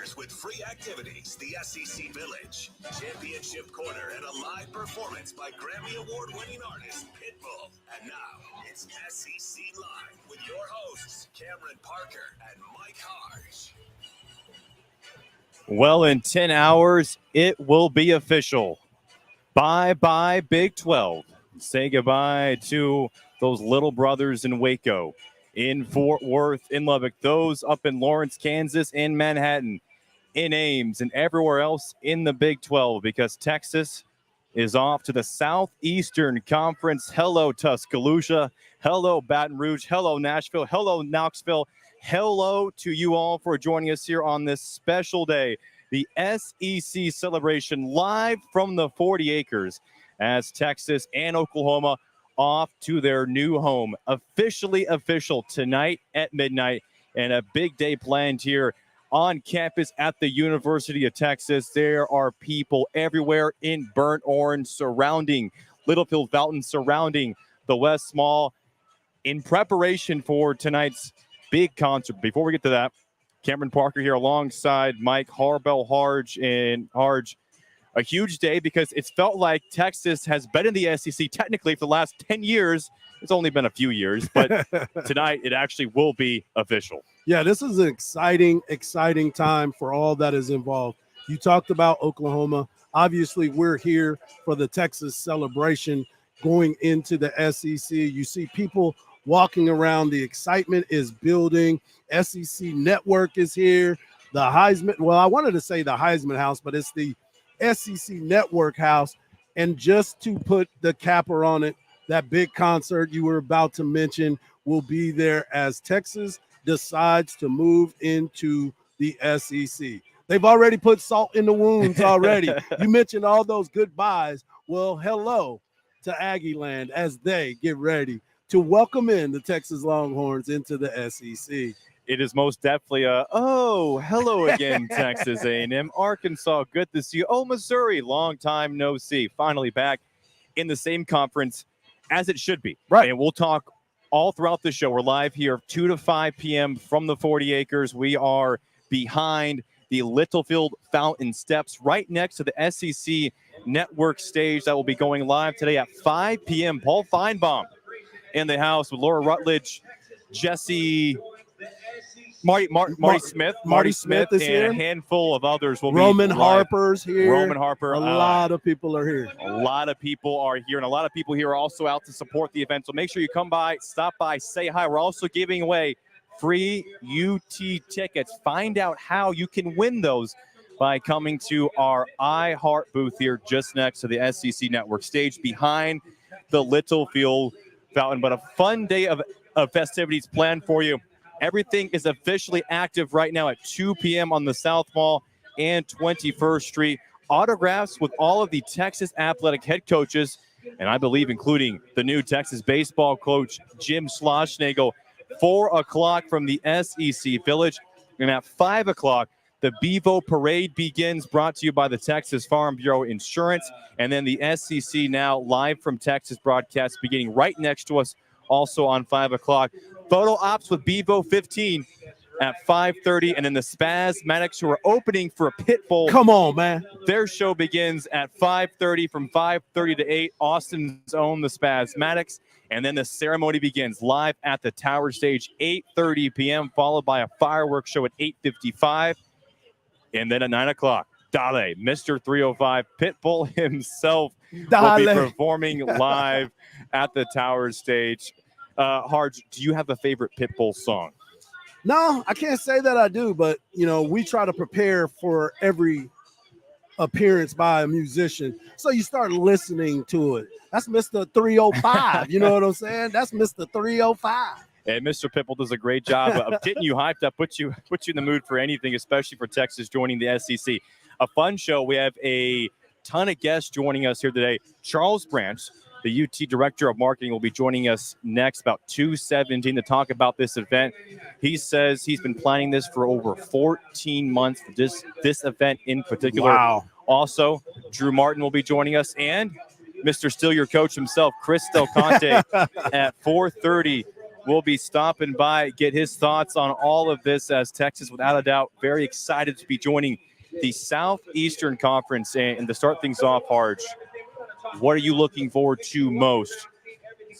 Longhorns with free activities, the SEC Village, Championship Corner, and a live performance by Grammy Award-winning artist Pitbull. And now, it's SEC Live with your hosts, Cameron Parker and Mike Hardge. Well, in 10 hours, it will be official. Bye-bye, Big 12. Say goodbye to those little brothers in Waco, in Fort Worth, in Lubbock, those up in Lawrence, Kansas, in Manhattan, in Ames, and everywhere else in the Big 12, because Texas is off to the Southeastern Conference. Hello, Tuscaloosa. Hello, Baton Rouge. Hello, Nashville. Hello, Knoxville. Hello to you all for joining us here on this special day, the SEC celebration live from the 40 acres as Texas and Oklahoma off to their new home. Officially official tonight at midnight, and a big day planned here on campus at the University of Texas. There are people everywhere in burnt orange surrounding Littlefield Fountain, surrounding the West Mall in preparation for tonight's big concert. Before we get to that, Cameron Parker here alongside Mike Hardge. And Hardge, a huge day because it's felt like Texas has been in the SEC technically for the last 10 years. It's only been a few years, but tonight it actually will be official. Yeah, this is an exciting time for all that is involved. You talked about Oklahoma. Obviously, we're here for the Texas celebration going into the SEC. You see people walking around. The excitement is building. SEC Network is here. The Heisman, well, I wanted to say the Heisman House, but it's the SEC Network House. And just to put the capper on it, that big concert you were about to mention will be there as Texas decides to move into the SEC. They've already put salt in the wounds already. You mentioned all those goodbyes. Well, hello to Aggie Land as they get ready to welcome in the Texas Longhorns into the SEC. It is most definitely hello again, Texas A&M. Arkansas, good to see you. Oh, Missouri, long time no see. Finally back in the same conference as it should be. Right. And we'll talk all throughout the show. We're live here 2 to 5 p.m. from the 40 acres. We are behind the Littlefield Fountain Steps right next to the SEC Network stage that will be going live today at 5 p.m. Paul Feinbaum in the house with Laura Rutledge, Jesse, Marty Smith. Marty Smith is and here. A handful of others will Roman be live. Harper's here. Roman Harper. A lot of people are here. A lot of people are here, and a lot of people here are also out to support the event. So make sure you come by, stop by, say hi. We're also giving away free UT tickets. Find out how you can win those by coming to our iHeart booth here just next to the SEC Network stage behind the Littlefield Fountain. But a fun day of festivities planned for you. Everything is officially active right now at 2 p.m. on the South Mall and 21st Street. Autographs with all of the Texas athletic head coaches, and I believe including the new Texas baseball coach, Jim Schlossnagle. 4 o'clock from the SEC Village. And at 5 o'clock, the Bevo Parade begins, brought to you by the Texas Farm Bureau Insurance. And then the SEC Now live from Texas broadcast beginning right next to us, also on 5 o'clock. Photo ops with Bevo 15 at 5:30. And then the Spasmatics, who are opening for a Pitbull. Come on, man. Their show begins at 5:30. From 5:30 to 8, Austin's own the Spasmatics. And then the ceremony begins live at the Tower Stage, 8:30 p.m., followed by a fireworks show at 8:55. And then at 9 o'clock, Dale, Mr. 305, Pitbull himself will be performing live at the Tower Stage. Hardge, do you have a favorite Pitbull song? No, I can't say that I do, but, we try to prepare for every appearance by a musician. So you start listening to it. That's Mr. 305. You know what I'm saying? That's Mr. 305. And Mr. Pitbull does a great job of getting you hyped up, put you in the mood for anything, especially for Texas joining the SEC. A fun show. We have a ton of guests joining us here today. Charles Branch, the UT Director of Marketing, will be joining us next about 2:17 to talk about this event. He says he's been planning this for over 14 months for this event in particular. Wow. Also, Drew Martin will be joining us, and Mr. Still Your Coach himself, Chris Del Conte, at 4:30. will be stopping by, get his thoughts on all of this, as Texas, without a doubt, very excited to be joining the Southeastern Conference. And to start things off, Hardge, what are you looking forward to most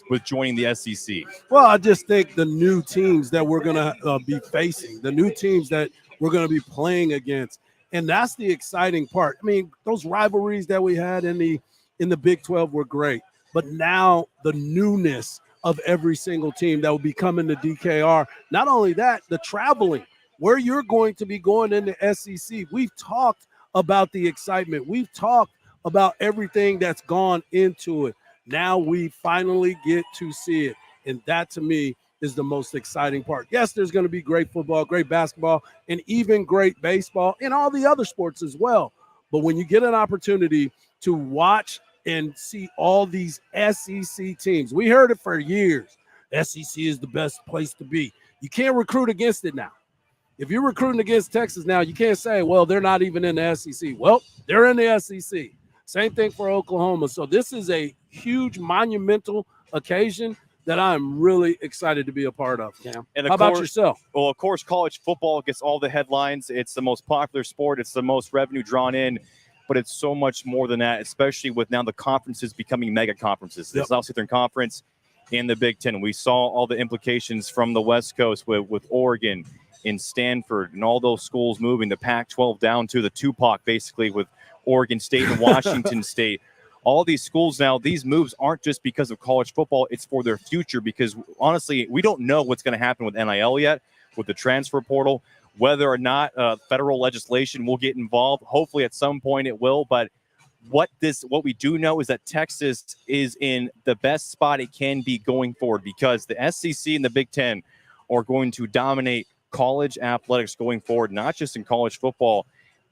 with joining the SEC? Well, I just think the new teams that we're going to be facing, the new teams that we're going to be playing against, and that's the exciting part. I mean, those rivalries that we had in the Big 12 were great, but now the newness of every single team that will be coming to DKR. Not only that, the traveling, where you're going to be going in the SEC. We've talked about the excitement. We've talked about everything that's gone into it. Now we finally get to see it. And that, to me, is the most exciting part. Yes, there's going to be great football, great basketball, and even great baseball and all the other sports as well. But when you get an opportunity to watch and see all these SEC teams, we heard it for years. SEC is the best place to be. You can't recruit against it now. If you're recruiting against Texas now, you can't say, well, they're not even in the SEC. Well, they're in the SEC. Same thing for Oklahoma. So this is a huge, monumental occasion that I'm really excited to be a part of, Cam. And how about yourself? Well, of course, college football gets all the headlines. It's the most popular sport. It's the most revenue drawn in. But it's so much more than that, especially with now the conferences becoming mega conferences. The Southeastern Conference and the Big Ten. We saw all the implications from the West Coast with Oregon and Stanford and all those schools moving the Pac-12 down to the Tupac, basically, with Oregon State and Washington State. All these schools now, these moves aren't just because of college football. It's for their future, because honestly, we don't know what's going to happen with NIL yet, with the transfer portal, whether or not federal legislation will get involved. Hopefully at some point it will. But what we do know is that Texas is in the best spot it can be going forward, because the SEC and the Big Ten are going to dominate college athletics going forward, not just in college football,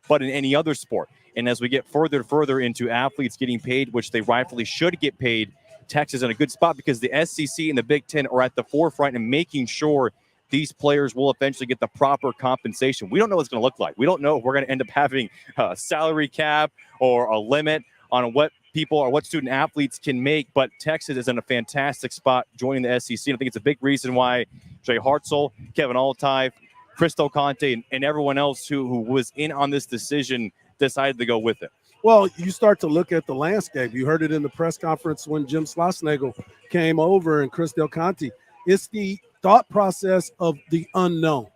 but in any other sport. And as we get further into athletes getting paid, which they rightfully should get paid, Texas is in a good spot, because the SEC and the Big Ten are at the forefront and making sure these players will eventually get the proper compensation. We don't know what it's going to look like. We don't know if we're going to end up having a salary cap or a limit on what people or what student athletes can make, but Texas is in a fantastic spot joining the SEC. I think it's a big reason why Jay Hartzell, Kevin Altife, Chris Del Conte, and everyone else who was in on this decision decided to go with it. Well, you start to look at the landscape. You heard it in the press conference when Jim Schlossnagle came over and Chris Del Conte. It's the thought process of the unknown,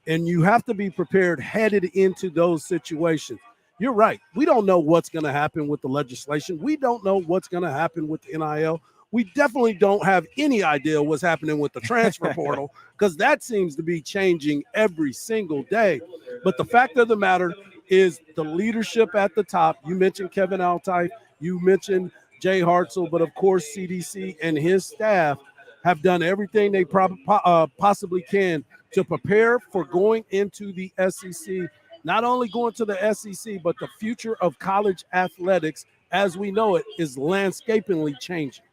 and you have to be prepared headed into those situations. You're right. We don't know what's going to happen with the legislation. We don't know what's going to happen with the NIL. We definitely don't have any idea what's happening with the transfer portal, because that seems to be changing every single day. But the fact of the matter is the leadership at the top. You mentioned Kevin Altife, you mentioned Jay Hartzell, but of course CDC and his staff have done everything they possibly can to prepare for going into the SEC. Not only going to the SEC, but the future of college athletics, as we know it, is landscapingly changing.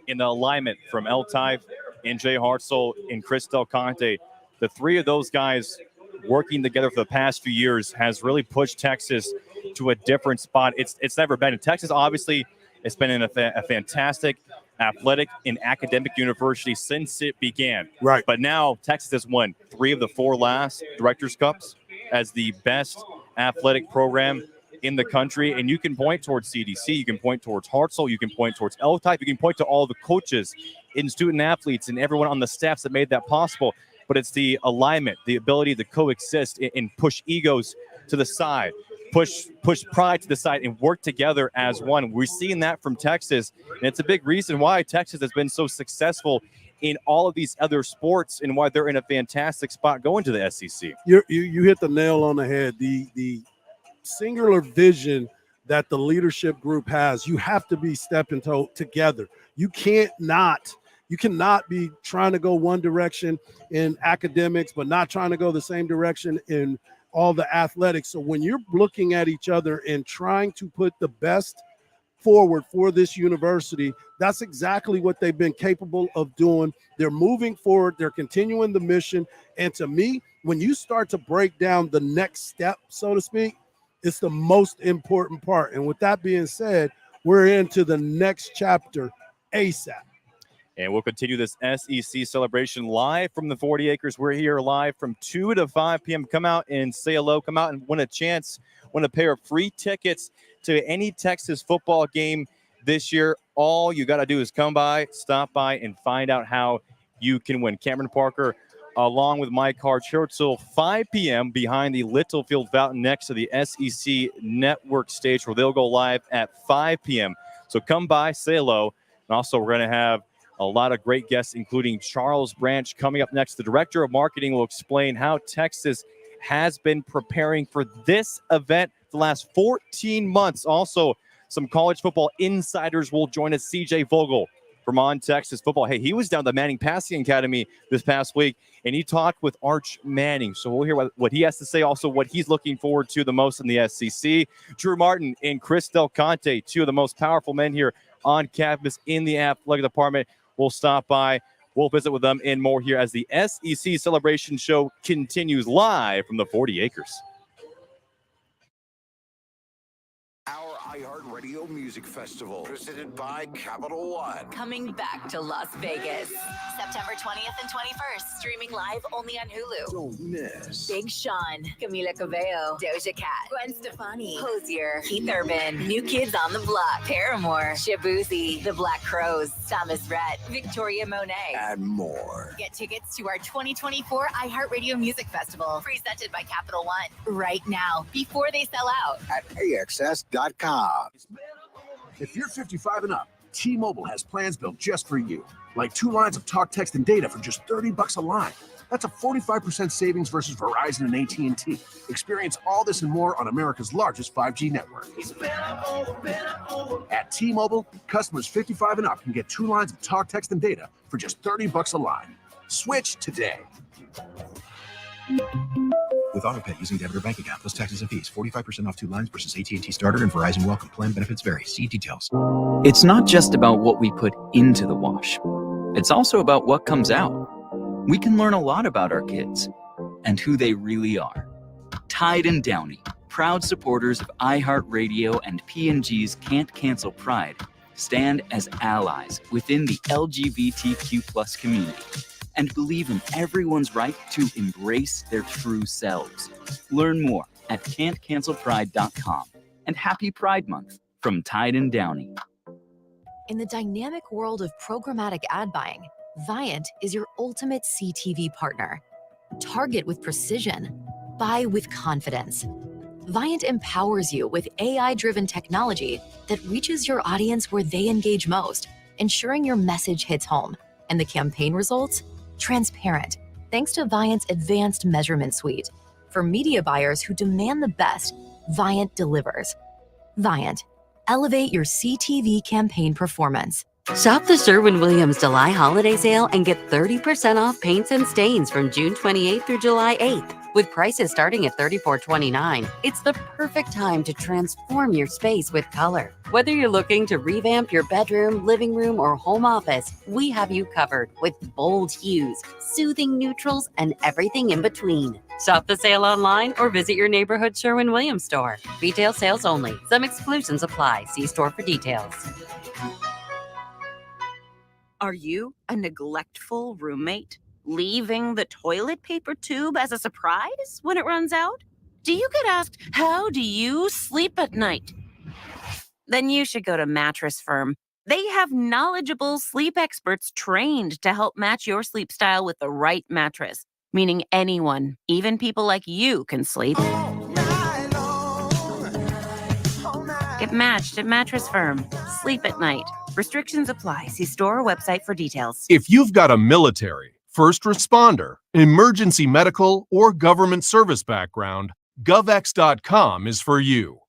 In the alignment from Altife and Jay Hartzell and Chris Del Conte, the three of those guys working together for the past few years has really pushed Texas to a different spot it's never been. In Texas, obviously, it's been in a fantastic athletic and academic university since it began. Right. But now Texas has won 3 of the 4 last Directors' Cups as the best athletic program in the country. And you can point towards CDC, you can point towards Hartzell, you can point towards L-Type, you can point to all the coaches and student athletes and everyone on the staffs that made that possible. But it's the alignment, the ability to coexist and push egos to the side, push pride to the side, and work together as one. We're seeing that from Texas, and it's a big reason why Texas has been so successful in all of these other sports and why they're in a fantastic spot going to the SEC. You hit the nail on the head. The singular vision that the leadership group has, you have to be stepping together. You cannot be trying to go one direction in academics, but not trying to go the same direction in all the athletics. So when you're looking at each other and trying to put the best forward for this university, that's exactly what they've been capable of doing. They're moving forward. They're continuing the mission. And to me, when you start to break down the next step, so to speak, it's the most important part. And with that being said, we're into the next chapter ASAP. And we'll continue this SEC celebration live from the 40 acres. We're here live from 2 to 5 p.m. Come out and say hello. Come out and win a pair of free tickets to any Texas football game this year. All you got to do is come by, stop by, and find out how you can win. Cameron Parker, along with Mike Hardge, here till 5 p.m. behind the Littlefield Fountain next to the SEC Network stage, where they'll go live at 5 p.m. So come by, say hello. And also, we're going to have a lot of great guests, including Charles Branch, coming up next. The Director of Marketing will explain how Texas has been preparing for this event the last 14 months. Also, some college football insiders will join us. CJ Vogel from On Texas Football. Hey, he was down at the Manning Passing Academy this past week, and he talked with Arch Manning. So we'll hear what he has to say, also what he's looking forward to the most in the SEC. Drew Martin and Chris Del Conte, two of the most powerful men here on campus in the athletic department. We'll stop by. We'll visit with them and more here as the SEC Celebration Show continues live from the 40 acres. Our iHeartRadio Music Festival, presented by Capital One. Coming back to Las Vegas. September 20th and 21st. Streaming live only on Hulu. Don't miss. Big Sean, Camila Cabello, Doja Cat, Gwen Stefani, Hozier, Keith Urban, New Kids on the Block, Paramore, Shabuzi, The Black Crowes, Thomas Rhett, Victoria Monet, And more. Get tickets to our 2024 iHeartRadio Music Festival, presented by Capital One, right now, before they sell out. At AXS.com. If you're 55 and up, T-Mobile has plans built just for you. Like 2 lines of talk, text, and data for just $30 a line. That's a 45% savings versus Verizon and AT&T. Experience all this and more on America's largest 5G network. At T-Mobile, customers 55 and up can get 2 lines of talk, text, and data for just $30 a line. Switch today. With AutoPay using debit or bank account, plus taxes and fees, 45% off 2 lines versus AT&T Starter and Verizon Welcome. Plan benefits vary. See details. It's not just about what we put into the wash. It's also about what comes out. We can learn a lot about our kids and who they really are. Tide and Downey, proud supporters of iHeartRadio and P&G's Can't Cancel Pride, stand as allies within the LGBTQ+ community and believe in everyone's right to embrace their true selves. Learn more at can'tcancelpride.com. And happy Pride Month from Tide and Downey. In the dynamic world of programmatic ad buying, Viant is your ultimate CTV partner. Target with precision, buy with confidence. Viant empowers you with AI-driven technology that reaches your audience where they engage most, ensuring your message hits home. And the campaign results? Transparent, thanks to Viant's advanced measurement suite. For media buyers who demand the best, Viant delivers. Viant, elevate your CTV campaign performance. Shop the Sherwin-Williams July holiday sale and get 30% off paints and stains from June 28th through July 8th. With prices starting at $34.29, it's the perfect time to transform your space with color. Whether you're looking to revamp your bedroom, living room, or home office, we have you covered with bold hues, soothing neutrals, and everything in between. Shop the sale online or visit your neighborhood Sherwin-Williams store. Retail sales only. Some exclusions apply. See store for details. Are you a neglectful roommate? Leaving the toilet paper tube as a surprise when it runs out? Do you get asked, how do you sleep at night? Then you should go to Mattress Firm. They have knowledgeable sleep experts trained to help match your sleep style with the right mattress, meaning anyone, even people like you, can sleep. Get matched at Mattress Firm. Sleep at night. Restrictions apply. See store or website for details. If you've got a military, first responder, emergency medical, or government service background, GovX.com is for you.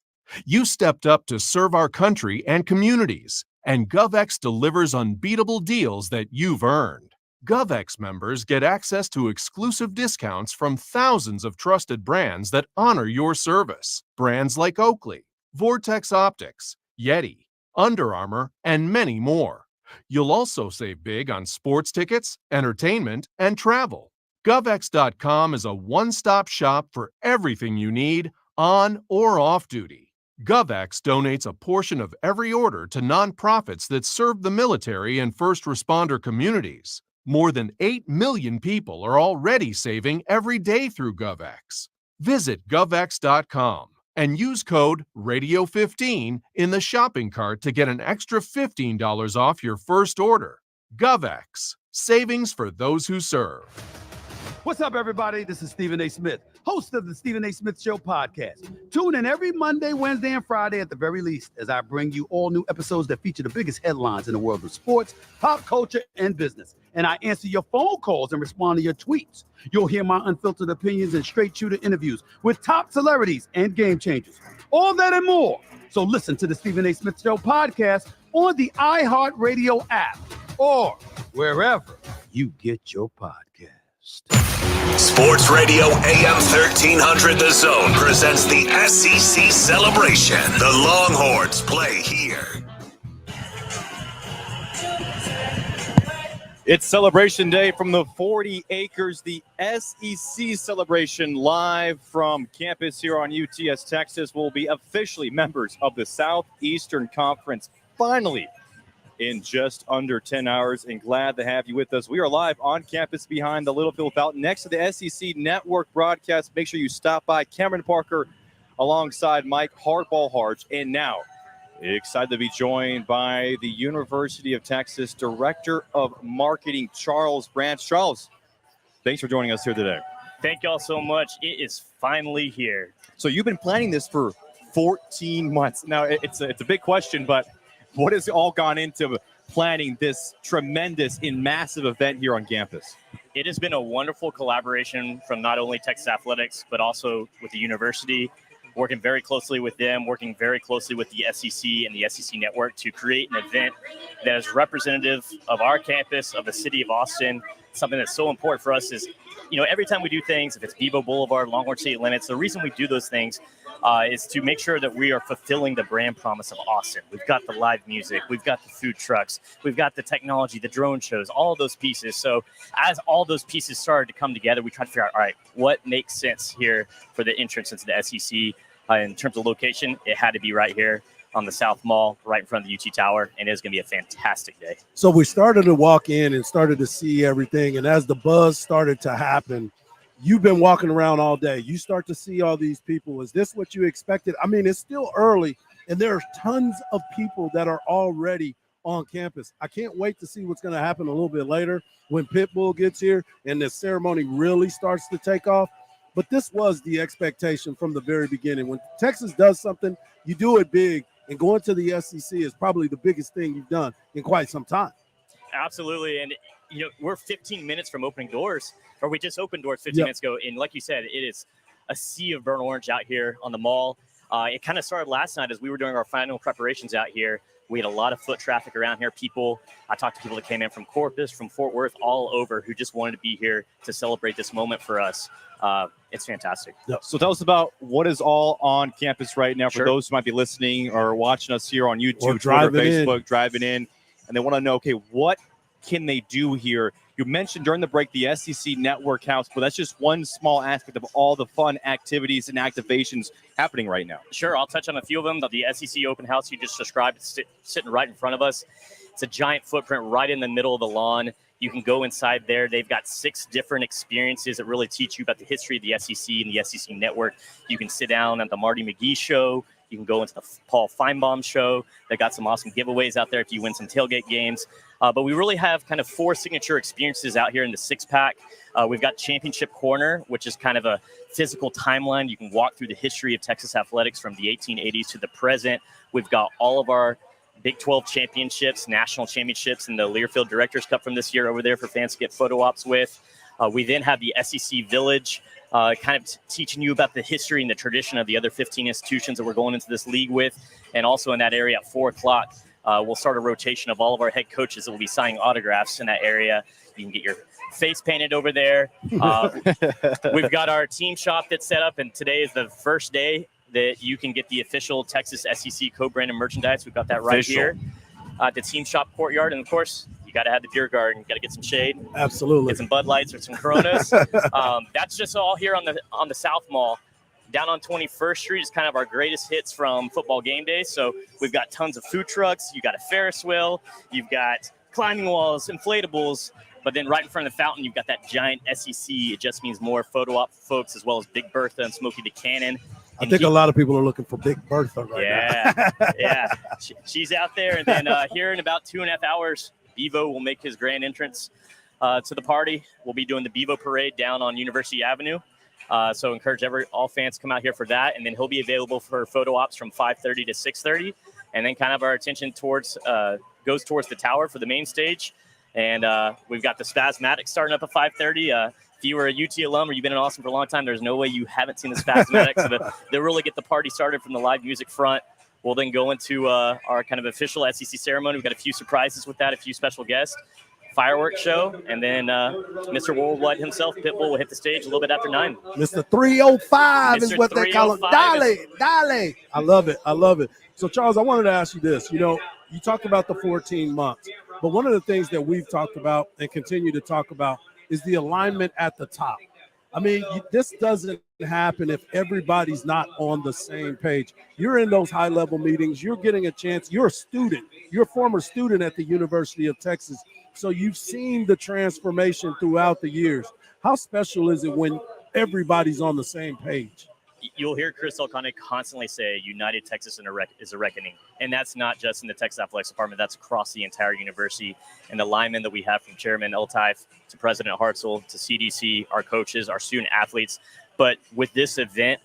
You stepped up to serve our country and communities, and GovX delivers unbeatable deals that you've earned. GovX members get access to exclusive discounts from thousands of trusted brands that honor your service. Brands like Oakley, Vortex Optics, Yeti, Under Armour, and many more. You'll also save big on sports tickets, entertainment, and travel. GovX.com is a one-stop shop for everything you need on or off duty. GovX donates a portion of every order to nonprofits that serve the military and first responder communities. More than 8 million people are already saving every day through GovX. Visit govx.com and use code RADIO15 in the shopping cart to get an extra $15 off your first order. GovX, savings for those who serve. What's up, everybody? This is Stephen A. Smith, host of the Stephen A. Smith Show podcast. Tune in every Monday, Wednesday, and Friday at the very least as I bring you all new episodes that feature the biggest headlines in the world of sports, pop culture, and business. And I answer your phone calls and respond to your tweets. You'll hear my unfiltered opinions and straight shooter interviews with top celebrities and game changers. All that and more. So listen to the Stephen A. Smith Show podcast on the iHeartRadio app or wherever you get your podcast. Sports Radio AM 1300 The Zone presents the SEC Celebration. The Longhorns play here. It's Celebration Day from the 40 acres, the SEC Celebration live from campus here on UTS, Texas. Will be officially members of the Southeastern Conference finally in just under 10 hours, and glad to have you with us. We are live on campus behind the Littlefield Fountain next to the SEC Network broadcast. Make sure you stop by. Cameron Parker alongside Mike Hardball Hardge. And now, excited to be joined by the University of Texas Director of Marketing, Charles Branch. Charles, thanks for joining us here today. Thank y'all so much. It is finally here. So you've been planning this for 14 months. Now, it's a big question, but what has all gone into planning this tremendous and massive event here on campus? It has been a wonderful collaboration from not only Texas Athletics, but also with the university, working very closely with them, working very closely with the SEC and the SEC Network to create an event that is representative of our campus, of the city of Austin. Something that's so important for us is, every time we do things, if it's Bevo Boulevard, Longhorn City Limits, the reason we do those things is to make sure that we are fulfilling the brand promise of Austin. We've got the live music, we've got the food trucks, we've got the technology, the drone shows, all of those pieces. So as all those pieces started to come together, we tried to figure out, all right, what makes sense here for the entrance into the SEC in terms of location. It had to be right here on the South Mall, right in front of the UT Tower, and it's going to be a fantastic day. So we started to walk in and started to see everything, and as the buzz started to happen, you've been walking around all day. You start to see all these people. Is this what you expected? I mean, it's still early, and there are tons of people that are already on campus. I can't wait to see what's going to happen a little bit later when Pitbull gets here and the ceremony really starts to take off. But this was the expectation from the very beginning. When Texas does something, you do it big, and going to the SEC is probably the biggest thing you've done in quite some time. Absolutely. And, we're 15 minutes from opening doors, or we just opened doors 15 minutes ago. And like you said, it is a sea of burnt orange out here on the mall. It kind of started last night as we were doing our final preparations out here. We had a lot of foot traffic around here. I talked to people that came in from Corpus, from Fort Worth, all over, who just wanted to be here to celebrate this moment for us. It's fantastic. So tell us about what is all on campus right now for those who might be listening or watching us here on YouTube, Twitter, Facebook, driving in, and they want to know, okay, what can they do here? You mentioned during the break the SEC Network House, but that's just one small aspect of all the fun activities and activations happening right now. Sure, I'll touch on a few of them. The SEC Open House you just described is sitting right in front of us. It's a giant footprint right in the middle of the lawn. You can go inside there. They've got 6 different experiences that really teach you about the history of the SEC and the SEC Network. You can sit down at the Marty McGee show. You can go into the Paul Feinbaum show. They got some awesome giveaways out there if you win some tailgate games. But we really have kind of 4 signature experiences out here in the 6-pack. We've got Championship Corner, which is kind of a physical timeline. You can walk through the history of Texas athletics from the 1880s to the present. We've got all of our Big 12 championships, national championships, and the Learfield Directors Cup from this year over there for fans to get photo ops with. We then have the SEC Village, kind of teaching you about the history and the tradition of the other 15 institutions that we're going into this league with. And also in that area at 4 o'clock, we'll start a rotation of all of our head coaches that will be signing autographs in that area. You can get your face painted over there. We've got our team shop that's set up, and today is the first day that you can get the official Texas SEC co-branded merchandise. We've got that right here at the team shop courtyard. And, of course, you got to have the beer garden. You got to get some shade. Absolutely. Get some Bud Lights or some Coronas. That's just all here on the South Mall. down on 21st Street is kind of our greatest hits from football game days. So we've got tons of food trucks. You've got a Ferris wheel. You've got climbing walls, inflatables. But then right in front of the fountain, you've got that giant SEC. It just means more photo op folks, as well as Big Bertha and Smokey the Cannon. I think a lot of people are looking for Big Bertha right now. Yeah. She's out there. And then here in about 2.5 hours, Bevo will make his grand entrance to the party. We'll be doing the Bevo Parade down on University Avenue. So encourage all fans to come out here for that. And then he'll be available for photo ops from 5:30 to 6:30. And then kind of our attention goes towards the tower for the main stage. And we've got the Spasmatics starting up at 5:30. If you were a UT alum or you've been in Austin for a long time, there's no way you haven't seen the Spasmatics. So they'll really get the party started from the live music front. We'll then go into our kind of official SEC ceremony. We've got a few surprises with that, a few special guests, fireworks show, and then Mr. Worldwide himself, Pitbull, will hit the stage a little bit after 9. Mr. 305 is Mr. what they call him. Dale. I love it. So, Charles, I wanted to ask you this. You know, you talked about the 14 months, but one of the things that we've talked about and continue to talk about is the alignment at the top. I mean, this doesn't happen if everybody's not on the same page. You're in those high-level meetings. You're getting a chance. You're a student. You're a former student at the University of Texas. So you've seen the transformation throughout the years. How special is it when everybody's on the same page? You'll hear Chris Del Conte constantly say United Texas is a reckoning. And that's not just in the Texas Athletics Department. That's across the entire university. And the linemen that we have from Chairman Eltaif to President Hartzell to CDC, our coaches, our student athletes. But with this event,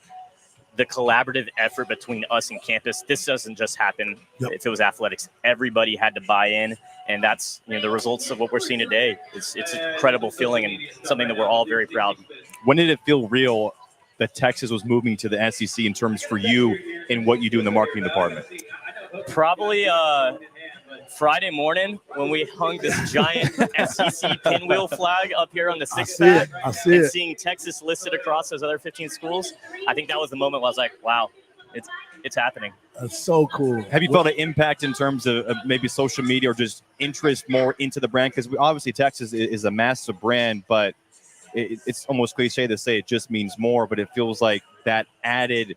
the collaborative effort between us and campus, this doesn't just happen if it was athletics. Everybody had to buy in. And that's the results of what we're seeing today. It's an incredible feeling and something that we're all very proud of. When did it feel real that Texas was moving to the SEC in terms for you and what you do in the marketing department? Probably Friday morning when we hung this giant SEC pinwheel flag up here on the six-pack. I see it. Seeing Texas listed across those other 15 schools, I think that was the moment where I was like, wow, it's happening. That's so cool. Have you felt an impact in terms of maybe social media or just interest more into the brand? Because obviously Texas is a massive brand, but it's almost cliche to say it just means more, but it feels like that added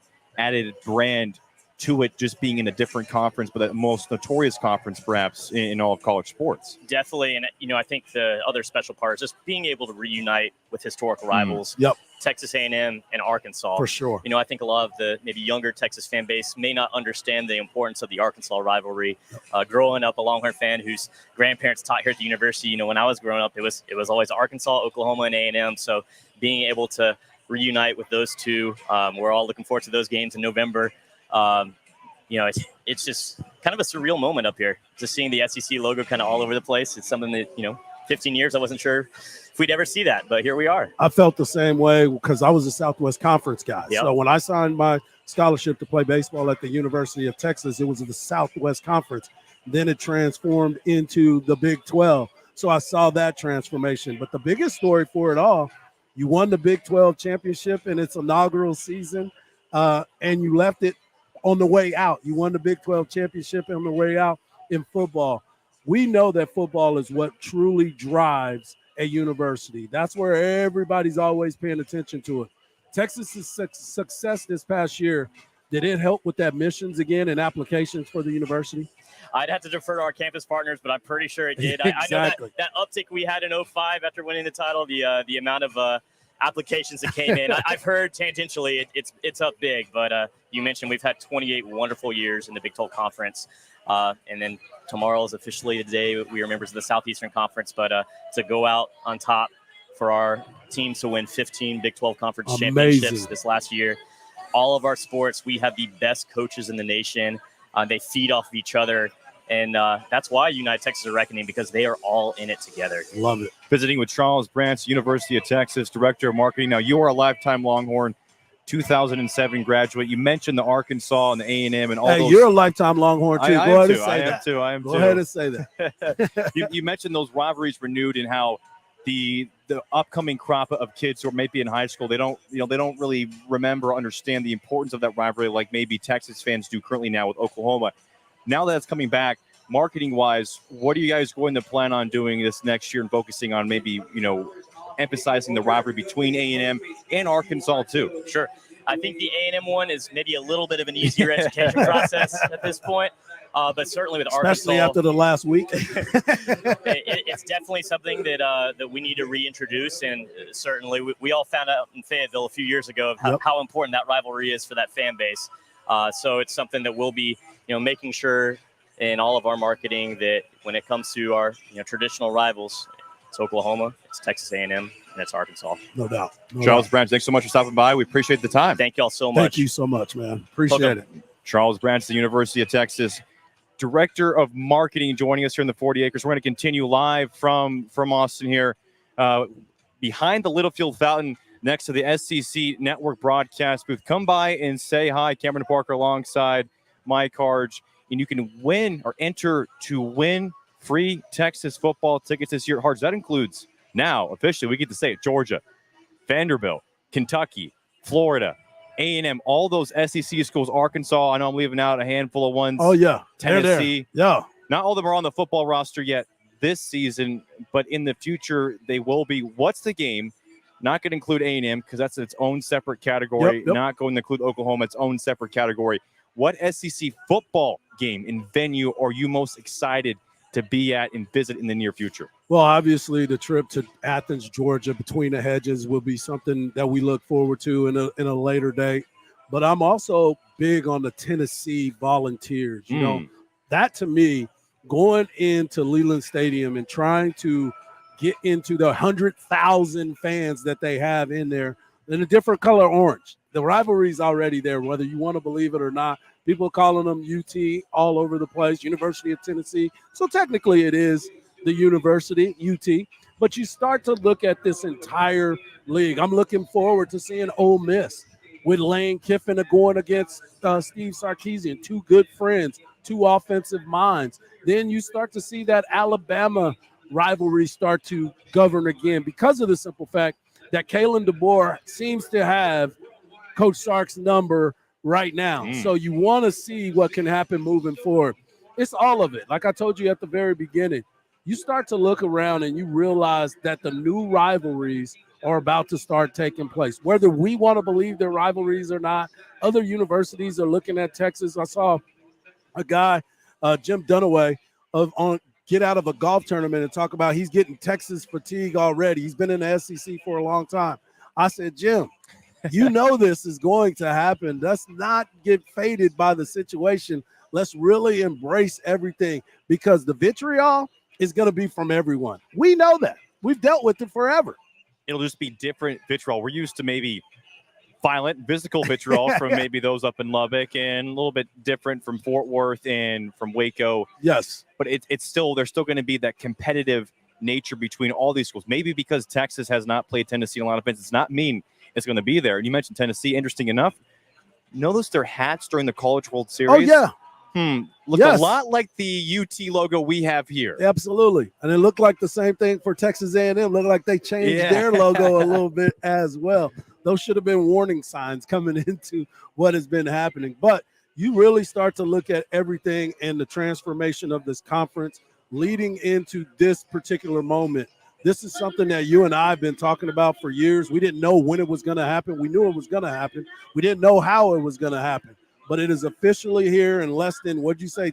brand to it just being in a different conference, but the most notorious conference perhaps in all of college sports. Definitely. And, I think the other special part is just being able to reunite with historical rivals. Yep. Texas A&M and Arkansas. For sure. I think a lot of the maybe younger Texas fan base may not understand the importance of the Arkansas rivalry. Growing up a Longhorn fan whose grandparents taught here at the university, when I was growing up, it was always Arkansas, Oklahoma, and A&M. So being able to reunite with those two, we're all looking forward to those games in November. It's just kind of a surreal moment up here, just seeing the SEC logo kind of all over the place. It's something that, 15 years, I wasn't sure if we'd ever see that, but here we are. I felt the same way because I was a Southwest Conference guy. Yep. So when I signed my scholarship to play baseball at the University of Texas, it was the Southwest Conference. Then it transformed into the Big 12. So I saw that transformation. But the biggest story for it all, you won the Big 12 championship in its inaugural season, and you left it on the way out. You won the Big 12 championship on the way out in football. We know that football is what truly drives a university. That's where everybody's always paying attention to it. Texas's success this past year, did it help with admissions again and applications for the university? I'd have to defer to our campus partners, but I'm pretty sure it did. Exactly. I know that uptick we had in 2005 after winning the title, the amount of applications that came in. I've heard tangentially it's up big, but you mentioned we've had 28 wonderful years in the Big 12 Conference. And then tomorrow is officially the day we are members of the Southeastern Conference, but to go out on top for our teams to win 15 Big 12 Conference championships this last year. All of our sports, we have the best coaches in the nation. They feed off of each other. And that's why United Texas are reckoning, because they are all in it together. Love it. Visiting with Charles Branch, University of Texas, Director of Marketing. Now, you are a lifetime Longhorn, 2007 graduate. You mentioned the Arkansas and the A&M and all those. Hey, you're a lifetime Longhorn, too. I Go am ahead and too. say I that. am too. I am Go too. ahead and say that. You mentioned those rivalries renewed and how the upcoming crop of kids who are maybe in high school, they don't really remember or understand the importance of that rivalry like maybe Texas fans do currently now with Oklahoma. Now that it's coming back, marketing-wise, what are you guys going to plan on doing this next year and focusing on maybe, emphasizing the rivalry between A&M and Arkansas too? Sure. I think the A&M one is maybe a little bit of an easier education process at this point. But certainly with especially Arkansas, after the last week. it's definitely something that we need to reintroduce. And certainly we all found out in Fayetteville a few years ago of how important that rivalry is for that fan base. So it's something that we'll be, making sure in all of our marketing that when it comes to our traditional rivals, it's Oklahoma, it's Texas A&M, and it's Arkansas. No doubt. Charles Branch, thanks so much for stopping by. We appreciate the time. Thank you all so much. Thank you so much, man. Appreciate it. Charles Branch, the University of Texas Director of Marketing, joining us here in the 40 Acres. We're going to continue live from Austin here, behind the Littlefield Fountain, next to the SEC Network broadcast booth. Come by and say hi. Cameron Parker alongside Mike Hardge, and you can win or enter to win free Texas football tickets this year. Hardge, that includes now officially we get to say it: Georgia, Vanderbilt, Kentucky, Florida, A&M, all those SEC schools, Arkansas. I know I'm leaving out a handful of ones. Oh, yeah. Tennessee. Yeah. Not all of them are on the football roster yet this season, but in the future they will be. What's the game? Not going to include A&M because that's its own separate category. Yep. Not going to include Oklahoma, its own separate category. What SEC football game and venue are you most excited to be at and visit in the near future? Well, obviously, the trip to Athens, Georgia, between the hedges will be something that we look forward to in a later date. But I'm also big on the Tennessee Volunteers. You know, that to me, going into Leland Stadium and trying to get into the 100,000 fans that they have in there in a different color orange. The rivalry's already there, whether you want to believe it or not. People calling them UT all over the place, University of Tennessee. So technically it is the University, UT. But you start to look at this entire league. I'm looking forward to seeing Ole Miss with Lane Kiffin going against Steve Sarkisian, two good friends, two offensive minds. Then you start to see that Alabama rivalry start to govern again because of the simple fact that Kalen DeBoer seems to have Coach Sark's number right now. So you want to see what can happen moving forward. It's all of it. Like I told you at the very beginning, you start to look around and you realize that the new rivalries are about to start taking place. Whether we want to believe they're rivalries or not, other universities are looking at Texas. I saw a guy, Jim Dunaway, on get out of a golf tournament and talk about he's getting Texas fatigue already. He's been in the SEC for a long time. I said, Jim, you know this is going to happen. Let's not get faded by the situation. Let's really embrace everything because the vitriol is going to be from everyone. We know that. We've dealt with it forever. It'll just be different vitriol. We're used to maybe violent, physical vitriol from maybe those up in Lubbock and a little bit different from Fort Worth and from Waco. Yes. But it's still, there's still going to be that competitive nature between all these schools. Maybe because Texas has not played Tennessee in a lot of events, it's not mean it's going to be there. And you mentioned Tennessee. Interesting enough, notice their hats during the College World Series. Oh, yeah. Look a lot like the UT logo we have here. Absolutely. And it looked like the same thing for Texas A&M. Looked like they changed their logo a little bit as well. Those should have been warning signs coming into what has been happening. But you really start to look at everything and the transformation of this conference leading into this particular moment. This is something that you and I have been talking about for years. We didn't know when it was going to happen. We knew it was going to happen. We didn't know how it was going to happen. But it is officially here in less than,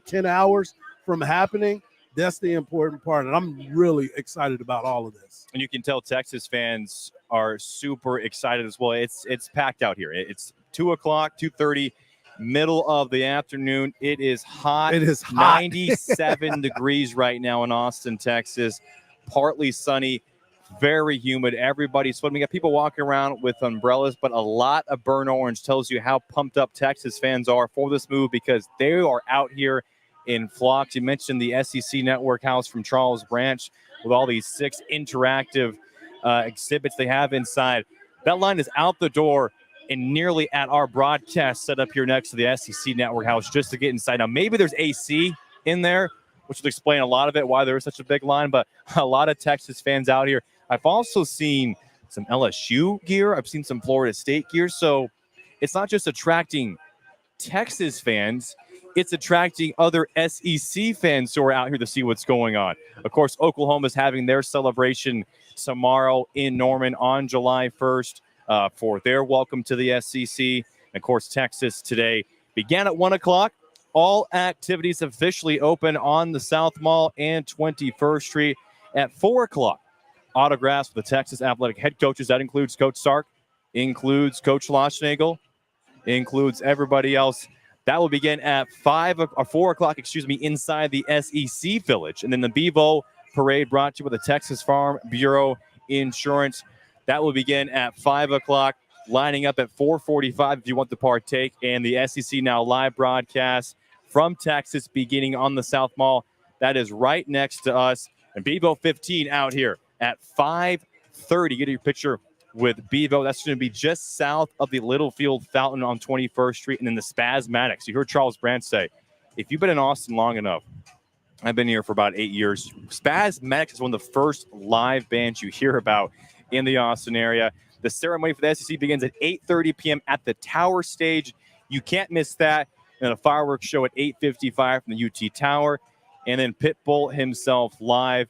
10 hours from happening. That's the important part. And I'm really excited about all of this. And you can tell Texas fans are super excited as well. It's packed out here. It's 2 o'clock, 2:30, middle of the afternoon. It is hot. It is hot. 97 degrees right now in Austin, Texas. Partly sunny, very humid. Everybody's sweating. We got people walking around with umbrellas, but a lot of burnt orange tells you how pumped up Texas fans are for this move because they are out here in flocks. You mentioned the SEC Network House from Charles Branch with all these 6 interactive exhibits they have inside. That line is out the door and nearly at our broadcast set up here next to the SEC Network House just to get inside. Now, maybe there's AC in there, which will explain a lot of it, why there is such a big line, but a lot of Texas fans out here. I've also seen some LSU gear. I've seen some Florida State gear. So it's not just attracting Texas fans, it's attracting other SEC fans who are out here to see what's going on. Of course, Oklahoma's having their celebration tomorrow in Norman on July 1st. for their welcome to the SEC. And of course, Texas today began at 1 o'clock. All activities officially open on the South Mall and 21st Street at 4 o'clock. Autographs for the Texas athletic head coaches. That includes Coach Sark, includes Coach Loschnagel, includes everybody else. That will begin at 4 o'clock, inside the SEC Village. And then the Bevo Parade brought to you by the Texas Farm Bureau Insurance. That will begin at 5 o'clock, lining up at 4:45 if you want to partake. And the SEC Now live broadcast from Texas beginning on the South Mall. That is right next to us. And Bevo 15 out here at 5:30. Get your picture with Bevo. That's going to be just south of the Littlefield Fountain on 21st Street. And then the Spasmatics. You heard Charles Brandt say, if you've been in Austin long enough, I've been here for about 8 years. Spasmatics is one of the first live bands you hear about in the Austin area. The ceremony for the SEC begins at 8:30 p.m. at the Tower Stage. You can't miss that. And then a fireworks show at 8:55 from the UT Tower. And then Pitbull himself live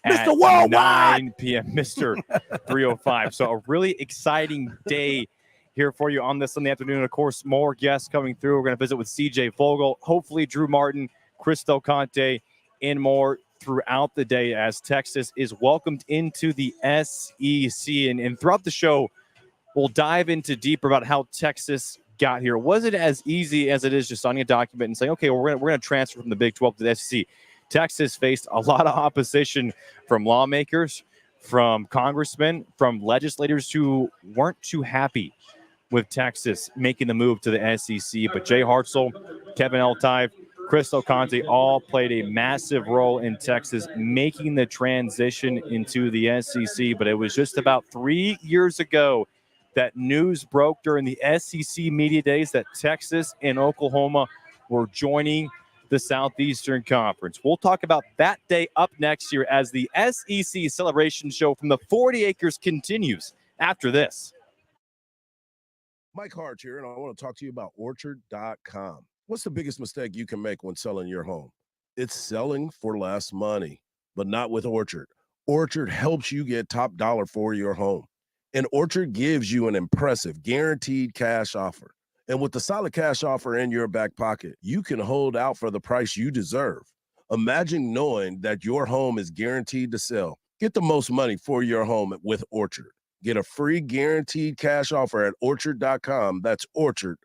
at 9 p.m. Mr. 305. So a really exciting day here for you on this Sunday afternoon. Of course, more guests coming through. We're going to visit with CJ Vogel, hopefully Drew Martin, Chris Del Conte, and more throughout the day as Texas is welcomed into the SEC. And throughout the show, we'll dive into deeper about how Texas got here. Was it as easy as it is just signing a document and saying, okay, well, we're going to transfer from the Big 12 to the SEC? Texas faced a lot of opposition from lawmakers, from congressmen, from legislators who weren't too happy with Texas making the move to the SEC. But Jay Hartzell, Kevin Eltife, Chris Del Conte all played a massive role in Texas making the transition into the SEC. But it was just about 3 years ago that news broke during the SEC media days that Texas and Oklahoma were joining the Southeastern Conference. We'll talk about that day up next year as the SEC celebration show from the 40 Acres continues after this. Mike Hardge here, and I want to talk to you about Orchard.com. What's the biggest mistake you can make when selling your home? It's selling for less money, but not with Orchard. Orchard helps you get top dollar for your home. And Orchard gives you an impressive guaranteed cash offer. And with the solid cash offer in your back pocket, you can hold out for the price you deserve. Imagine knowing that your home is guaranteed to sell. Get the most money for your home with Orchard. Get a free guaranteed cash offer at Orchard.com. That's Orchard.com.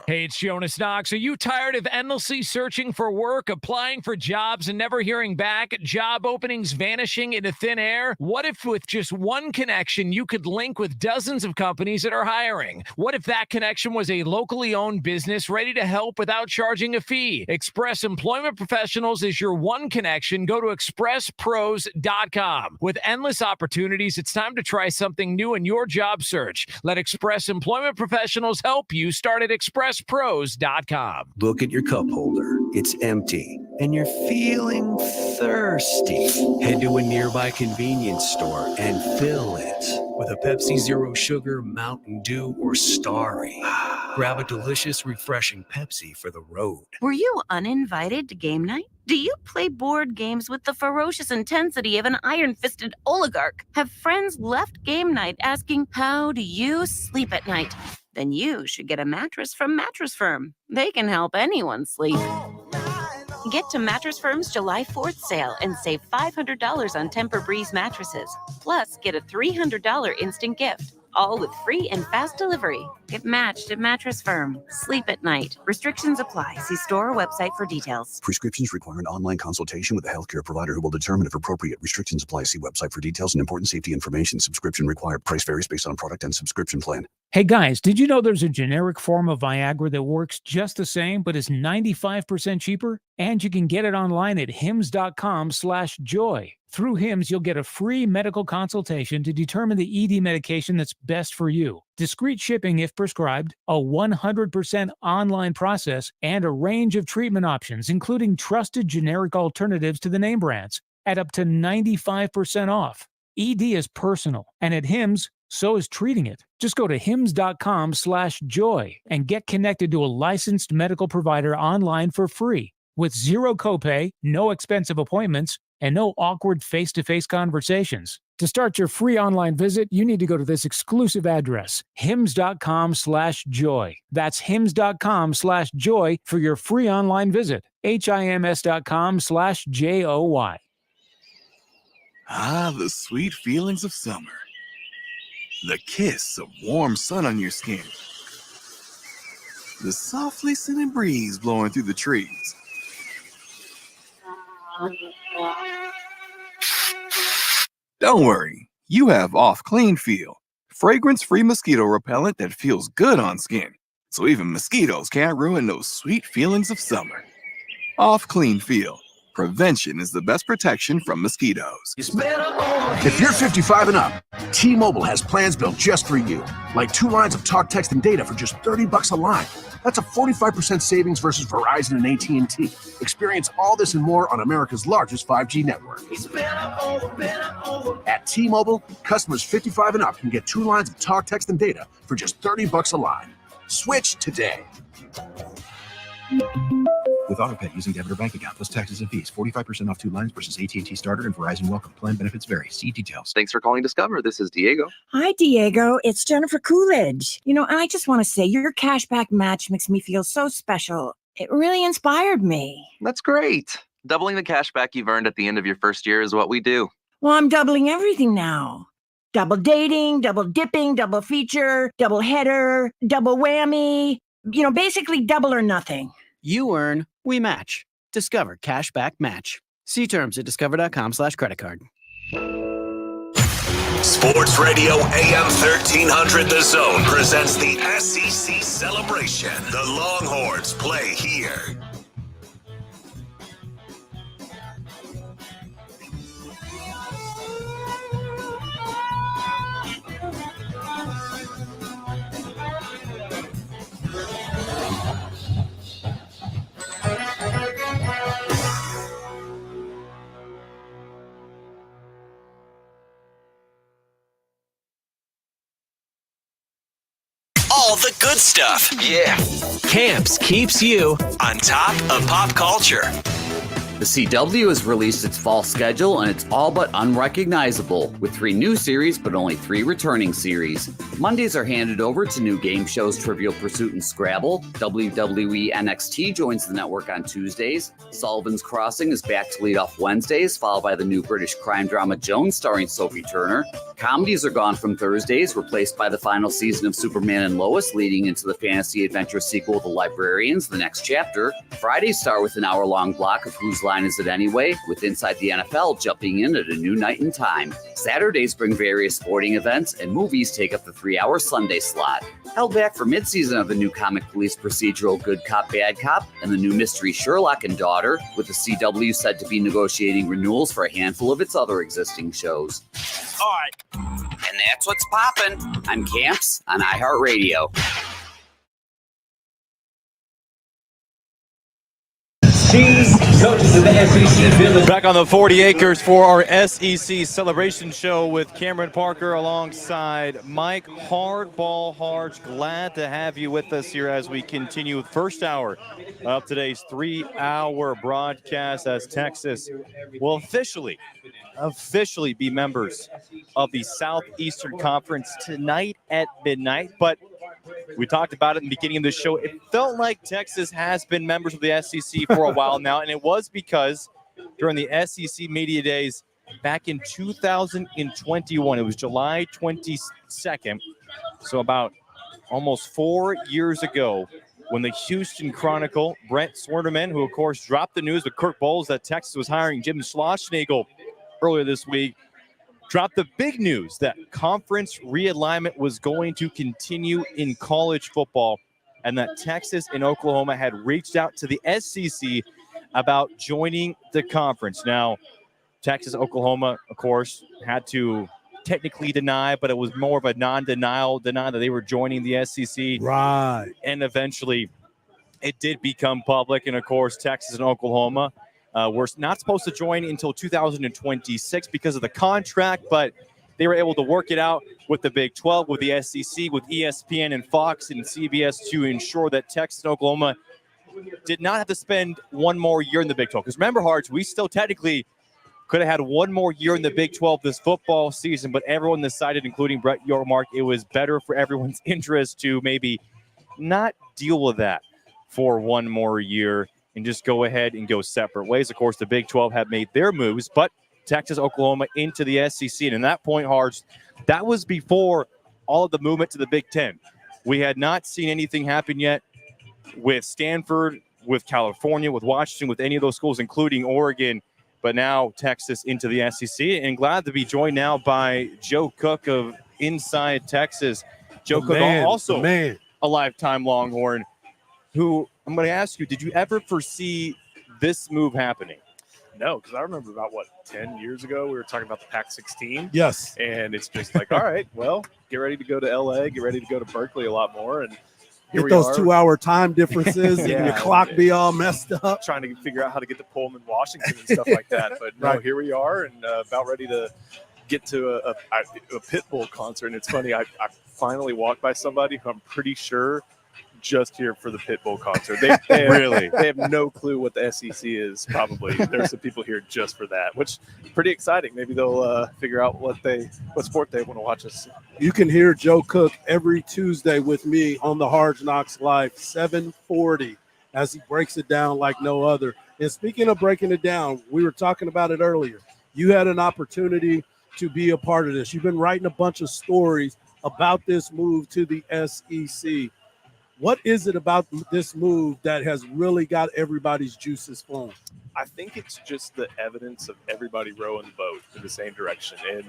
Hey, it's Jonas Knox. Are you tired of endlessly searching for work, applying for jobs, and never hearing back? Job openings vanishing into thin air? What if with just one connection, you could link with dozens of companies that are hiring? What if that connection was a locally owned business ready to help without charging a fee? Express Employment Professionals is your one connection. Go to expresspros.com. With endless opportunities, it's time to try something new in your job search. Let Express Employment Professionals help you start at expresspros.com. Look at your cup holder. It's empty, and you're feeling thirsty. Head to a nearby convenience store and fill it with a Pepsi Zero Sugar, Mountain Dew, or Starry. Grab a delicious, refreshing Pepsi for the road. Were you uninvited to game night? Do you play board games with the ferocious intensity of an iron-fisted oligarch? Have friends left game night asking, how do you sleep at night? Then you should get a mattress from Mattress Firm. They can help anyone sleep. Get to Mattress Firm's July 4th sale and save $500 on Tempur-Breeze mattresses. Plus, get a $300 instant gift, all with free and fast delivery. Get matched at Mattress Firm. Sleep at night. Restrictions apply. See store or website for details. Prescriptions require an online consultation with a healthcare provider who will determine if appropriate. Restrictions apply. See website for details and important safety information. Subscription required. Price varies based on product and subscription plan. Hey guys, did you know there's a generic form of Viagra that works just the same but is 95% cheaper? And you can get it online at hims.com/joy. Through Hims, you'll get a free medical consultation to determine the ED medication that's best for you. Discreet shipping if prescribed, a 100% online process, and a range of treatment options, including trusted generic alternatives to the name brands, at up to 95% off. ED is personal, and at Hims, so is treating it. Just go to hims.com/joy and get connected to a licensed medical provider online for free with zero copay, no expensive appointments, and no awkward face-to-face conversations. To start your free online visit, you need to go to this exclusive address, hims.com/joy. That's hims.com/joy for your free online visit. HIMS.com/JOY. Ah, the sweet feelings of summer. The kiss of warm sun on your skin. The softly scented breeze blowing through the trees. Don't worry, you have Off Clean Feel, fragrance-free mosquito repellent that feels good on skin, so even mosquitoes can't ruin those sweet feelings of summer. Off Clean Feel. Prevention is the best protection from mosquitoes. If you're 55 and up, T-Mobile has plans built just for you. Like 2 lines of talk, text, and data for just $30 a line. That's a 45% savings versus Verizon and AT&T. Experience all this and more on America's largest 5G network. At T-Mobile, customers 55 and up can get 2 lines of talk, text, and data for just $30 a line. Switch today. With AutoPay using debit or bank account plus taxes and fees, 45% off 2 lines versus AT&T Starter and Verizon Welcome. Plan benefits vary. See details. Thanks for calling Discover. This is Diego. Hi, Diego. It's Jennifer Coolidge. I just want to say your cashback match makes me feel so special. It really inspired me. That's great. Doubling the cashback you've earned at the end of your first year is what we do. Well, I'm doubling everything now. Double dating, double dipping, double feature, double header, double whammy. Basically double or nothing. You earn, we match. Discover Cashback Match. See terms at discover.com/creditcard. Sports Radio AM 1300 The Zone presents the SEC Celebration. The Longhorns play here. All the good stuff. Yeah. Camps keeps you on top of pop culture. The CW has released its fall schedule, and it's all but unrecognizable, with 3 new series but only 3 returning series. Mondays are handed over to new game shows Trivial Pursuit and Scrabble. WWE NXT joins the network on Tuesdays. Sullivan's Crossing is back to lead off Wednesdays, followed by the new British crime drama Jones starring Sophie Turner. Comedies are gone from Thursdays, replaced by the final season of Superman and Lois, leading into the fantasy adventure sequel The Librarians, The Next Chapter. Fridays start with an hour-long block of Whose Line Is It Anyway?, with Inside the NFL jumping in at a new night and time. Saturdays bring various sporting events, and movies take up the 3-hour Sunday slot. Held back for mid-season of the new comic police procedural Good Cop, Bad Cop, and the new mystery Sherlock and Daughter, with the CW said to be negotiating renewals for a handful of its other existing shows. All right. And that's what's poppin'. I'm Camps on iHeartRadio. Back on the 40 acres for our SEC celebration show with Cameron Parker alongside Mike Hardball Hardge. Glad to have you with us here as we continue first hour of today's 3-hour broadcast as Texas will officially be members of the Southeastern Conference tonight at midnight. But we talked about it in the beginning of the show. It felt like Texas has been members of the SEC for a while now, and it was because during the SEC Media Days back in 2021, it was July 22nd, so about almost 4 years ago, when the Houston Chronicle, Brent Swerderman, who of course dropped the news with Kirk Bowles that Texas was hiring Jim Schlossnagle earlier this week, dropped the big news that conference realignment was going to continue in college football and that Texas and Oklahoma had reached out to the SEC about joining the conference. Now, Texas, Oklahoma, of course, had to technically deny, but it was more of a non-denial, that they were joining the SEC. Right. And eventually it did become public. And, of course, Texas and Oklahoma were not supposed to join until 2026 because of the contract, but they were able to work it out with the Big 12, with the SEC, with ESPN and Fox and CBS to ensure that Texas and Oklahoma did not have to spend one more year in the Big 12. Because remember, Hardge, we still technically Could have had one more year in the Big 12 this football season, but everyone decided, including Brett Yormark, it was better for everyone's interest to maybe not deal with that for one more year and just go ahead and go separate ways. Of course, the Big 12 have made their moves, but Texas, Oklahoma into the SEC. And at that point, Hardge, that was before all of the movement to the Big 10. We had not seen anything happen yet with Stanford, with California, with Washington, with any of those schools, including Oregon. But now Texas into the SEC. And glad to be joined now by Joe Cook of Inside Texas. Joe Cook, also a lifetime Longhorn, who I'm going to ask you, did you ever foresee this move happening? No, because I remember about, 10 years ago, we were talking about the Pac-16. Yes. And it's just like, all right, well, get ready to go to L.A., get ready to go to Berkeley a lot more. And here Get those 2-hour time differences Yeah, and your clock be all messed up. Trying to figure out how to get to Pullman, Washington and stuff like that. But no, Right. here we are and about ready to get to a Pitbull concert. And it's funny, I finally walked by somebody who I'm pretty sure just here for the Pitbull concert. They Really? They have no clue what the SEC is, probably. There's some people here just for that, which is pretty exciting. Maybe they'll figure out what sport they want to watch us. You can hear Joe Cook every Tuesday with me on the Hardge Knocks Live, 7:40, as he breaks it down like no other. And speaking of breaking it down, we were talking about it earlier. You had an opportunity to be a part of this. You've been writing a bunch of stories about this move to the SEC. What is it about this move that has really got everybody's juices flowing? I think it's just the evidence of everybody rowing the boat in the same direction. And,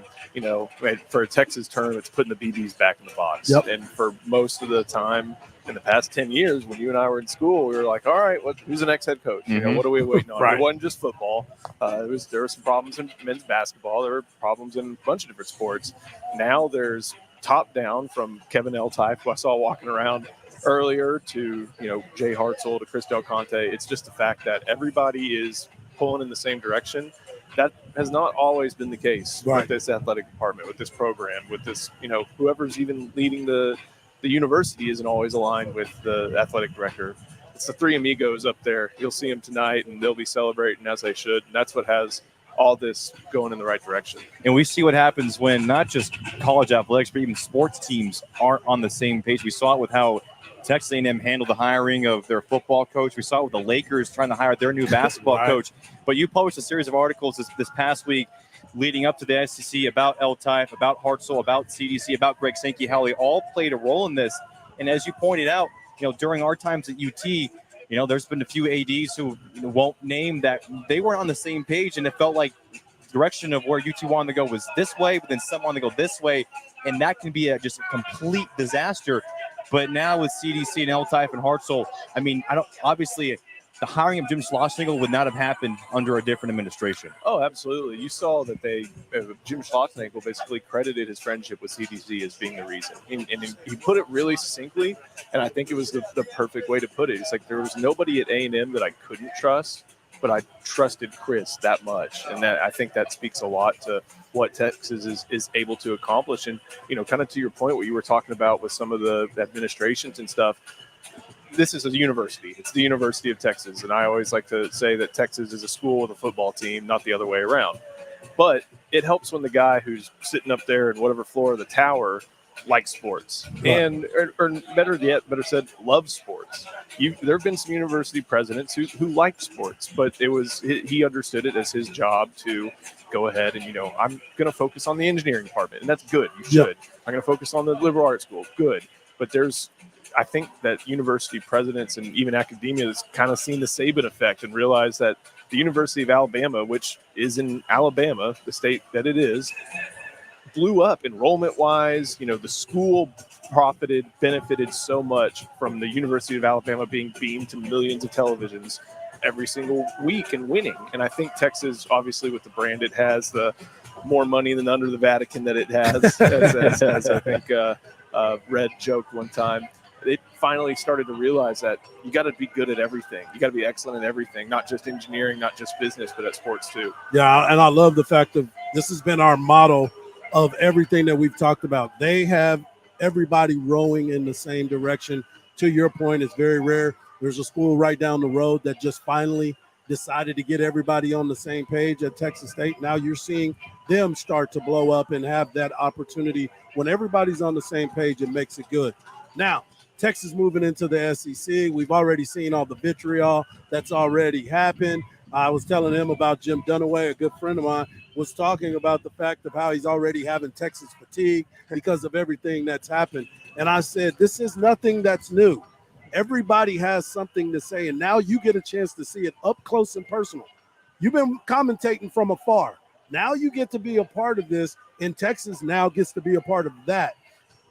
for a Texas term, it's putting the BBs back in the box. Yep. And for most of the time in the past 10 years, when you and I were in school, we were like, all right, who's the next head coach? Mhm. What are we waiting on? Right. It wasn't just football. There were some problems in men's basketball. There were problems in a bunch of different sports. Now there's top down from Kevin L-Type, who I saw walking around earlier, to Jay Hartzell, to Chris Del Conte. It's just the fact that everybody is pulling in the same direction. That has not always been the case Right. with this athletic department, with this program, with this, whoever's even leading the university isn't always aligned with the athletic director. It's the three amigos up there. You'll see them tonight and they'll be celebrating as they should. And that's what has all this going in the right direction. And we see what happens when not just college athletics, but even sports teams aren't on the same page. We saw it with how Texas A&M handled the hiring of their football coach. We saw it with the Lakers trying to hire their new basketball Right. coach. But you published a series of articles this past week leading up to the SEC about L-Type, about Hartzell, about CDC, about Greg Sankey, how they all played a role in this. And as you pointed out, during our times at UT, there's been a few ADs who won't name that they weren't on the same page, and it felt like the direction of where UT wanted to go was this way, but then some wanted to go this way, and that can be just a complete disaster. But now with CDC and L-Type and Hartzell, obviously the hiring of Jim Schlossnagle would not have happened under a different administration. Oh, absolutely. You saw that Jim Schlossnagle basically credited his friendship with CDC as being the reason. And he put it really succinctly, and I think it was the perfect way to put it. It's like there was nobody at A&M that I couldn't trust, but I trusted Chris that much. And I think that speaks a lot to what Texas is able to accomplish. And, kind of to your point, what you were talking about with some of the administrations and stuff, this is a university. It's the University of Texas. And I always like to say that Texas is a school with a football team, not the other way around. But it helps when the guy who's sitting up there in whatever floor of the tower likes sports, and or better said, loves sports. There have been some university presidents who liked sports, but he understood it as his job to go ahead and, I'm going to focus on the engineering department, and that's good. You should. Yep. I'm going to focus on the liberal arts school. Good. But I think that university presidents and even academia has kind of seen the Saban effect and realized that the University of Alabama, which is in Alabama, the state that it is, blew up enrollment-wise. The school benefited so much from the University of Alabama being beamed to millions of televisions every single week and winning. And I think Texas, obviously with the brand it has, the more money than under the Vatican that it has, as I think Red joked one time. It finally started to realize that you got to be good at everything. You got to be excellent at everything, not just engineering, not just business, but at sports too. Yeah, and I love the fact that this has been our motto of everything that we've talked about. They have everybody rowing in the same direction. To your point, it's very rare. There's a school right down the road that just finally decided to get everybody on the same page at Texas State. Now you're seeing them start to blow up and have that opportunity. When everybody's on the same page, it makes it good. Now, Texas moving into the SEC. We've already seen all the vitriol that's already happened. I was telling him about Jim Dunaway, a good friend of mine, was talking about the fact of how he's already having Texas fatigue because of everything that's happened. And I said, this is nothing that's new. Everybody has something to say, and now you get a chance to see it up close and personal. You've been commentating from afar. Now you get to be a part of this, and Texas now gets to be a part of that.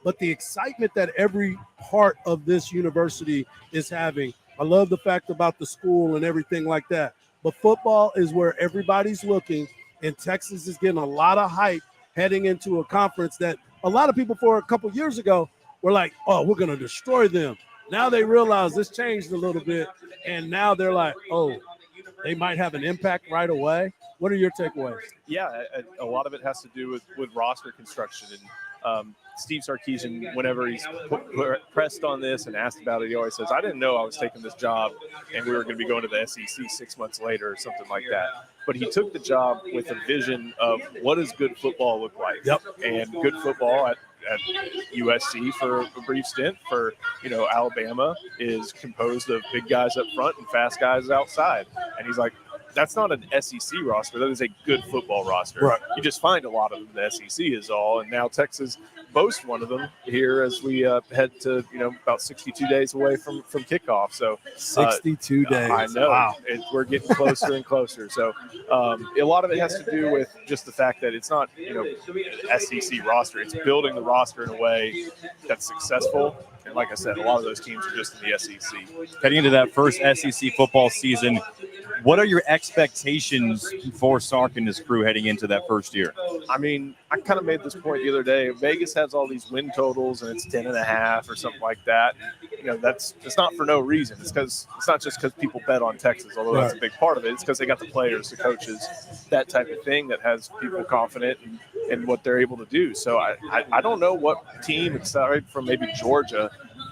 But the excitement that every part of this university is having, I love the fact about the school and everything like that. But football is where everybody's looking, and Texas is getting a lot of hype heading into a conference that a lot of people for a couple years ago were like, oh, we're going to destroy them. Now they realize this changed a little bit, and now they're like, oh, they might have an impact right away. What are your takeaways? Yeah, a lot of it has to do with roster construction. And Steve Sarkisian, whenever he's pressed on this and asked about it, he always says, I didn't know I was taking this job and we were going to be going to the SEC 6 months later or something like that. But he took the job with a vision of what does good football look like. Yep. And good football at USC for a brief stint, for Alabama, is composed of big guys up front and fast guys outside. And he's like, that's not an SEC roster. That is a good football roster. Right. You just find a lot of them in the SEC is all. And now Texas boasts one of them here as we head to, about 62 days away from kickoff. So 62 days. I know. Wow. We're getting closer and closer. So a lot of it has to do with just the fact that it's not, SEC roster. It's building the roster in a way that's successful. And like I said, a lot of those teams are just in the SEC. Heading into that first SEC football season, what are your expectations for Sark and his crew heading into that first year? I mean, I kind of made this point the other day. Vegas has all these win totals, and it's 10.5 or something like that. It's not for no reason. It's not just because people bet on Texas, although that's a big part of it. It's because they got the players, the coaches, that type of thing that has people confident in what they're able to do. So I don't know what team, aside from maybe Georgia,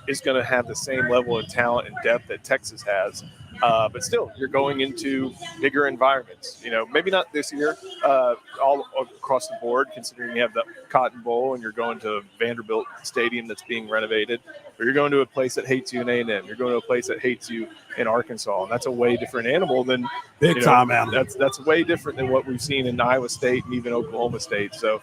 is going to have the same level of talent and depth that Texas has. But still, you're going into bigger environments. Maybe not this year, all across the board, considering you have the Cotton Bowl and you're going to Vanderbilt Stadium that's being renovated, or you're going to a place that hates you in A&M. You're going to a place that hates you in Arkansas, and that's a way different animal than big time animal. That's way different than what we've seen in Iowa State and even Oklahoma State. So.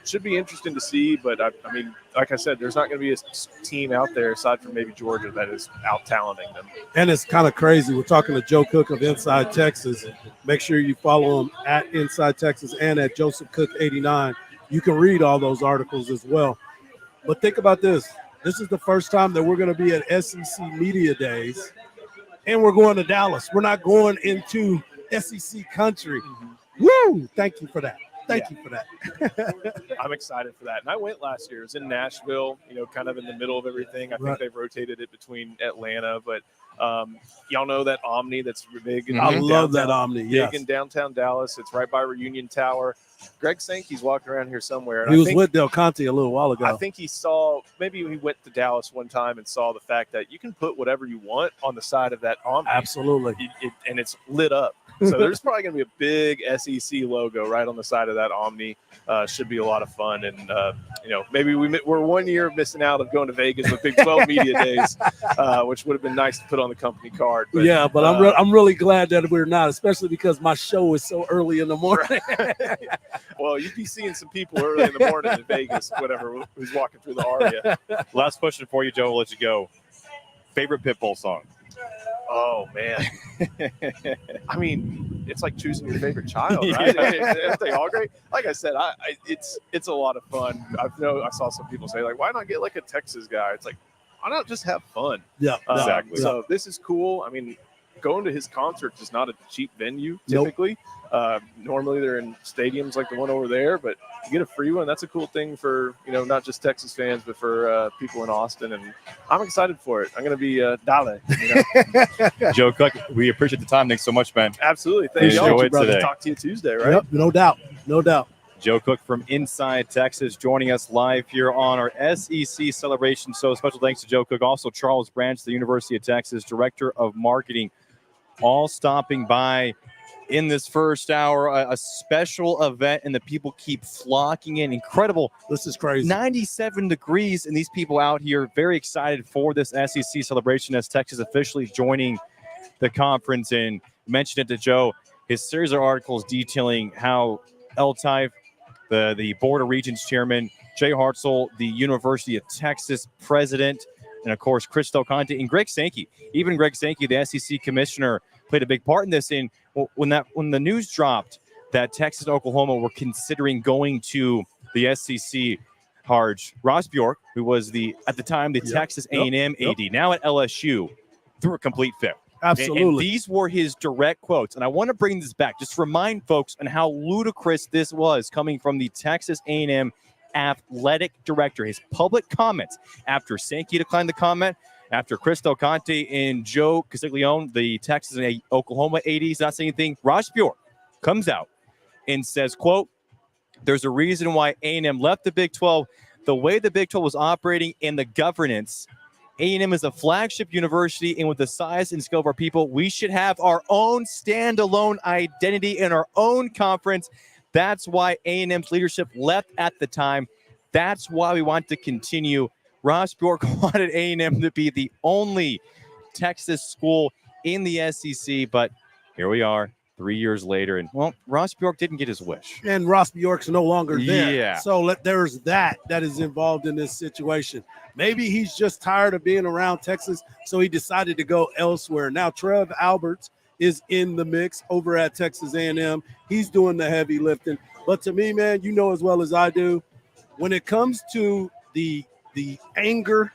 Should be interesting to see, but I mean, like I said, there's not going to be a team out there aside from maybe Georgia that is out-talenting them. And it's kind of crazy. We're talking to Joe Cook of Inside Texas. Make sure you follow him at Inside Texas and at Joseph Cook 89. You can read all those articles as well. But think about this. This is the first time that we're going to be at SEC Media Days, and we're going to Dallas. We're not going into SEC country. Woo! Thank you for that. Thank you for that. I'm excited for that. And I went last year. It was in Nashville, kind of in the middle of everything. I think they've rotated it between Atlanta, but y'all know that Omni that's big. I love that Omni, Big in downtown Dallas. It's right by Reunion Tower. Greg Sankey's walking around here somewhere. And he was with Del Conte a little while ago. I think he went to Dallas one time and saw the fact that you can put whatever you want on the side of that Omni. Absolutely. And it's lit up. So there's probably going to be a big SEC logo right on the side of that Omni. Should be a lot of fun. And, maybe we're 1 year missing out of going to Vegas with Big 12 Media Days, which would have been nice to put on the company card. But, but I'm really glad that we're not, especially because my show is so early in the morning. Well, you'd be seeing some people early in the morning in Vegas, whatever, who's walking through the Aria. Last question for you, Joe. We'll let you go. Favorite Pitbull song? Oh, man. I mean, it's like choosing your favorite child, right? Aren't they all great? Like I said, it's a lot of fun. I saw some people say, like, why not get like a Texas guy? It's like, why not just have fun? Yeah, exactly. So this is cool. I mean, going to his concerts is not a cheap venue typically. Normally they're in stadiums like the one over there, but you get a free one. That's a cool thing for, not just Texas fans, but for people in Austin. And I'm excited for it. I'm going to be Dale. Joe Cook, we appreciate the time. Thanks so much, man. Absolutely. Thank you. Today. Talk to you Tuesday, right? Yep, no doubt. No doubt. Joe Cook from Inside Texas joining us live here on our SEC celebration. So special thanks to Joe Cook. Also, Charles Branch, the University of Texas Director of Marketing. all stopping by in this first hour, a special event, and the people keep flocking in. Incredible. This is crazy. 97 degrees, and these people out here very excited for this SEC celebration as Texas officially joining the conference. And mentioned it to Joe, his series of articles detailing how L-Type, the Board of Regents chairman, Jay Hartzell, the University of Texas president, and of course, Chris Del Conte and Greg Sankey. Even Greg Sankey, the SEC commissioner, played a big part in this. And when the news dropped that Texas and Oklahoma were considering going to the SEC, Hardge, Ross Bjork, who was at the time the Texas A&M AD, now at LSU, threw a complete fit. Absolutely. And these were his direct quotes. And I want to bring this back, just to remind folks on how ludicrous this was coming from the Texas A&M athletic director. His public comments after Sankey declined the comment, after Chris Del Conte and Joe Castiglione, the Texas and Oklahoma ADs, not saying anything, Ross Bjork comes out and says, quote, "There's a reason why A&M left the Big 12. The way the Big 12 was operating and the governance, A&M is a flagship university, and with the size and scale of our people, we should have our own standalone identity in our own conference. That's why A&M's leadership left at the time. That's why we want to continue." Ross Bjork wanted A&M to be the only Texas school in the SEC, but here we are 3 years later, and, well, Ross Bjork didn't get his wish. And Ross Bjork's no longer there. Yeah. So there's that is involved in this situation. Maybe he's just tired of being around Texas, so he decided to go elsewhere. Now Trev Alberts is in the mix over at Texas A&M. He's doing the heavy lifting. But to me, man, you know as well as I do, when it comes to the anger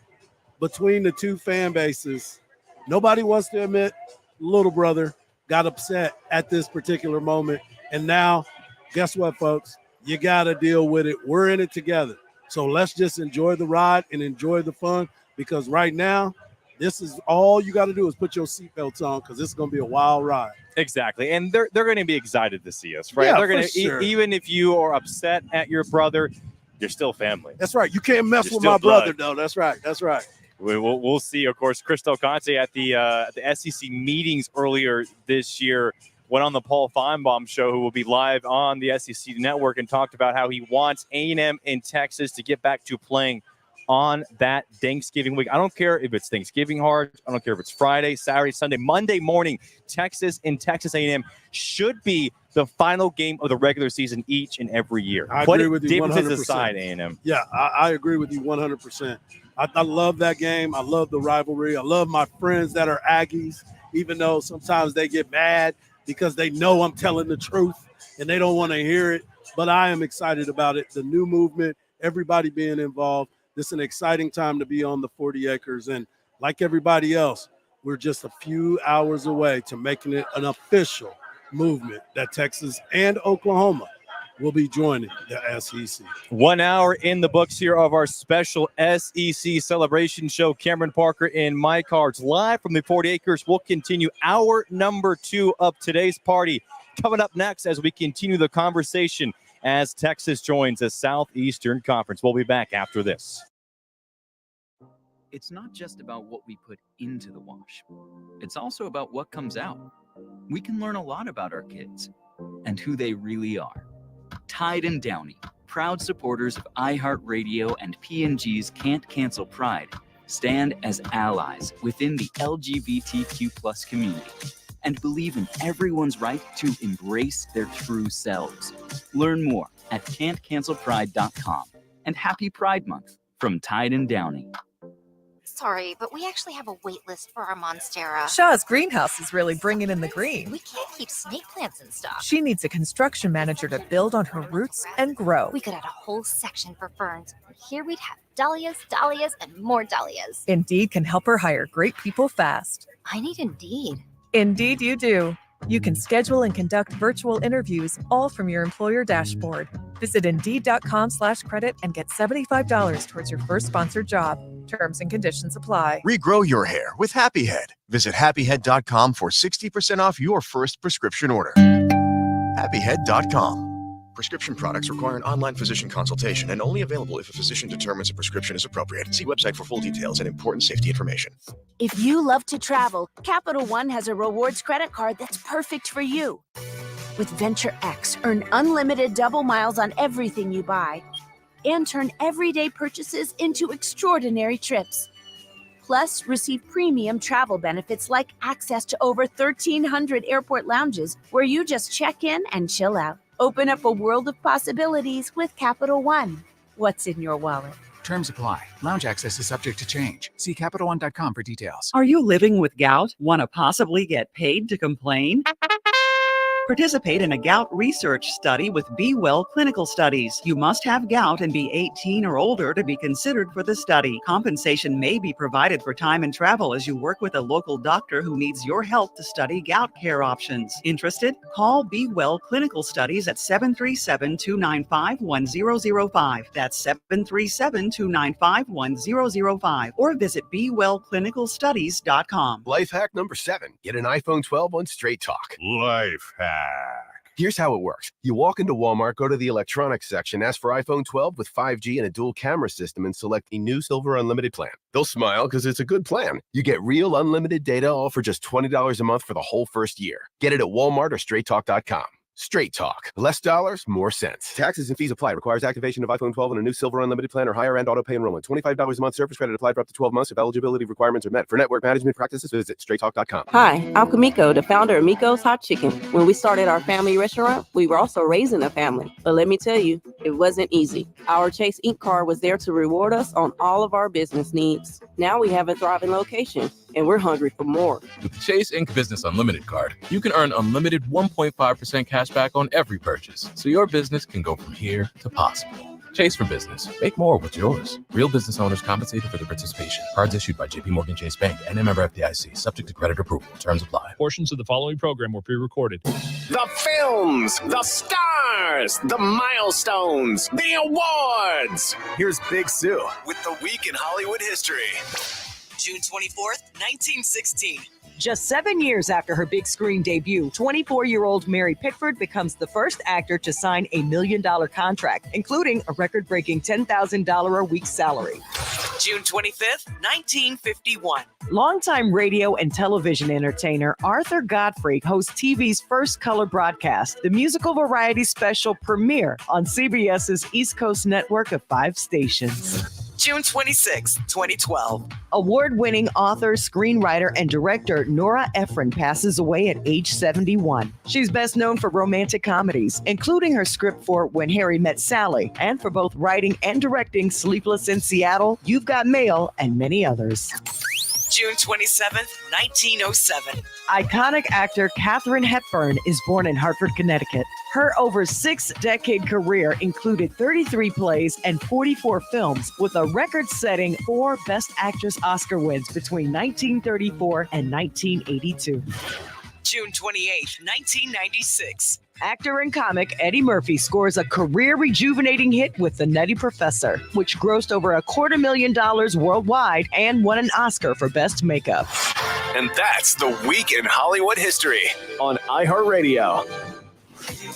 between the two fan bases, nobody wants to admit little brother got upset at this particular moment. And now, guess what, folks? You got to deal with it. We're in it together. So let's just enjoy the ride and enjoy the fun, because right now, this is all you got to do is put your seatbelts on, because this is going to be a wild ride. Exactly. And they're going to be excited to see us, right? Yeah, they're going to, sure. Even if you are upset at your brother, you're still family. That's right. You can't mess with my brother, though. That's right. That's right. We'll see. Of course, Chris Del Conte at the SEC meetings earlier this year went on the Paul Feinbaum show, who will be live on the SEC network, and talked about how he wants A&M in Texas to get back to playing on that Thanksgiving week. I don't care if it's Thanksgiving hard. I don't care if it's Friday, Saturday, Sunday, Monday morning. Texas and Texas A&M should be the final game of the regular season each and every year. I agree with you 100%. Differences aside, A&M. Yeah, I agree with you 100%. I love that game. I love the rivalry. I love my friends that are Aggies, even though sometimes they get mad because they know I'm telling the truth and they don't want to hear it. But I am excited about it. The new movement, everybody being involved. This is an exciting time to be on the 40 acres. And like everybody else, we're just a few hours away to making it an official movement that Texas and Oklahoma will be joining the SEC. 1 hour in the books here of our special SEC celebration show. Cameron Parker and Mike Hardge live from the 40 acres. We'll continue hour number 2 of today's party. Coming up next as we continue the conversation as Texas joins the Southeastern Conference. We'll be back after this. It's not just about what we put into the wash. It's also about what comes out. We can learn a lot about our kids and who they really are. Tide and Downey, proud supporters of iHeartRadio and P&G's Can't Cancel Pride, stand as allies within the LGBTQ+ community and believe in everyone's right to embrace their true selves. Learn more at can'tcancelpride.com. And happy Pride Month from Tide and Downey. Sorry, but we actually have a wait list for our Monstera. Shaw's greenhouse is really bringing in the green. We can't keep snake plants in stock. She needs a construction manager to build on her roots and grow. We could add a whole section for ferns. Here we'd have dahlias, dahlias, and more dahlias. Indeed can help her hire great people fast. I need Indeed. Indeed you do. You can schedule and conduct virtual interviews all from your employer dashboard. Visit Indeed.com/credit and get $75 towards your first sponsored job. Terms and conditions apply. Regrow your hair with Happy Head. Visit happyhead.com for 60% off your first prescription order. Happyhead.com. Prescription products require an online physician consultation and only available if a physician determines a prescription is appropriate. See website for full details and important safety information. If you love to travel, Capital One has a rewards credit card that's perfect for you. With Venture X, earn unlimited double miles on everything you buy and turn everyday purchases into extraordinary trips. Plus, receive premium travel benefits like access to over 1,300 airport lounges where you just check in and chill out. Open up a world of possibilities with Capital One. What's in your wallet? Terms apply. Lounge access is subject to change. See CapitalOne.com for details. Are you living with gout? Want to possibly get paid to complain? Participate in a gout research study with Be Well Clinical Studies. You must have gout and be 18 or older to be considered for the study. Compensation may be provided for time and travel as you work with a local doctor who needs your help to study gout care options. Interested? Call Be Well Clinical Studies at 737-295-1005. That's 737-295-1005. Or visit BeWellClinicalStudies.com. Life hack number 7. Get an iPhone 12 on Straight Talk. Life hack. Here's how it works. You walk into Walmart, go to the electronics section, ask for iPhone 12 with 5G and a dual camera system, and select the new Silver Unlimited plan. They'll smile because it's a good plan. You get real unlimited data all for just $20 a month for the whole first year. Get it at Walmart or StraightTalk.com. Straight Talk. Less dollars, more sense. Taxes and fees apply. Requires activation of iPhone 12 and a new Silver Unlimited plan or higher end auto pay enrollment. $25 a month service credit applied for up to 12 months if eligibility requirements are met. For network management practices, visit StraightTalk.com. Hi, I'm Kamiko, the founder of Miko's Hot Chicken. When we started our family restaurant, we were also raising a family. But let me tell you, it wasn't easy. Our Chase Ink card was there to reward us on all of our business needs. Now we have a thriving location, and we're hungry for more. With the Chase Ink Business Unlimited card, you can earn unlimited 1.5% cash back on every purchase, so your business can go from here to possible. Chase for business. Make more with yours. Real business owners compensated for their participation. Cards issued by JPMorgan Chase Bank and a member FDIC, subject to credit approval. Terms apply. Portions of the following program were pre-recorded. The films, the stars, the milestones, the awards. Here's Big Sue with the Week in Hollywood History. June 24th, 1916. Just 7 years after her big screen debut, 24-year-old Mary Pickford becomes the first actor to sign a $1 million contract, including a record-breaking $10,000 a week salary. June 25th, 1951. Longtime radio and television entertainer Arthur Godfrey hosts TV's first color broadcast, the musical variety special premiere on CBS's East Coast network of 5 stations. June 26, 2012. Award-winning author, screenwriter, and director Nora Ephron passes away at age 71. She's best known for romantic comedies, including her script for When Harry Met Sally, and for both writing and directing Sleepless in Seattle, You've Got Mail, and many others. June 27th, 1907. Iconic actor Katharine Hepburn is born in Hartford, Connecticut. Her over 6-decade career included 33 plays and 44 films, with a record-setting 4 Best Actress Oscar wins between 1934 and 1982. June 28, 1996. Actor and comic Eddie Murphy scores a career-rejuvenating hit with The Nutty Professor, which grossed over $250,000 worldwide and won an Oscar for Best Makeup. And that's the Week in Hollywood History on iHeartRadio.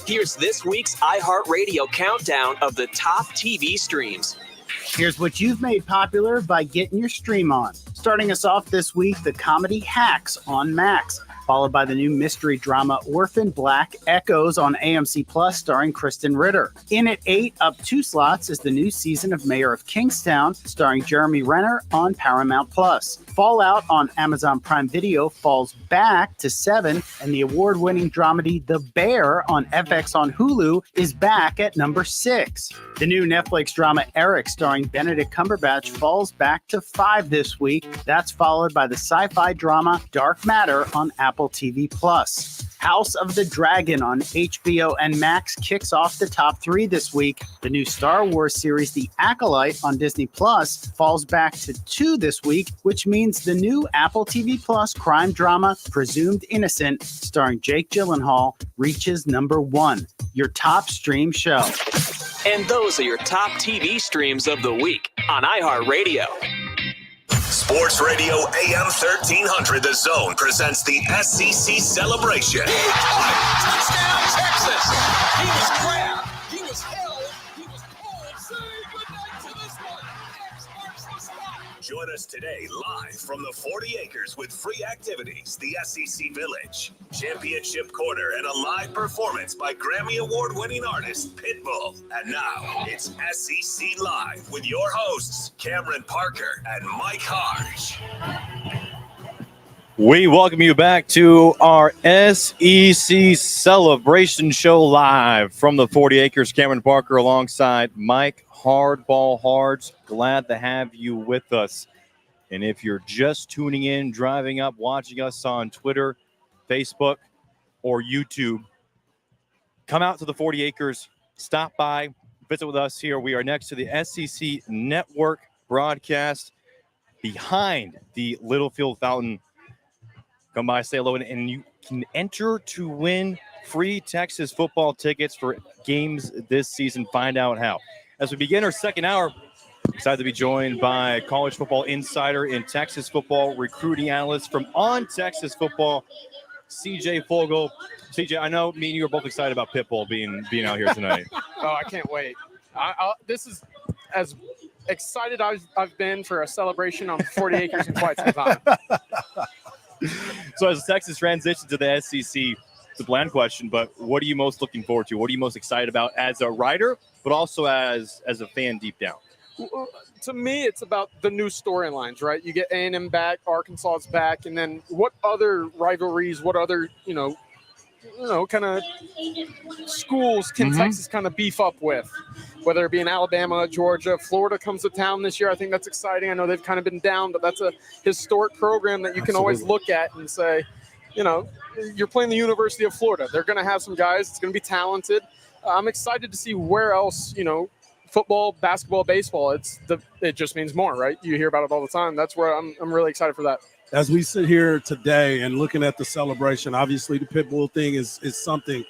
Here's this week's iHeartRadio countdown of the top TV streams. Here's what you've made popular by getting your stream on. Starting us off this week, the comedy Hacks on Max, followed by the new mystery drama Orphan Black Echoes on AMC Plus starring Kristen Ritter. In at 8, up 2 slots, is the new season of Mayor of Kingstown starring Jeremy Renner on Paramount Plus. Fallout on Amazon Prime Video falls back to 7, and the award-winning dramedy The Bear on FX on Hulu is back at number 6. The new Netflix drama Eric starring Benedict Cumberbatch falls back to 5 this week. That's followed by the sci-fi drama Dark Matter on Apple TV+. House of the Dragon on HBO and Max kicks off the top 3 this week. The new Star Wars series The Acolyte on Disney Plus falls back to 2 this week, which means the new Apple TV Plus crime drama Presumed Innocent starring Jake Gyllenhaal reaches number 1, your top stream show. And those are your top TV streams of the week on iHeartRadio. Sports Radio AM 1300, The Zone presents the SEC Celebration. Touchdown, Texas! He was grabbed. He Join us today live from the 40 acres with free activities, the SEC Village, Championship Corner, and a live performance by Grammy Award-winning artist Pitbull. And now it's SEC Live with your hosts, Cameron Parker and Mike Hardge. We welcome you back to our SEC Celebration Show live from the 40 acres. Cameron Parker alongside Mike Hardball Hardge. Glad to have you with us. And if you're just tuning in, driving up, watching us on Twitter, Facebook, or YouTube, come out to the 40 acres, stop by, visit with us here. We are next to the SEC Network broadcast behind the Littlefield Fountain. Come by, say hello, and you can enter to win free Texas football tickets for games this season. Find out how. As we begin our second hour, excited to be joined by college football insider and Texas football recruiting analyst from On Texas Football, CJ Fogle. CJ, I know me and you are both excited about Pitbull being out here tonight. Oh, I can't wait. This is as excited I've been for a celebration on 40 acres in quite some time. So as Texas transitions to the SEC, it's a bland question, but what are you most looking forward to? What are you most excited about as a writer, but also as a fan deep down? To me, it's about the new storylines, right? You get A&M back, Arkansas is back, and then what other rivalries, what other, kind of schools can Texas kind of beef up with, whether it be in Alabama, Georgia, Florida comes to town this year. I think that's exciting. I know they've kind of been down, but that's a historic program that you can always look at and say, you're playing the University of Florida. They're going to have some guys. It's going to be talented. I'm excited to see where else, football, basketball, baseball. It just means more, right? You hear about it all the time. That's where I'm really excited for that. As we sit here today and looking at the celebration, obviously the Pitbull thing is something.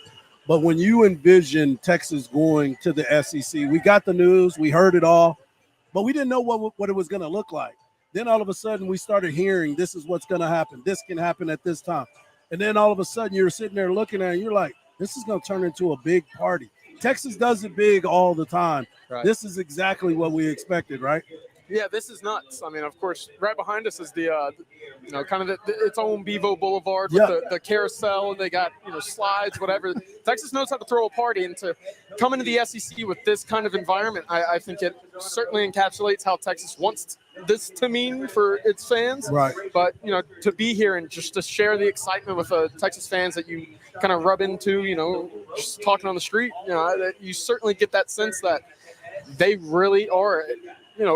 But when you envision Texas going to the SEC, we got the news, we heard it all, but we didn't know what it was going to look like. Then all of a sudden we started hearing this is what's going to happen. This can happen at this time. And then all of a sudden you're sitting there looking at it and you're like, this is going to turn into a big party. Texas does it big all the time. Right. This is exactly what we expected, right? Yeah, this is nuts. I mean, of course, right behind us is the, kind of its own Bevo Boulevard with the carousel. They got, slides, whatever. Texas knows how to throw a party, and to come into the SEC with this kind of environment, I think it certainly encapsulates how Texas wants this to mean for its fans. Right. But, to be here and just to share the excitement with Texas fans that you kind of rub into, just talking on the street, you certainly get that sense that they really are –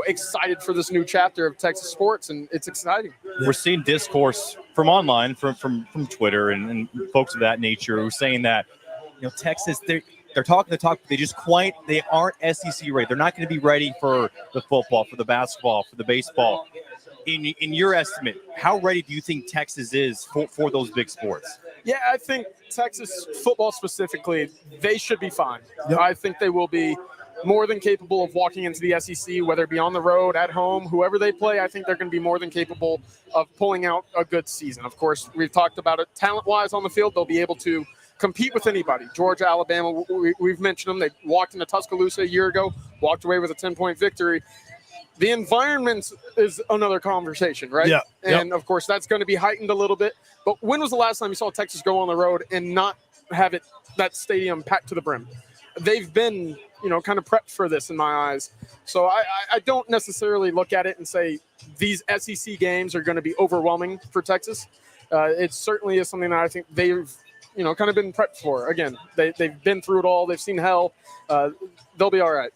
excited for this new chapter of Texas sports, and it's exciting. We're seeing discourse from online, from Twitter and folks of that nature who are saying that, Texas, they're talking the talk, but they aren't SEC ready. They're not going to be ready for the football, for the basketball, for the baseball. In your estimate, how ready do you think Texas is for those big sports? Yeah, I think Texas football specifically, they should be fine. Yep. I think they will be more than capable of walking into the SEC, whether it be on the road, at home, whoever they play. I think they're going to be more than capable of pulling out a good season. Of course, we've talked about it talent-wise on the field. They'll be able to compete with anybody. Georgia, Alabama, we've mentioned them. They walked into Tuscaloosa a year ago, walked away with a 10-point victory. The environment is another conversation, right? Yeah. And, of course, that's going to be heightened a little bit. But when was the last time you saw Texas go on the road and not have that stadium packed to the brim? They've been, kind of prepped for this in my eyes. So I don't necessarily look at it and say these SEC games are going to be overwhelming for Texas. It certainly is something that I think they've, kind of been prepped for. Again, they've been through it all. They've seen hell. They'll be all right.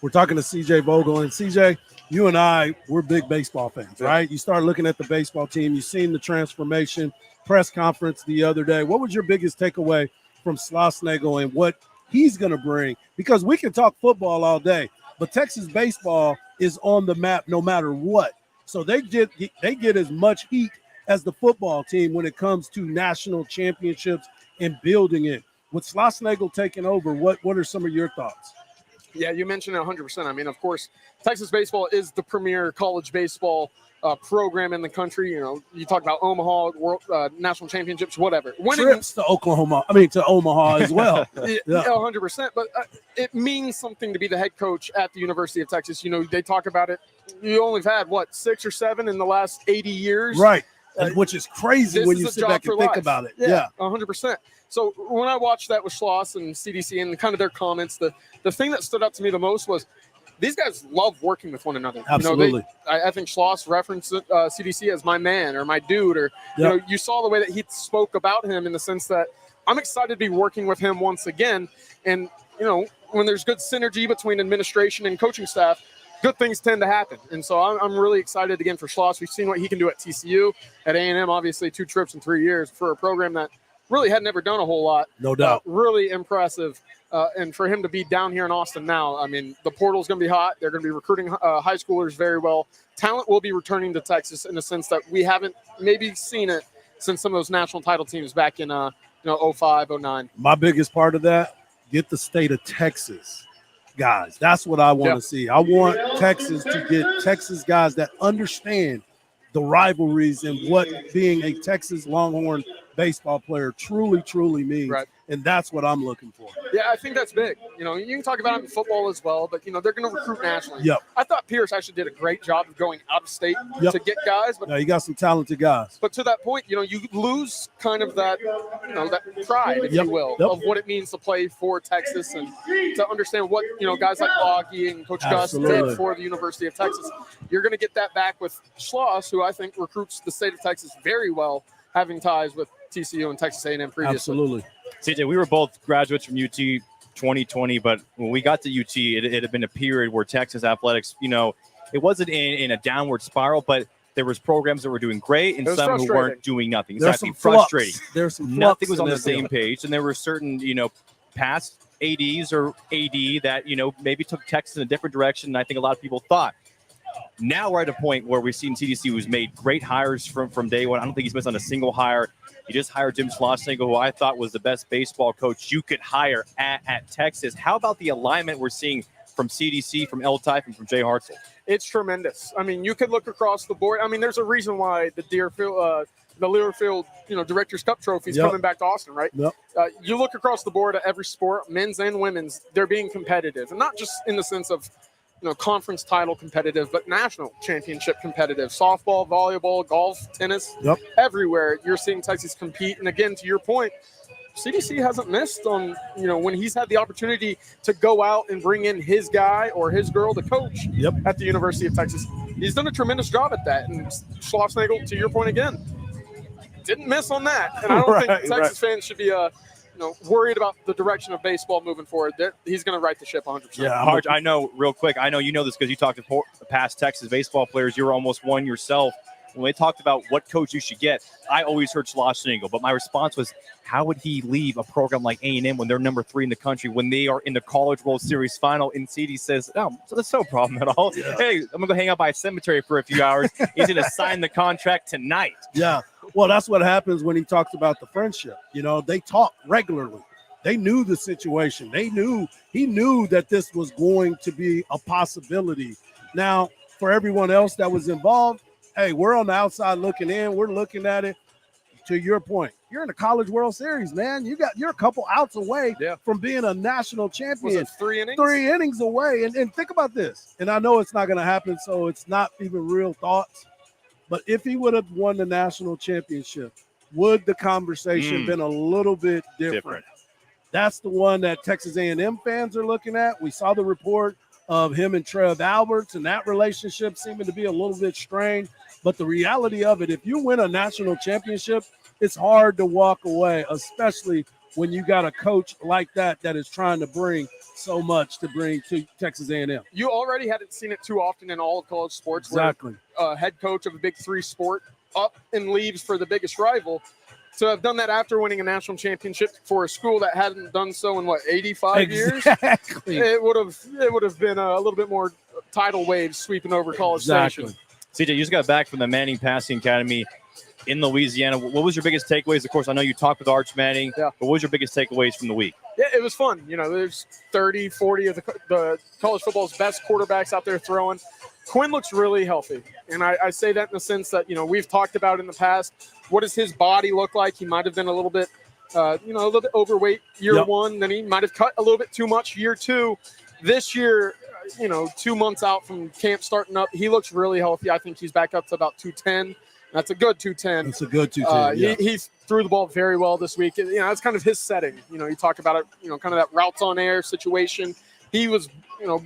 We're talking to CJ Vogel. And CJ, you and I, we're big baseball fans, right? You start looking at the baseball team. You've seen the transformation, press conference the other day. What was your biggest takeaway from Schlossnagle and what he's going to bring? Because we can talk football all day, but Texas baseball is on the map no matter what. So they get as much heat as the football team when it comes to national championships and building it. With Schlossnagle taking over, what are some of your thoughts? Yeah, you mentioned it 100%. I mean, of course, Texas baseball is the premier college baseball program in the country. You know, you talk about Omaha, world national championships, whatever. Trips to Omaha as well. Yeah, 100%. But it means something to be the head coach at the University of Texas. You know, they talk about it. You only have had, 6 or 7 in the last 80 years? Right, which is crazy when you sit back and think life. about it. Yeah, 100%. So when I watched that with Schloss and CDC and kind of their comments, the thing that stood out to me the most was these guys love working with one another. Absolutely. You know, I think Schloss referenced CDC as my man or my dude, or you know, you saw the way that he spoke about him in the sense that I'm excited to be working with him once again. And you know, when there's good synergy between administration and coaching staff, good things tend to happen. And so I'm really excited again for Schloss. We've seen what he can do at TCU, at A&M, obviously 2 trips in 3 years for a program that really had never done a whole lot. No doubt. Really impressive. And for him to be down here in Austin now, I mean, the portal's going to be hot. They're going to be recruiting high schoolers very well. Talent will be returning to Texas in the sense that we haven't maybe seen it since some of those national title teams back in 05, 09. My biggest part of that, get the state of Texas guys. That's what I want to see. I want Texas to get Texas guys that understand the rivalries and what being a Texas Longhorn baseball player truly means. Right. And that's what I'm looking for. Yeah, I think that's big. You know, you can talk about it in football as well, but, you know, they're going to recruit nationally. Yep. I thought Pierce actually did a great job of going out of state to get guys. But yeah, you got some talented guys. But to that point, you know, you lose kind of that, you know, that pride, if you will, of what it means to play for Texas and to understand what, you know, guys like Augie and Coach Gus did for the University of Texas. You're going to get that back with Schloss, who I think recruits the state of Texas very well, having ties with TCU and Texas A&M previously. Absolutely. CJ, we were both graduates from UT 2020, but when we got to UT, it had been a period where Texas athletics, you know, it wasn't in a downward spiral, but there was programs that were doing great and some who weren't doing nothing. Exactly, frustrating. There's some nothing was on the same page, and there were certain, you know, past ADs or AD that, you know, maybe took Texas in a different direction than I think a lot of people thought. Now we're at a point where we've seen CDC, who's made great hires from day one. I don't think he's missed on a single hire. He just hired Jim Schlossnagle, who I thought was the best baseball coach you could hire at Texas. How about the alignment we're seeing from CDC, from L-Type, and from Jay Hartzell? It's tremendous. I mean, you could look across the board. I mean, there's a reason why the Learfield, you know, Directors Cup trophy is coming back to Austin, right? Yep. You look across the board at every sport, men's and women's, they're being competitive, and not just in the sense of, you know, conference title competitive, but national championship competitive. Softball, volleyball, golf, tennis, everywhere you're seeing Texas compete. And again, to your point, CDC hasn't missed on, you know, when he's had the opportunity to go out and bring in his guy or his girl to coach at the University of Texas. He's done a tremendous job at that. And Schlossnagle, to your point again, didn't miss on that. And I don't think Texas fans should be worried about the direction of baseball moving forward. He's going to right the ship 100%. Yeah, Hardge, I know real quick. I know you know this because you talked to past Texas baseball players. You were almost one yourself. When they talked about what coach you should get, I always heard Schlossnagle, but my response was, how would he leave a program like A&M when they're number 3 in the country, when they are in the College World Series final? And CD says, oh, so that's no problem at all. Yeah. Hey, I'm going to go hang out by a cemetery for a few hours. He's going to sign the contract tonight. Yeah. Well, that's what happens when he talks about the friendship. You know, they talk regularly. They knew the situation. He knew that this was going to be a possibility. Now, for everyone else that was involved, hey, we're on the outside looking in. We're looking at it. To your point, you're in the College World Series, man. You're a couple outs away from being a national champion. Was it 3 innings? 3 innings away. And think about this. And I know it's not going to happen, so it's not even real thoughts. But if he would have won the national championship, would the conversation been a little bit different? That's the one that Texas A&M fans are looking at. We saw the report of him and Trev Alberts, and that relationship seeming to be a little bit strained. But the reality of it, if you win a national championship, it's hard to walk away, especially when you got a coach like that is trying to bring so much to bring to Texas A&M. You already hadn't seen it too often in all of college sports. Exactly. Where a head coach of a big 3 sport up and leaves for the biggest rival. So I've done that after winning a national championship for a school that hadn't done so in 85 years. Exactly. It would have been a little bit more tidal waves sweeping over College Station. CJ, you just got back from the Manning Passing Academy in Louisiana. What was your biggest takeaways? Of course, I know you talked with Arch Manning, but what was your biggest takeaways from the week? Yeah, it was fun. There's 30, 40 of the college football's best quarterbacks out there throwing. Quinn looks really healthy, and I say that in the sense that, we've talked about in the past, what does his body look like? He might have been a little bit, a little bit overweight year one, then he might have cut a little bit too much year two. This year, 2 months out from camp starting up, he looks really healthy. I think he's back up to about 210. That's a good 210. It's a good 210. He threw the ball very well this week. That's kind of his setting. You talk about it, kind of that routes on air situation. He was,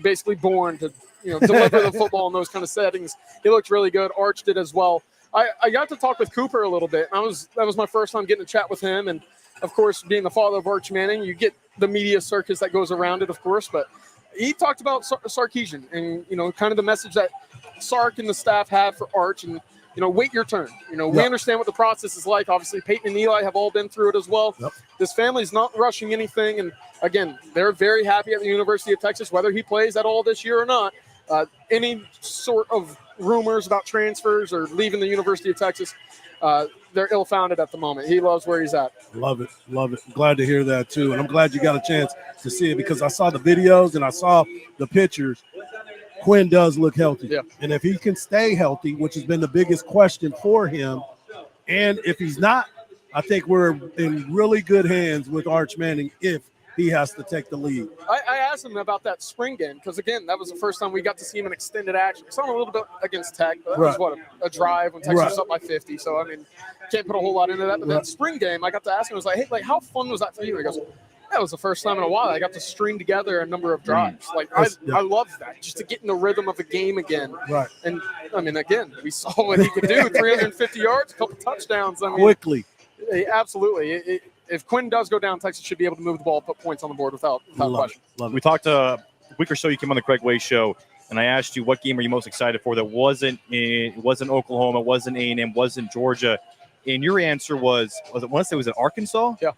basically born to, deliver the football in those kind of settings. He looked really good. Arch did as well. I got to talk with Cooper a little bit. That was my first time getting to chat with him. And, of course, being the father of Arch Manning, you get the media circus that goes around it, of course. But he talked about Sarkisian and, kind of the message that Sark and the staff have for Arch and, wait your turn. We understand what the process is like. Obviously, Peyton and Eli have all been through it as well. Yep. This family's not rushing anything. And, again, they're very happy at the University of Texas, whether he plays at all this year or not. Any sort of rumors about transfers or leaving the University of Texas, they're ill-founded at the moment. He loves where he's at. Love it. Love it. Glad to hear that, too. And I'm glad you got a chance to see it because I saw the videos and I saw the pictures. Quinn does look healthy. Yeah. And if he can stay healthy, which has been the biggest question for him, and if he's not, I think we're in really good hands with Arch Manning if he has to take the lead. I asked him about that spring game because, again, that was the first time we got to see him in extended action. We saw him a little bit against Tech, but that was, a drive when Texas was up by 50. So, can't put a whole lot into that. But then spring game, I got to ask him, I was like, hey, how fun was that for you? He goes, that was the first time in a while I got to string together a number of drives. I love that, just to get in the rhythm of a game again. Right. And, again, we saw what he could do, 350 yards, a couple touchdowns. Quickly. Absolutely. If Quinn does go down, Texas should be able to move the ball, put points on the board without question. We talked a week or so. You came on the Craig Way show, and I asked you what game are you most excited for that wasn't Oklahoma, wasn't A&M, wasn't Georgia, and your answer was it Arkansas? Yeah.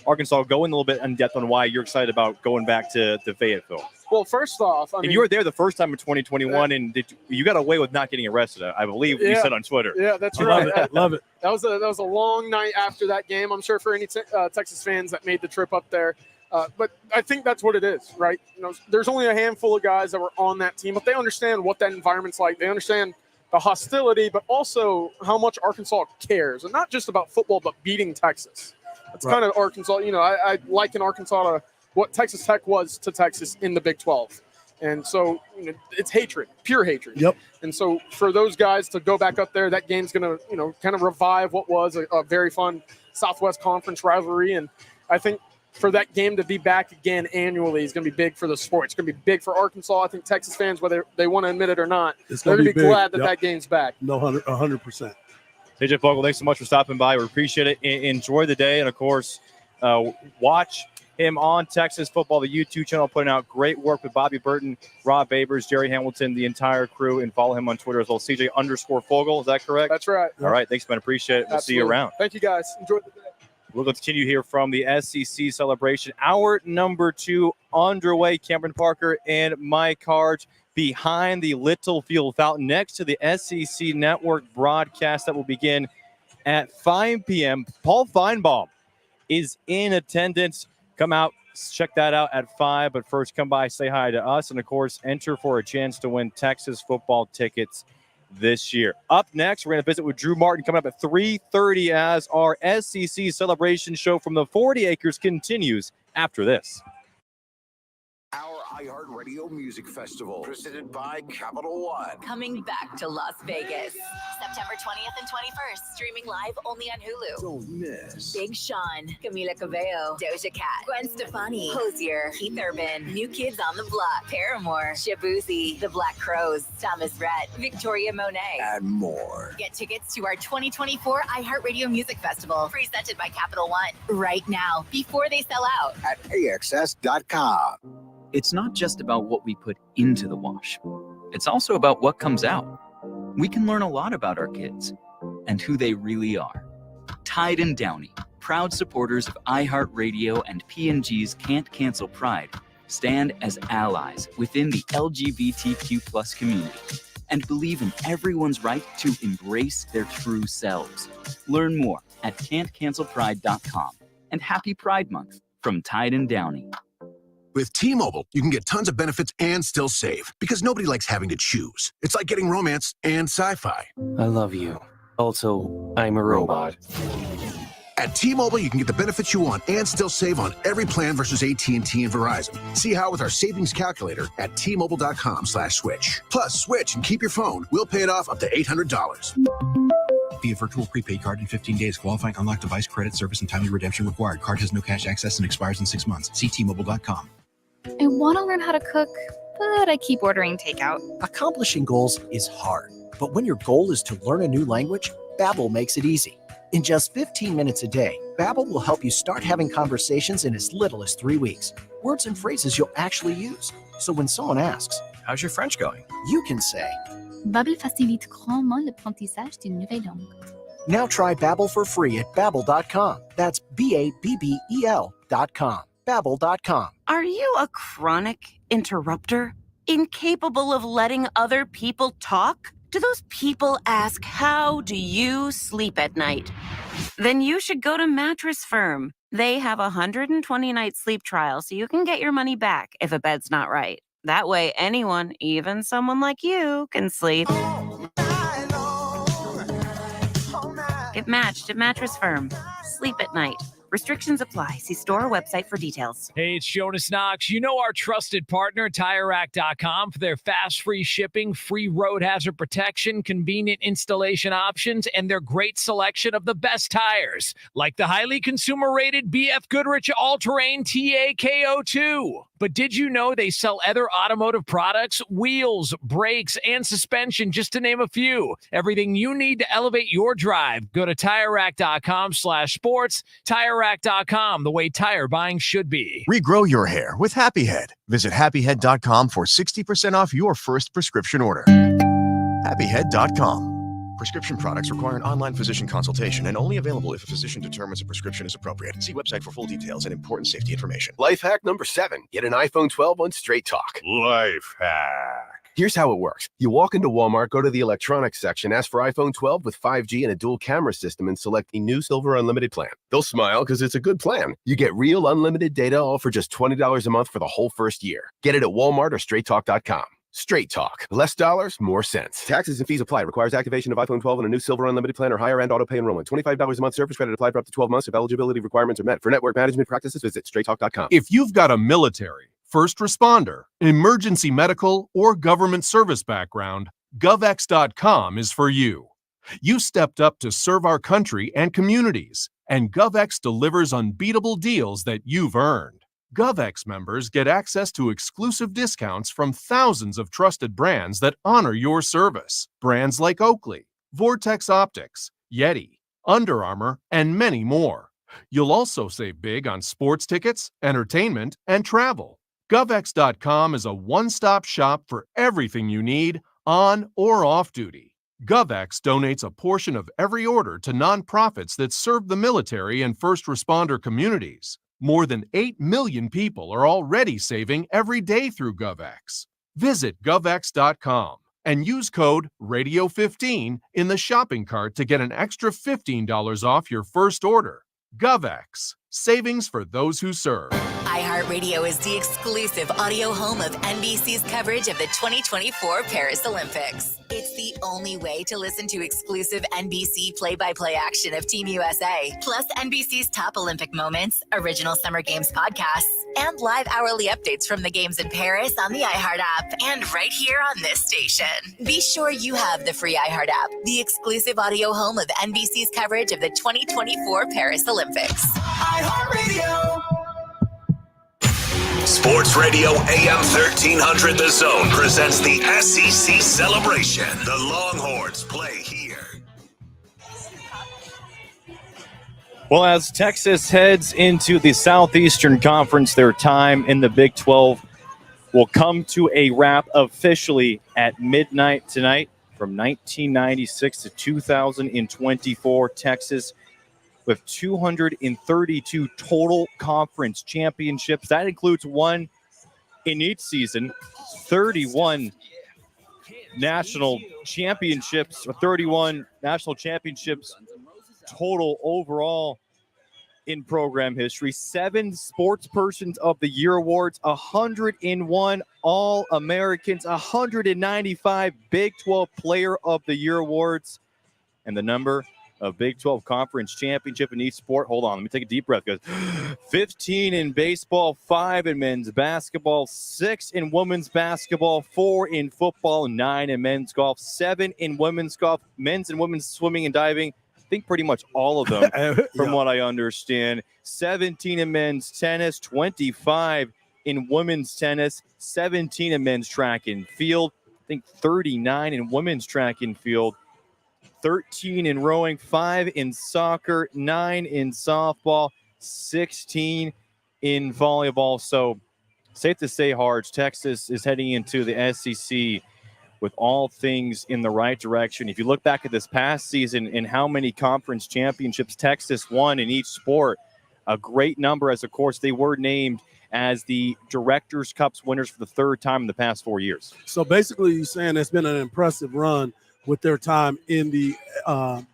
Arkansas. Go in a little bit in depth on why you're excited about going back to Fayetteville. Well, first off, and you were there the first time in 2021, and you got away with not getting arrested, I believe you said on Twitter. Yeah, that's right. Love it. That was a long night after that game. I'm sure for any Texas fans that made the trip up there. But I think that's what it is, right? There's only a handful of guys that were on that team, but they understand what that environment's like. They understand the hostility, but also how much Arkansas cares, and not just about football, but beating Texas. That's kind of Arkansas. I liken Arkansas to what Texas Tech was to Texas in the Big 12. And so it's hatred, pure hatred. Yep. And so for those guys to go back up there, that game's going to, kind of revive what was a very fun Southwest Conference rivalry. And I think for that game to be back again annually is going to be big for the sport. It's going to be big for Arkansas. I think Texas fans, whether they want to admit it or not, they're going to be glad that that game's back. No, 100%. CJ Fogle, thanks so much for stopping by. We appreciate it. Enjoy the day. And, of course, watch him on Texas Football, the YouTube channel, putting out great work with Bobby Burton, Rob Babers, Jerry Hamilton, the entire crew, and follow him on Twitter as well. CJ_Fogle, is that correct? That's right. All right. Thanks, man. Appreciate it. We'll see you around. Thank you, guys. Enjoy the day. We'll continue here from the SEC celebration. Hour number 2 underway. Cameron Parker and Mike Hardge behind the Littlefield fountain next to the SEC Network broadcast that will begin at 5 p.m. Paul Feinbaum is in attendance. Come out, check that out at 5. But first, come by, say hi to us, and, of course, enter for a chance to win Texas football tickets this year. Up next, we're going to visit with Drew Martin coming up at 3:30 as our SEC celebration show from the 40 Acres continues after this. Our iHeartRadio Music Festival, presented by Capital One. Coming back to Las Vegas. September 20th and 21st. Streaming live only on Hulu. Don't miss. Big Sean, Camila Cabello, Doja Cat, Gwen Stefani, Hosier, Keith Urban, New Kids on the Block, Paramore, Shabuzi, The Black Crowes, Thomas Rhett, Victoria Monet, And more. Get tickets to our 2024 iHeartRadio Music Festival, presented by Capital One, right now, before they sell out. At AXS.com. It's not just about what we put into the wash. It's also about what comes out. We can learn a lot about our kids and who they really are. Tide and Downey, proud supporters of iHeartRadio and P&G's Can't Cancel Pride, stand as allies within the LGBTQ+ community. and believe in everyone's right to embrace their true selves. Learn more at can'tcancelpride.com. And happy Pride Month from Tide and Downey. With T-Mobile, you can get tons of benefits and still save because nobody likes having to choose. It's like getting romance and sci-fi. I love you. Also, I'm a robot. At T-Mobile, you can get the benefits you want and still save on every plan versus AT&T and Verizon. See how with our savings calculator at T-Mobile.com/switch. Plus, switch and keep your phone. We'll pay it off up to $800. Via virtual prepaid card in 15 days. Qualifying unlocked device credit service and timely redemption required. Card has no cash access and expires in 6 months. See T-Mobile.com. I want to learn how to cook, but I keep ordering takeout. Accomplishing goals is hard, but when your goal is to learn a new language, Babbel makes it easy. In just 15 minutes a day, Babbel will help you start having conversations in as little as 3 weeks. Words and phrases you'll actually use. So when someone asks, "How's your French going?" you can say, Babbel facilite grandement l'apprentissage d'une nouvelle langue. Now try Babbel for free at Babbel.com. That's Babbel.com. Babbel.com. Are you a chronic interrupter? Incapable of letting other people talk? Do those people ask, how do you sleep at night? Then you should go to Mattress Firm. They have a 120-night sleep trial, so you can get your money back if a bed's not right. That way, anyone, even someone like you, can sleep. Get matched at Mattress Firm. Sleep at night. Restrictions apply. See store or website for details. Hey, it's Jonas Knox. You know our trusted partner, TireRack.com, for their fast, free shipping, free road hazard protection, convenient installation options, and their great selection of the best tires, like the highly consumer-rated BF Goodrich All-Terrain TAKO2. But did you know they sell other automotive products, wheels, brakes, and suspension, just to name a few? Everything you need to elevate your drive. Go to TireRack.com/sports. TireRack.com, the way tire buying should be. Regrow your hair with Happy Head. Visit happyhead.com for 60% off your first prescription order. happyhead.com. Prescription products require an online physician consultation and only available if a physician determines a prescription is appropriate. See website for full details and important safety information. Life hack number 7. Get an iPhone 12 on Straight Talk. Life hack. Here's how it works. You walk into Walmart, go to the electronics section, ask for iPhone 12 with 5G and a dual camera system, and select the new Silver Unlimited plan. They'll smile because it's a good plan. You get real unlimited data all for just $20 a month for the whole first year. Get it at Walmart or straighttalk.com. Straight Talk. Less dollars, more sense. Taxes and fees apply. Requires activation of iPhone 12 and a new Silver Unlimited plan or higher end auto pay enrollment. $25 a month service credit applied for up to 12 months if eligibility requirements are met. For network management practices, visit straighttalk.com. If you've got a military, first responder, emergency medical, or government service background, GovX.com is for you. You stepped up to serve our country and communities, and GovX delivers unbeatable deals that you've earned. GovX members get access to exclusive discounts from thousands of trusted brands that honor your service. Brands like Oakley, Vortex Optics, Yeti, Under Armour, and many more. You'll also save big on sports tickets, entertainment, and travel. GovX.com is a one-stop shop for everything you need on or off duty. GovX donates a portion of every order to nonprofits that serve the military and first responder communities. More than 8 million people are already saving every day through GovX. Visit GovX.com and use code RADIO15 in the shopping cart to get an extra $15 off your first order. GovX, savings for those who serve. iHeartRadio is the exclusive audio home of NBC's coverage of the 2024 Paris Olympics. It's the only way to listen to exclusive NBC play-by-play action of Team USA, plus NBC's top Olympic moments, original Summer Games podcasts, and live hourly updates from the games in Paris on the iHeart app and right here on this station. Be sure you have the free iHeart app, the exclusive audio home of NBC's coverage of the 2024 Paris Olympics. iHeartRadio. Sports Radio AM 1300 The Zone presents the SEC Celebration. The Longhorns play here. Well, as Texas heads into the Southeastern Conference, their time in the Big 12 will come to a wrap officially at midnight tonight. From 1996 to 2024, Texas with 232 total conference championships. That includes one in each season, 31 national championships, or 31 national championships total overall in program history, 7 Sportspersons of the Year awards, 101 All-Americans, 195 Big 12 Player of the Year awards, and the number of Big 12 Conference championship in each sport. Hold on, let me take a deep breath, guys. 15 in baseball, 5 in men's basketball, 6 in women's basketball, 4 in football, 9 in men's golf, 7 in women's golf, men's and women's swimming and diving. I think pretty much all of them, from what I understand. 17 in men's tennis, 25 in women's tennis, 17 in men's track and field. I think 39 in women's track and field, 13 in rowing, 5 in soccer, 9 in softball, 16 in volleyball. So safe to say, Hardge, Texas is heading into the SEC with all things in the right direction. If you look back at this past season and how many conference championships Texas won in each sport, a great number, as of course they were named as the Directors' Cups winners for the 3rd time in the past 4 years. So basically you're saying it's been an impressive run with their time in the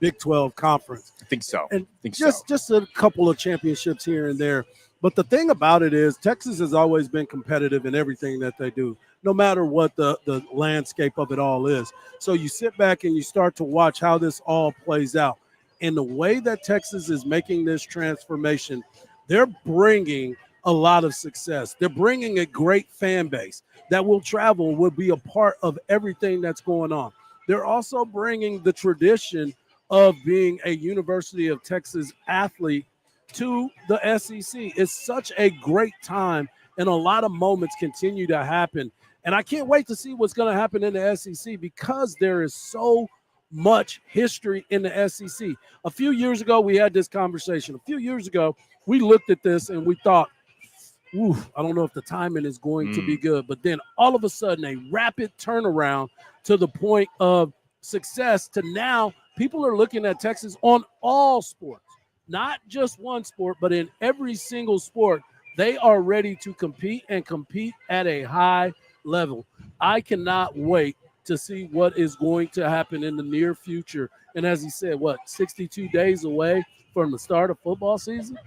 Big 12 conference. I think so. And just a couple of championships here and there. But the thing about it is Texas has always been competitive in everything that they do, no matter what the landscape of it all is. So you sit back and you start to watch how this all plays out. And the way that Texas is making this transformation, they're bringing a lot of success. They're bringing a great fan base that will travel, will be a part of everything that's going on. They're also bringing the tradition of being a University of Texas athlete to the SEC. It's such a great time, and a lot of moments continue to happen. And I can't wait to see what's going to happen in the SEC because there is so much history in the SEC. A few years ago, we had this conversation. A few years ago, we looked at this and we thought, oof, I don't know if the timing is going to be good. But then all of a sudden, a rapid turnaround to the point of success to now people are looking at Texas on all sports. Not just one sport, but in every single sport, they are ready to compete and compete at a high level. I cannot wait to see what is going to happen in the near future. And as he said, 62 days away from the start of football season?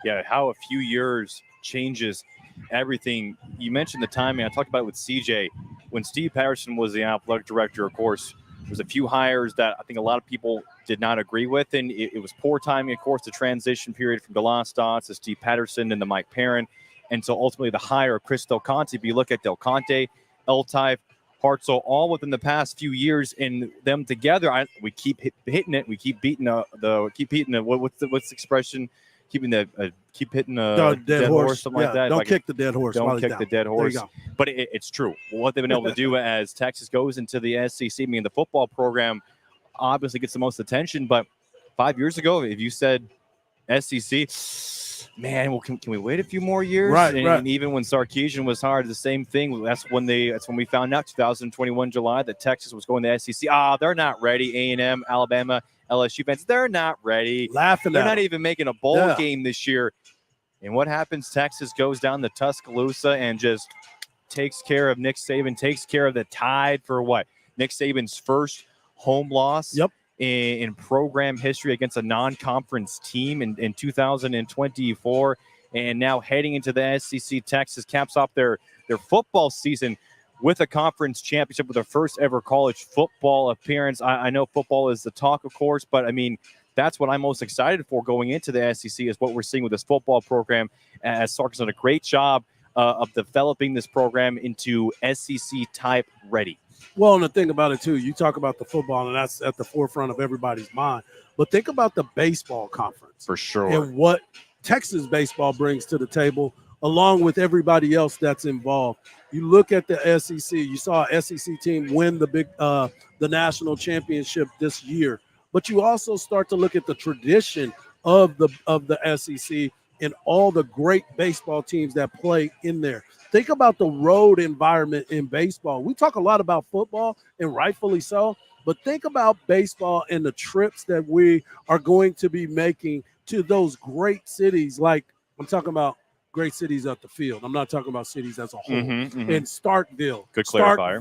Yeah, how a few years changes everything. You mentioned the timing. I talked about it with CJ. When Steve Patterson was the athletic director, of course, there's a few hires that I think a lot of people did not agree with, and it was poor timing, of course, the transition period from DeLon Stotts to Steve Patterson and to Mike Perrin, and so ultimately the hire of Chris Del Conte. If you look at Del Conte, L-Type, Hartzell, all within the past few years, and them together, we keep hitting it. We keep beating what's the expression? Keep hitting a dead horse, something like that. Don't kick the dead horse. Don't kick the dead horse. But it's true. What they've been able to do as Texas goes into the SEC, I mean, the football program obviously gets the most attention. But 5 years ago, if you said SEC, man, well, can we wait a few more years? Right. And even when Sarkisian was hired, the same thing. That's when we found out 2021 July that Texas was going to SEC. They're not ready. A&M, Alabama, LSU fans, they're not ready. Laughing They're at not them. even making a bowl game this year. And what happens? Texas goes down to Tuscaloosa and just takes care of Nick Saban, takes care of the Tide for what? Nick Saban's first home loss in program history against a non-conference team in 2024. And now heading into the SEC, Texas caps off their football season with a conference championship, with their first ever college football appearance. I know football is the talk, of course, but I mean, that's what I'm most excited for going into the SEC is what we're seeing with this football program, as Sark's done a great job of developing this program into SEC-type ready. Well, and the thing about it, too, you talk about the football, and that's at the forefront of everybody's mind. But think about the baseball conference. For sure. And what Texas baseball brings to the table, along with everybody else that's involved. You look at the SEC. You saw an SEC team win the national championship this year. But you also start to look at the tradition of the SEC and all the great baseball teams that play in there. Think about the road environment in baseball. We talk a lot about football, and rightfully so, but think about baseball and the trips that we are going to be making to those great cities. Like, I'm talking about great cities at the field. I'm not talking about cities as a whole. Mm-hmm. And Starkville, Good clarifier.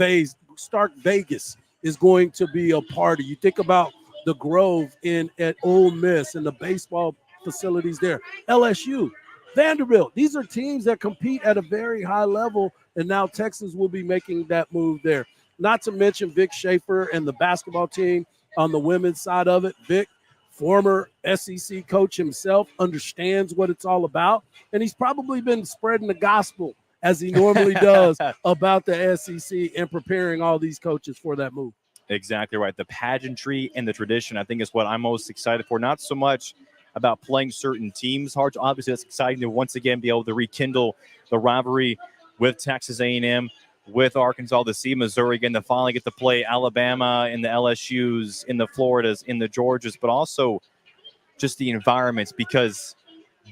Stark Vegas is going to be a party. You think about the Grove at Ole Miss and the baseball facilities there. LSU, Vanderbilt. These are teams that compete at a very high level, and now Texas will be making that move there. Not to mention Vic Schaefer and the basketball team on the women's side of it. Vic, former SEC coach himself, understands what it's all about, and he's probably been spreading the gospel as he normally does about the SEC and preparing all these coaches for that move. Exactly right. The pageantry and the tradition, I think, is what I'm most excited for. Not so much about playing certain teams. Hardge, obviously, that's exciting to once again be able to rekindle the rivalry with Texas A&M, with Arkansas, to see Missouri again, to finally get to play Alabama and the LSUs, in the Floridas, in the Georgias, but also just the environments, because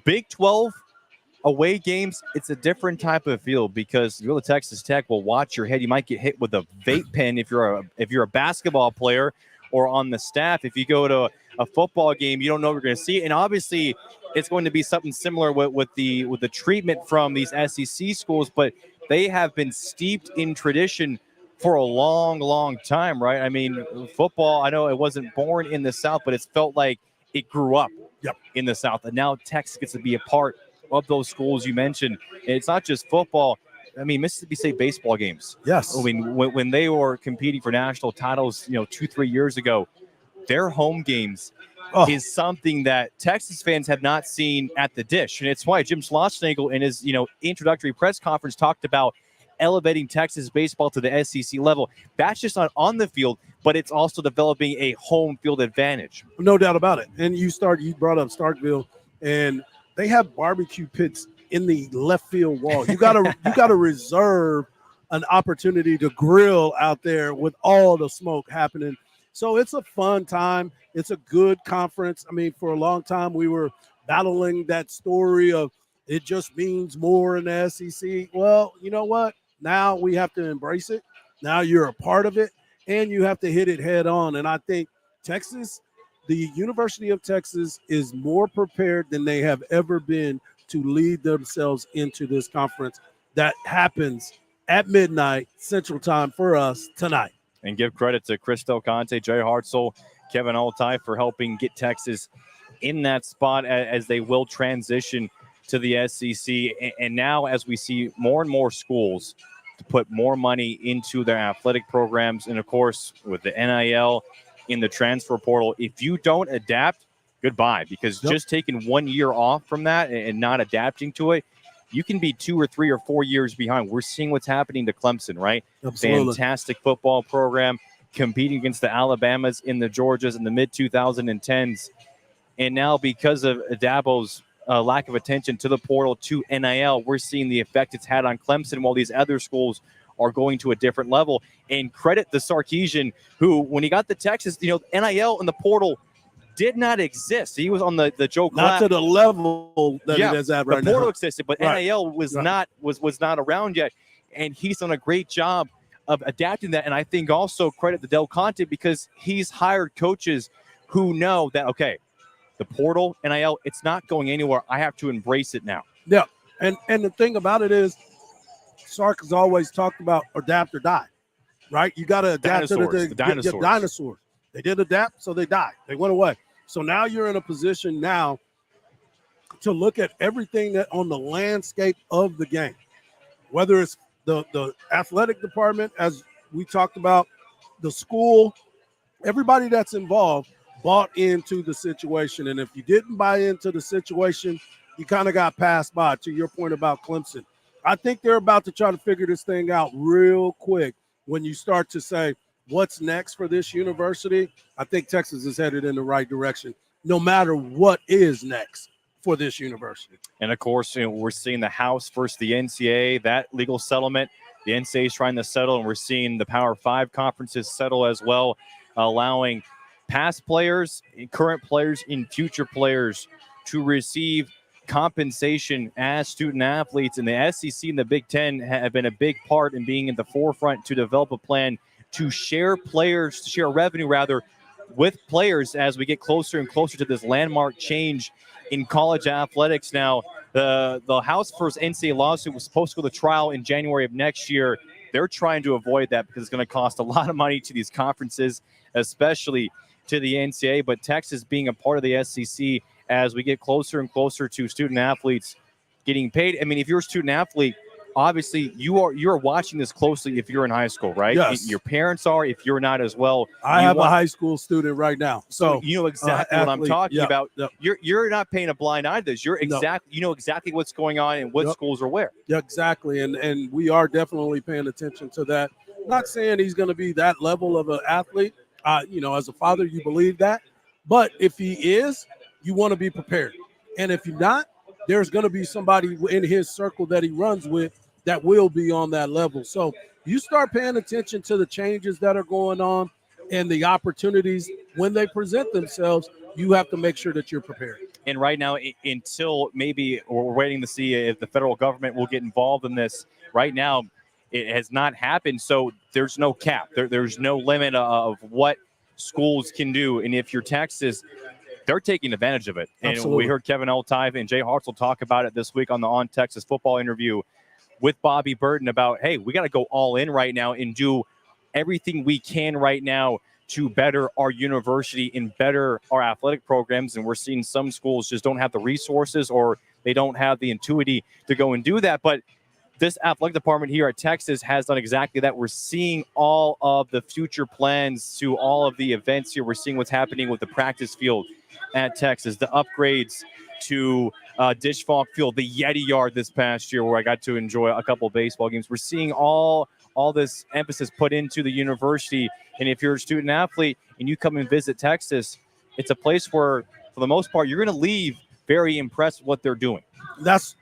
Big 12 away games, it's a different type of feel, because you go to Texas Tech, will watch your head. You might get hit with a vape pen if you're a basketball player or on the staff. If you go to a football game, you don't know what you're going to see. And obviously, it's going to be something similar with the treatment from these SEC schools, but they have been steeped in tradition for a long, long time, right? I mean, football, I know it wasn't born in the South, but it's felt like it grew up in the South. And now Texas gets to be a part of those schools you mentioned. And it's not just football. I mean, Mississippi State baseball games. Yes. I mean, when they were competing for national titles, 2-3 years ago, their home games is something that Texas fans have not seen at the Dish. And it's why Jim Schlossnagle in his, introductory press conference talked about elevating Texas baseball to the SEC level. That's just not on the field, but it's also developing a home field advantage. No doubt about it. And you brought up Starkville, and they have barbecue pits in the left field wall. You gotta reserve an opportunity to grill out there with all the smoke happening. So it's a fun time. It's a good conference. I mean, for a long time we were battling that story of it just means more in the SEC. Well, you know what? Now we have to embrace it. Now you're a part of it, and you have to hit it head on. And I think Texas, the University of Texas, is more prepared than they have ever been to lead themselves into this conference that happens at midnight Central Time for us tonight. And give credit to Chris Del Conte, Jay Hartzell, Kevin Altai for helping get Texas in that spot as they will transition to the SEC. And now, as we see more and more schools to put more money into their athletic programs, and of course with the NIL in the transfer portal, if you don't adapt, goodbye, because just taking 1 year off from that and not adapting to it, you can be 2 or 3 or 4 years behind. We're seeing what's happening to Clemson, right? Absolutely. Fantastic football program, competing against the Alabamas in the Georgias in the mid-2010s. And now, because of Dabo's lack of attention to the portal, to NIL, we're seeing the effect it's had on Clemson, while these other schools are going to a different level. And credit the Sarkisian, who, when he got to Texas, NIL and the portal did not exist. He was on the Joe Klatt. Not to the level that it is at right now. The portal existed, but NIL was not around yet. And he's done a great job of adapting that. And I think also credit to Del Conte, because he's hired coaches who know that, okay, the portal, NIL, it's not going anywhere. I have to embrace it now. Yeah. And the thing about it is, Sark has always talked about adapt or die, right? You got to adapt to the dinosaurs. They did adapt, so they died. They went away. So now you're in a position now to look at everything that on the landscape of the game, whether it's the athletic department, as we talked about, the school, everybody that's involved bought into the situation. And if you didn't buy into the situation, you kind of got passed by, to your point about Clemson. I think they're about to try to figure this thing out real quick when you start to say, what's next for this university? I think Texas is headed in the right direction, no matter what is next for this university. And, of course, we're seeing the House versus the NCAA, that legal settlement. The NCAA is trying to settle, and we're seeing the Power 5 conferences settle as well, allowing past players, current players, and future players to receive compensation as student athletes. And the SEC and the Big Ten have been a big part in being in the forefront to develop a plan to share revenue with players as we get closer and closer to this landmark change in college athletics. Now, the House versus NCAA lawsuit was supposed to go to trial in January of next year. they're trying to avoid that because it's going to cost a lot of money to these conferences, especially to the NCAA. But Texas being a part of the SEC, as we get closer and closer to student athletes getting paid. I mean, if you're a student athlete, obviously you're watching this closely if you're in high school, right? Yes. Your parents are, if you're not as well. I have a high school student right now. So you know exactly what I'm talking about. Yep. You're not paying a blind eye to this. You know exactly what's going on and what schools are where. Yeah, exactly. And we are definitely paying attention to that. I'm not saying he's going to be that level of an athlete. As a father, you believe that. But if he is, you want to be prepared. And if you're not, there's going to be somebody in his circle that he runs with that will be on that level. So you start paying attention to the changes that are going on and the opportunities when they present themselves. You have to make sure that you're prepared. And right now, until maybe we're waiting to see if the federal government will get involved in this. Right now, it has not happened. So there's no cap. There's no limit of what schools can do. And if you're Texas, they're taking advantage of it. And Absolutely. we heard Kevin Eltife and Jay Hartzell talk about it this week on the On Texas Football interview with Bobby Burton about, hey, we got to go all in right now and do everything we can right now to better our university and better our athletic programs. And we're seeing some schools just don't have the resources or they don't have the intuition to go and do that. But this athletic department here at Texas has done exactly that. We're seeing all of the future plans to all of the events here. We're seeing what's happening with the practice field at Texas, the upgrades to Dish Falk Field, the Yeti Yard this past year where I got to enjoy a couple of baseball games. We're seeing all this emphasis put into the university. And if you're a student athlete and you come and visit Texas, it's a place where, for the most part, you're going to leave very impressed with what they're doing. That's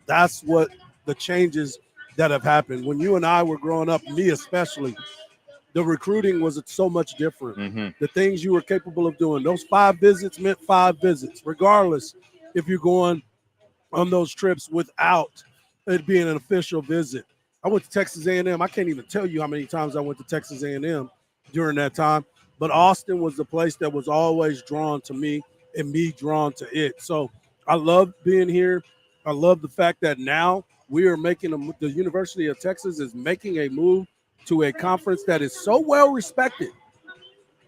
what the changes that have happened. When you and I were growing up, me especially, the recruiting was so much different. Mm-hmm. The things you were capable of doing, those 5 visits meant 5 visits, regardless if you're going on those trips without it being an official visit. I went to Texas A&M. I can't even tell you how many times I went to Texas A&M during that time, but Austin was the place that was always drawn to me and me drawn to it. So I love being here. I love the fact that now we are making the University of Texas is making a move to a conference that is so well respected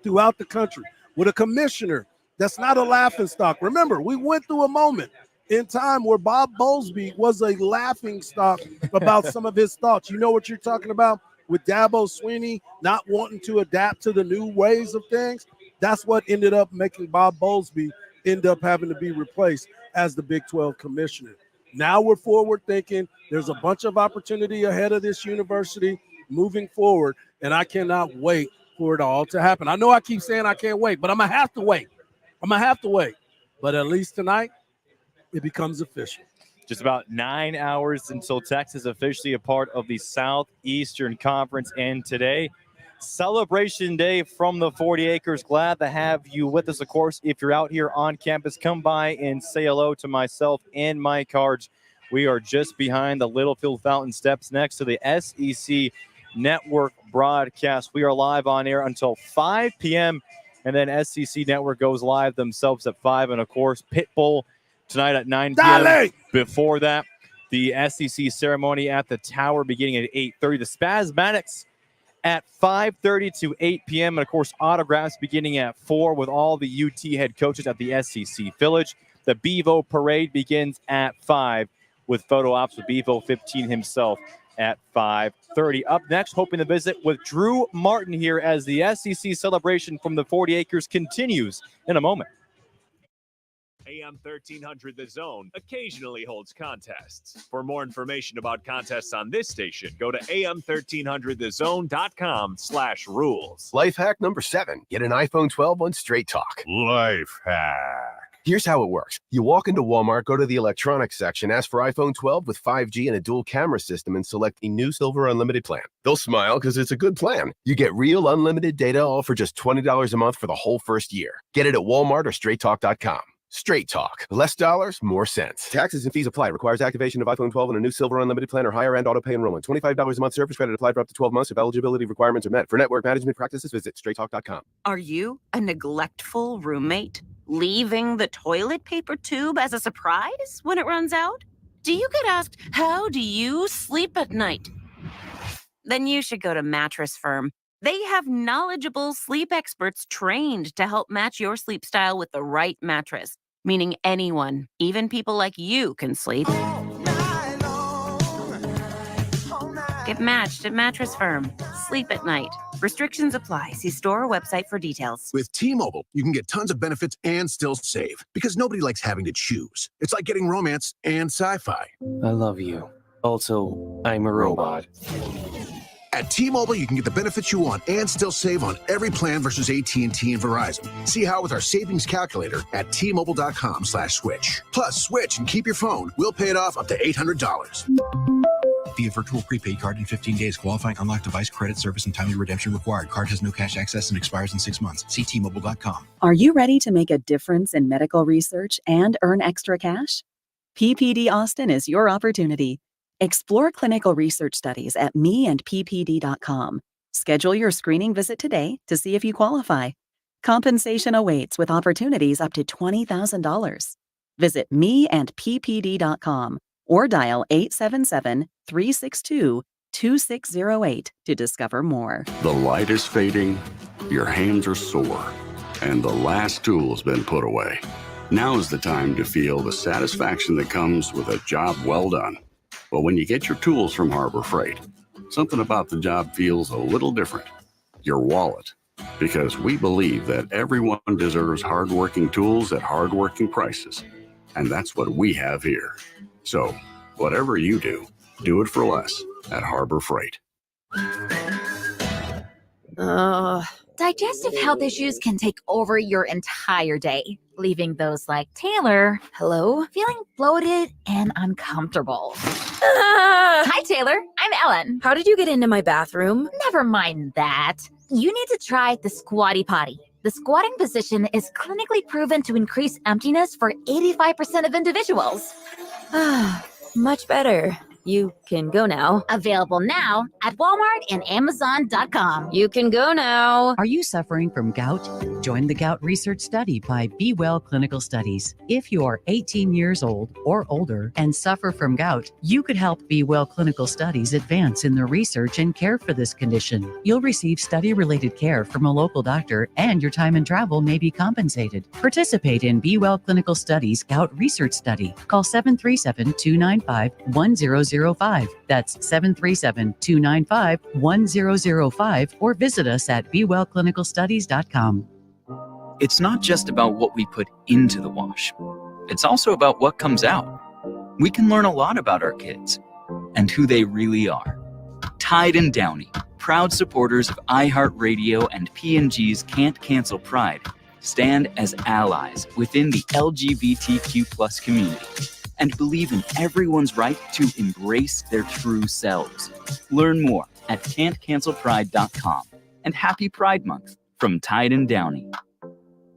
throughout the country with a commissioner that's not a laughingstock. Remember, we went through a moment in time where Bob Bowlesby was a laughingstock about some of his thoughts. You know what you're talking about with Dabo Swinney not wanting to adapt to the new ways of things? That's what ended up making Bob Bowlesby end up having to be replaced as the Big 12 commissioner. Now we're forward thinking. There's a bunch of opportunity ahead of this university moving forward, and I cannot wait for it all to happen. I know I keep saying I can't wait, but I'm going to have to wait. But at least tonight, it becomes official. Just about 9 hours until Texas officially a part of the Southeastern Conference. And today, Celebration Day from the 40 Acres. Glad to have you with us, of course. If you're out here on campus, come by and say hello to myself and Mike Hardge. We are just behind the Littlefield Fountain Steps next to the SEC Network broadcast. We are live on air until 5 p.m. And then SEC Network goes live themselves at 5. And, of course, Pitbull tonight at 9 p.m. Dale! Before that, the SEC ceremony at the Tower beginning at 8:30. The Spasmatics at 5:30 to 8 p.m. And, of course, autographs beginning at 4 with all the UT head coaches at the SEC Village. The Bevo Parade begins at 5 with photo ops with Bevo 15 himself at 5:30. Up next, hoping to visit with Drew Martin here as the SEC celebration from the 40 Acres continues in a moment. AM 1300 The Zone occasionally holds contests. For more information about contests on this station, go to am1300thezone.com/rules. Life hack number 7. Get an iPhone 12 on Straight Talk. Life hack. Here's how it works. You walk into Walmart, go to the electronics section, ask for iPhone 12 with 5G and a dual camera system, and select the new Silver Unlimited plan. They'll smile because it's a good plan. You get real unlimited data all for just $20 a month for the whole first year. Get it at Walmart or StraightTalk.com. Straight Talk. Less dollars, more sense. Taxes and fees apply. Requires activation of iPhone 12 and a new Silver Unlimited plan or higher end auto pay enrollment. $25 a month service credit applied for up to 12 months if eligibility requirements are met. For network management practices, visit StraightTalk.com. Are you a neglectful roommate? Leaving the toilet paper tube as a surprise when it runs out? Do you get asked, how do you sleep at night? Then you should go to Mattress Firm. They have knowledgeable sleep experts trained to help match your sleep style with the right mattress, meaning anyone, even people like you, can sleep. Get matched at Mattress Firm. Sleep at night. Restrictions apply. See store or website for details. With T-Mobile, you can get tons of benefits and still save because nobody likes having to choose. It's like getting romance and sci-fi. I love you. Also, I'm a robot. At T-Mobile, you can get the benefits you want and still save on every plan versus AT&T and Verizon. See how with our savings calculator at T-Mobile.com/switch. Plus, switch and keep your phone. We'll pay it off up to $800. Via virtual prepaid card in 15 days. Qualifying unlocked device credit service and timely redemption required. Card has no cash access and expires in 6 months. See T-Mobile.com. Are you ready to make a difference in medical research and earn extra cash? PPD Austin is your opportunity. Explore clinical research studies at meandppd.com. Schedule your screening visit today to see if you qualify. Compensation awaits with opportunities up to $20,000. Visit meandppd.com or dial 877-362-2608 to discover more. The light is fading, your hands are sore, and the last tool has been put away. Now is the time to feel the satisfaction that comes with a job well done. But when you get your tools from Harbor Freight, something about the job feels a little different. Your wallet. Because we believe that everyone deserves hardworking tools at hardworking prices. And that's what we have here. So, whatever you do, do it for less at Harbor Freight. Digestive health issues can take over your entire day, leaving those like Taylor, hello, feeling bloated and uncomfortable. Hi, Taylor. I'm Ellen. How did you get into my bathroom? Never mind that. You need to try the Squatty Potty. The squatting position is clinically proven to increase emptiness for 85% of individuals. Much better. You can go now. Available now at Walmart and Amazon.com. You can go now. Are you suffering from gout? Join the Gout Research Study by Be Well Clinical Studies. If you are 18 years old or older and suffer from gout, you could help Be Well Clinical Studies advance in the research and care for this condition. You'll receive study-related care from a local doctor, and your time and travel may be compensated. Participate in Be Well Clinical Studies Gout Research Study. Call 737-295-1005. That's 737-295-1005 or visit us at BeWellClinicalStudies.com. It's not just about what we put into the wash. It's also about what comes out. We can learn a lot about our kids and who they really are. Tide and Downy, proud supporters of iHeartRadio and P&G's Can't Cancel Pride, stand as allies within the LGBTQ+ community and believe in everyone's right to embrace their true selves. Learn more at can'tcancelpride.com. And happy Pride Month from Tide and Downy.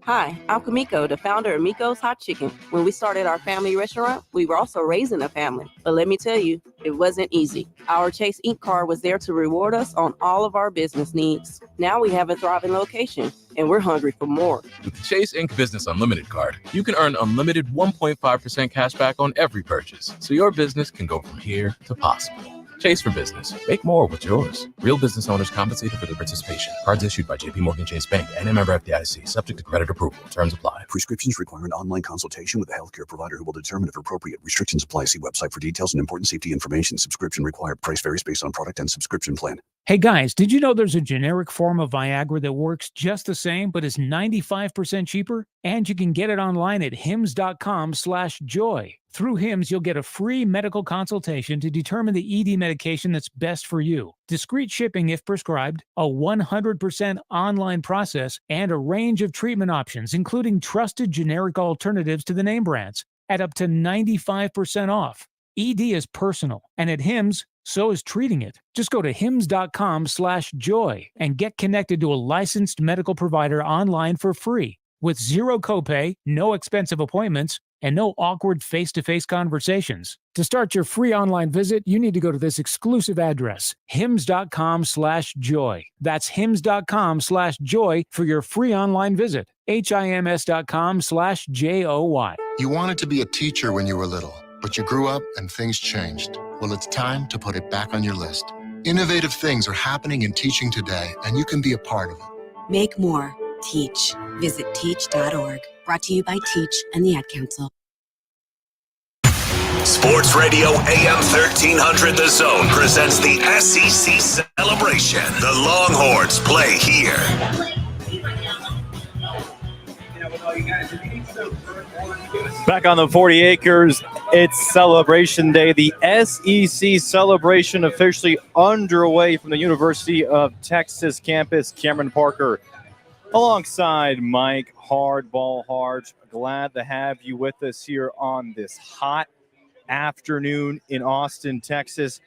Hi, I'm Kamiko, the founder of Miko's Hot Chicken. When we started our family restaurant, we were also raising a family. But let me tell you, it wasn't easy. Our Chase Inc. card was there to reward us on all of our business needs. Now we have a thriving location, and we're hungry for more. With the Chase Inc. Business Unlimited card, you can earn unlimited 1.5% cash back on every purchase, so your business can go from here to possible. Chase for business. Make more with yours. Real business owners compensated for their participation. Cards issued by JPMorgan Chase Bank and a member FDIC, subject to credit approval. Terms apply. Prescriptions require an online consultation with a healthcare provider who will determine if appropriate. Restrictions apply. See website for details and important safety information. Subscription required. Price varies based on product and subscription plan. Hey guys, did you know there's a generic form of Viagra that works just the same but is 95% cheaper? And you can get it online at hims.com/joy. Through Hims, you'll get a free medical consultation to determine the ED medication that's best for you. Discreet shipping if prescribed, a 100% online process, and a range of treatment options, including trusted generic alternatives to the name brands, at up to 95% off. ED is personal, and at Hims, so is treating it. Just go to hims.com/joy and get connected to a licensed medical provider online for free with zero copay, no expensive appointments, and no awkward face-to-face conversations. To start your free online visit, you need to go to this exclusive address, hims.com/joy. That's hims.com/joy for your free online visit. hims.com/joy. You wanted to be a teacher when you were little, but you grew up and things changed. Well, it's time to put it back on your list. Innovative things are happening in teaching today, and you can be a part of it. Make more. Teach. Visit teach.org. Brought to you by Teach and the Ad Council. Sports Radio AM 1300 The Zone presents the SEC celebration. The Longhorns play here. Back on the 40 acres, it's Celebration Day. The SEC celebration officially underway from the University of Texas campus. Cameron Parker alongside Mike Hardball Hardge. Glad to have you with us here on this hot afternoon in Austin, Texas.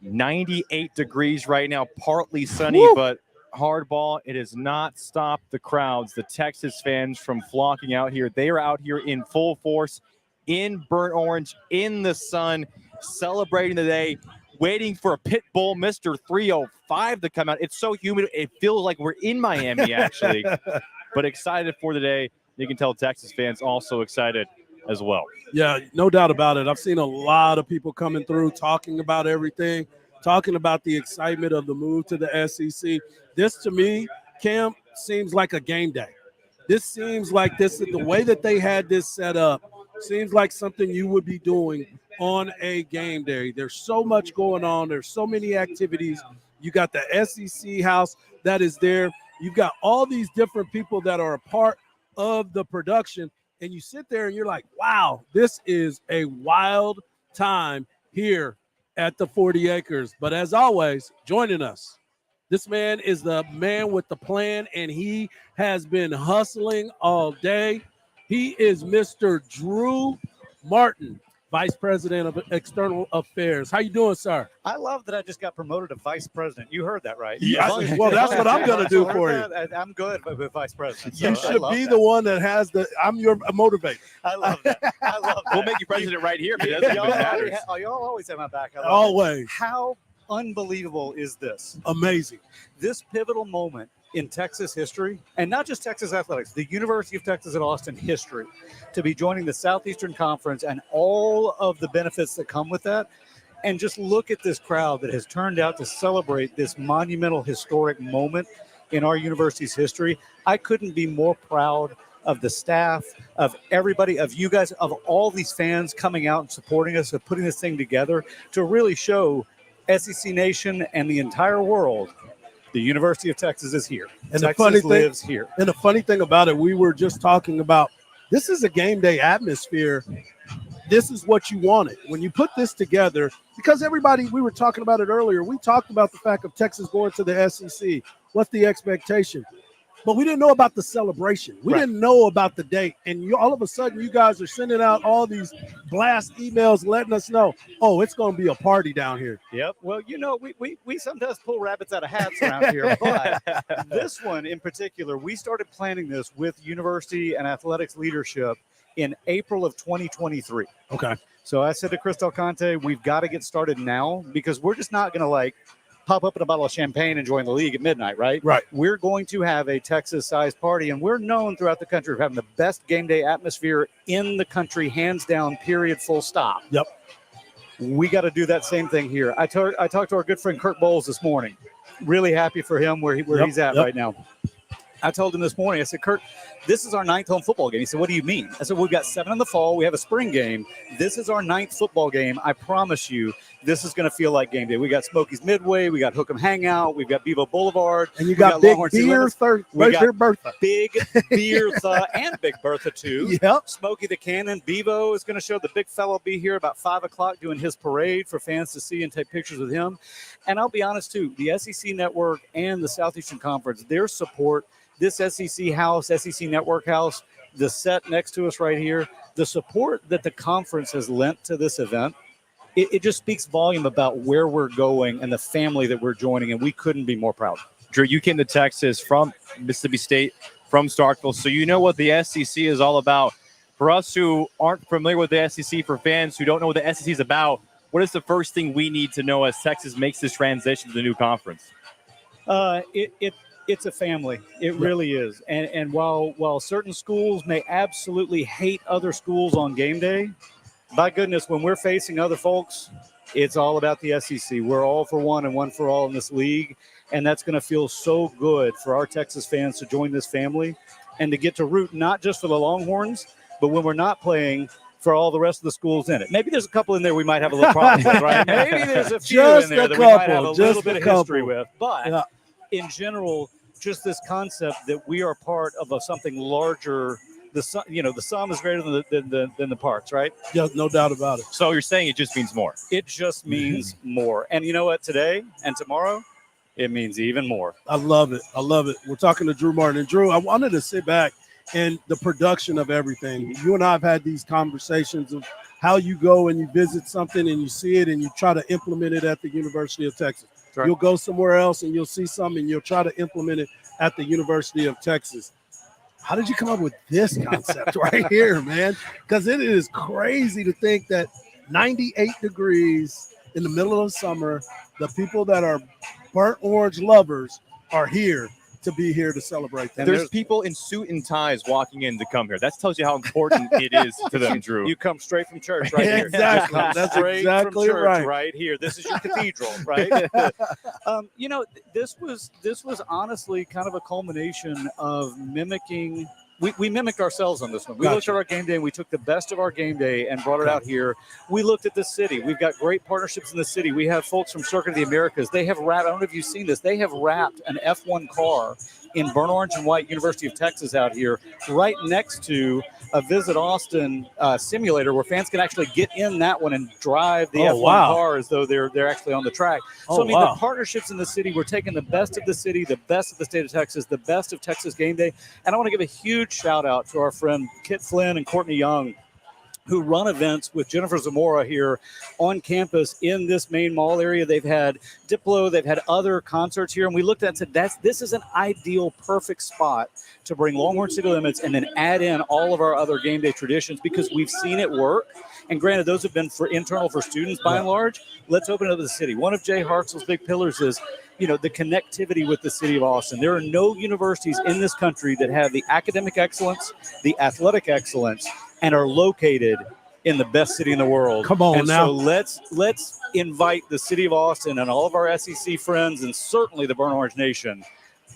98 degrees right now, partly sunny. Woo! But Hardball, it has not stopped the crowds, the Texas fans, from flocking out here. They are out here in full force, in burnt orange, in the sun, celebrating the day, waiting for a pit bull, Mr. 305, to come out. It's so humid, it feels like we're in Miami, actually. But excited for the day. You can tell Texas fans also excited as well. Yeah, no doubt about it. I've seen a lot of people coming through talking about everything, talking about the excitement of the move to the SEC. This, to me, Cam, seems like a game day. This seems like the way that they had this set up seems like something you would be doing on a game day. There's so much going on. There's so many activities. You got the SEC house that is there. You've got all these different people that are a part of the production. And you sit there and you're like, wow, this is a wild time here at the 40 acres. But as always, joining us, this man is the man with the plan, and he has been hustling all day. He is Mr. Drew Martin, Vice President of External Affairs. How you doing, sir? I love that I just got promoted to Vice President. You heard that, right? Yeah. Well, that's what I'm going to do for you. I'm good with Vice President. You should be the one that has I'm your motivator. I love that. I love that. We'll make you president right here, but it doesn't even matter. Y'all always have my back. Always. How unbelievable is this? Amazing. This pivotal moment in Texas history, and not just Texas athletics, the University of Texas at Austin history, to be joining the Southeastern Conference and all of the benefits that come with that. And just look at this crowd that has turned out to celebrate this monumental, historic moment in our university's history. I couldn't be more proud of the staff, of everybody, of you guys, of all these fans coming out and supporting us, of putting this thing together to really show SEC Nation and the entire world the University of Texas is here. And Texas lives here. And the funny thing about it, we were just talking about, this is a game day atmosphere. This is what you wanted. When you put this together, because everybody, we were talking about it earlier, we talked about the fact of Texas going to the SEC. What's the expectation? But we didn't know about the celebration. We didn't know about the date. And all of a sudden, you guys are sending out all these blast emails letting us know, oh, it's going to be a party down here. Yep. Well, you know, we sometimes pull rabbits out of hats around here. But this one in particular, we started planning this with university and athletics leadership in April of 2023. Okay. So I said to Chris Del Conte, we've got to get started now, because we're just not going to pop up in a bottle of champagne and join the league at midnight, right? Right. We're going to have a Texas-sized party, and we're known throughout the country for having the best game day atmosphere in the country, hands down, period, full stop. Yep. We got to do that same thing here. I talked to our good friend Kurt Bowles this morning. Really happy for him where he's at right now. I told him this morning, I said, Kurt, this is our 9th home football game. He said, what do you mean? I said, we've got 7 in the fall. We have a spring game. This is our 9th football game. I promise you, this is going to feel like game day. We got Smokies Midway. We got Hook'em Hangout. We've got Bevo Boulevard. And you got Big Beer, Big Bertha. Big Beertha and Big Bertha, too. Yep. Smokey the Cannon. Bevo is going to show. The big fellow be here about 5 o'clock doing his parade for fans to see and take pictures with him. And I'll be honest, too, the SEC Network and the Southeastern Conference, their support, this SEC house, SEC Network house, the set next to us right here, the support that the conference has lent to this event, it just speaks volume about where we're going and the family that we're joining, and we couldn't be more proud. Drew, you came to Texas from Mississippi State, from Starkville, so you know what the SEC is all about. For us who aren't familiar with the SEC, for fans who don't know what the SEC is about, what is the first thing we need to know as Texas makes this transition to the new conference? It's a family. It really is. And while certain schools may absolutely hate other schools on game day, by goodness, when we're facing other folks, It's all about the SEC. We're all for one and one for all in this league, and that's going to feel so good for our Texas fans to join this family and to get to root not just for the Longhorns, but when we're not playing, for all the rest of the schools in it. Maybe there's a couple in there we might have a little problem with, right? Maybe there's a few in there that we might have a little bit of history with. But in general, just this concept that we are part of something larger. The sum is greater than the parts, right? Yeah, no doubt about it. So you're saying it just means more. It just means more. And you know what? Today and tomorrow, it means even more. I love it. I love it. We're talking to Drew Martin. And Drew, I wanted to sit back and the production of everything. You and I have had these conversations of how you go and you visit something and you see it and you try to implement it at the University of Texas. Right. You'll go somewhere else and you'll see something and you'll try to implement it at the University of Texas. How did you come up with this concept right here, man? Because it is crazy to think that 98 degrees in the middle of summer, the people that are burnt orange lovers are here to be here to celebrate that. There's people in suit and ties walking in to come here. That tells you how important it is to them, Drew. You come straight from church right here. Exactly. That's exactly from church right here. This is your cathedral, right? This was honestly kind of a culmination of mimicking. We mimicked ourselves on this one. We looked at our game day and we took the best of our game day and brought it out here. We looked at the city. We've got great partnerships in the city. We have folks from Circuit of the Americas. They have wrapped, I don't know if you've seen this, they have wrapped an F1 car in burnt orange and white University of Texas out here right next to a Visit Austin simulator where fans can actually get in that one and drive the F1 car as though they're actually on the track. So, the partnerships in the city, we're taking the best of the city, the best of the state of Texas, the best of Texas game day. And I want to give a huge shout out to our friend Kit Flynn and Courtney Young, who run events with Jennifer Zamora here on campus in this main mall area. They've had Diplo, they've had other concerts here, and we looked at it and said, this is an ideal, perfect spot to bring Longhorn City Limits and then add in all of our other game day traditions because we've seen it work. And granted, those have been for internal for students by and large. Let's open it up to the city. One of Jay Hartzell's big pillars is, the connectivity with the city of Austin. There are no universities in this country that have the academic excellence, the athletic excellence, and are located in the best city in the world. Come on and now. So let's invite the city of Austin and all of our SEC friends and certainly the Burnt Orange Nation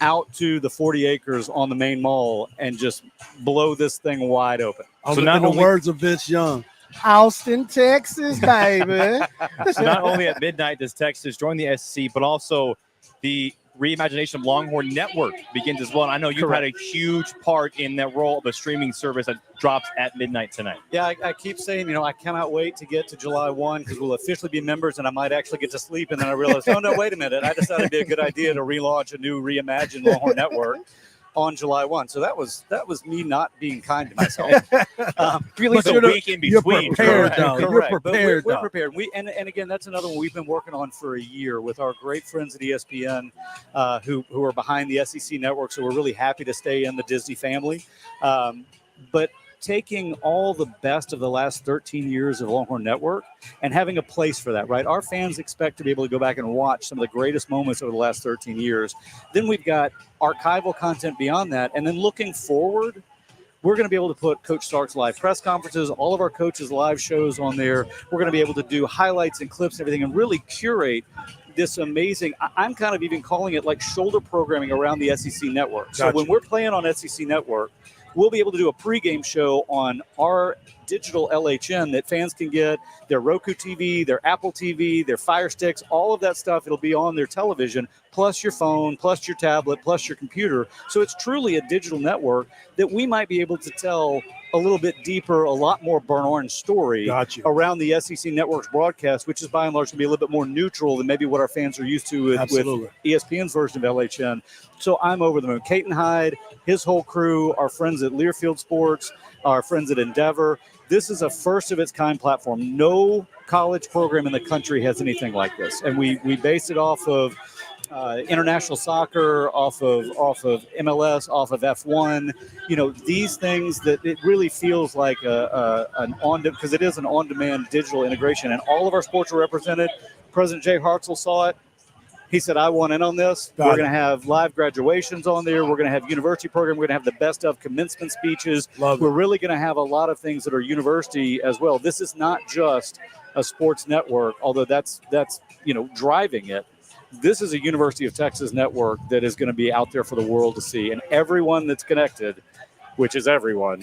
out to the 40 acres on the main mall and just blow this thing wide open. So not in the words of Vince Young, Austin, Texas, baby. So not only at midnight does Texas join the SEC, but also the reimagination of Longhorn Network begins as well. And I know you've had a huge part in that role of a streaming service that drops at midnight tonight. Yeah, I keep saying, I cannot wait to get to July 1 because we'll officially be members and I might actually get to sleep. And then I realized, oh, no, wait a minute. I decided it'd be a good idea to relaunch a new reimagined Longhorn Network on July 1. So that was me not being kind to myself. Really, the week in between. You're prepared, though. You're prepared. We're prepared. And again, that's another one we've been working on for a year with our great friends at ESPN who are behind the SEC network. So we're really happy to stay in the Disney family. But taking all the best of the last 13 years of Longhorn Network and having a place for that, right? Our fans expect to be able to go back and watch some of the greatest moments over the last 13 years. Then we've got archival content beyond that. And then looking forward, we're going to be able to put Coach Stark's live press conferences, all of our coaches' live shows on there. We're going to be able to do highlights and clips and everything and really curate this amazing, I'm kind of even calling it like shoulder programming around the SEC network. Gotcha. So when we're playing on SEC network, we'll be able to do a pregame show on our digital LHN that fans can get their Roku TV, their Apple TV, their Fire Sticks, all of that stuff. It'll be on their television, plus your phone, plus your tablet, plus your computer. So it's truly a digital network that we might be able to tell a little bit deeper, a lot more Burnt Orange story around the SEC Network's broadcast, which is by and large going to be a little bit more neutral than maybe what our fans are used to with ESPN's version of LHN. So I'm over the moon. Caton Hyde, his whole crew, our friends at Learfield Sports, our friends at Endeavor. This is a first-of-its-kind platform. No college program in the country has anything like this. And we base it off of international soccer, off of MLS, off of F1, these things that it really feels like because it is an on-demand digital integration, and all of our sports are represented. President Jay Hartzell saw it. He said, I want in on this. We're going to have live graduations on there. We're going to have university program. We're going to have the best of commencement speeches. We're really going to have a lot of things that are university as well. This is not just a sports network, although that's driving it. This is a University of Texas network that is going to be out there for the world to see. And everyone that's connected, which is everyone,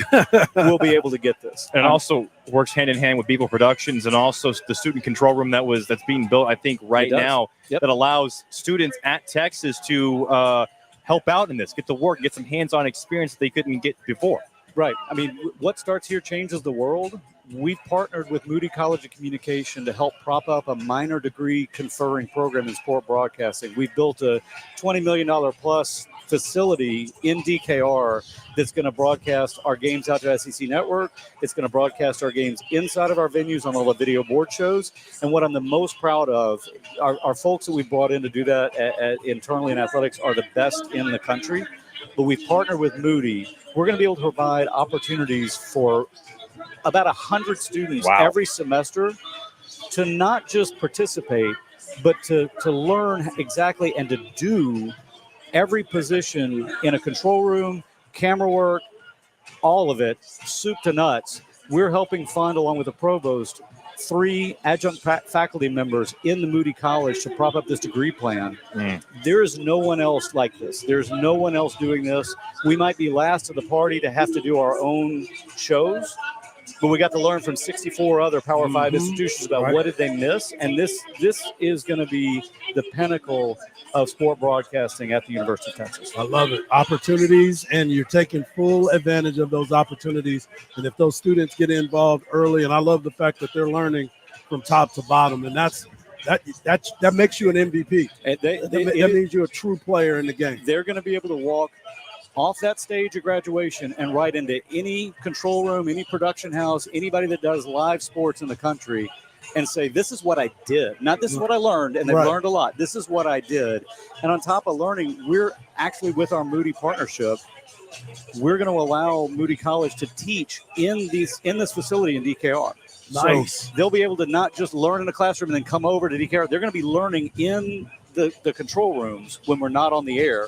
will be able to get this. And also works hand in hand with Beeple Productions and also the student control room that's being built, I think, right now that allows students at Texas to help out in this, get to work, get some hands-on experience that they couldn't get before. Right. I mean, what starts here changes the world. We've partnered with Moody College of Communication to help prop up a minor degree conferring program in sport broadcasting. We've built a $20 million plus facility in DKR that's going to broadcast our games out to SEC Network. It's going to broadcast our games inside of our venues on all the video board shows. And what I'm the most proud of, our folks that we've brought in to do that internally in athletics are the best in the country. But we've partnered with Moody. We're going to be able to provide opportunities for about 100 students every semester to not just participate, but to learn exactly and to do every position in a control room, camera work, all of it, soup to nuts. We're helping fund, along with the provost, 3 adjunct faculty members in the Moody College to prop up this degree plan. There is no one else like this. There's no one else doing this. We might be last to the party to have to do our own shows, but we got to learn from 64 other Power 5 institutions about what did they miss. And this is going to be the pinnacle of sport broadcasting at the University of Texas. I love it. Opportunities, and you're taking full advantage of those opportunities. And if those students get involved early, and I love the fact that they're learning from top to bottom, and that makes you an MVP. That means you're a true player in the game. They're going to be able to walk off that stage at graduation and right into any control room, any production house, anybody that does live sports in the country, and say, this is what I did. Not this is what I learned, and they've learned a lot. This is what I did. And on top of learning, we're actually, with our Moody partnership, we're going to allow Moody College to teach in this facility in DKR. Nice. So they'll be able to not just learn in a classroom and then come over to DKR. They're going to be learning in the control rooms when we're not on the air,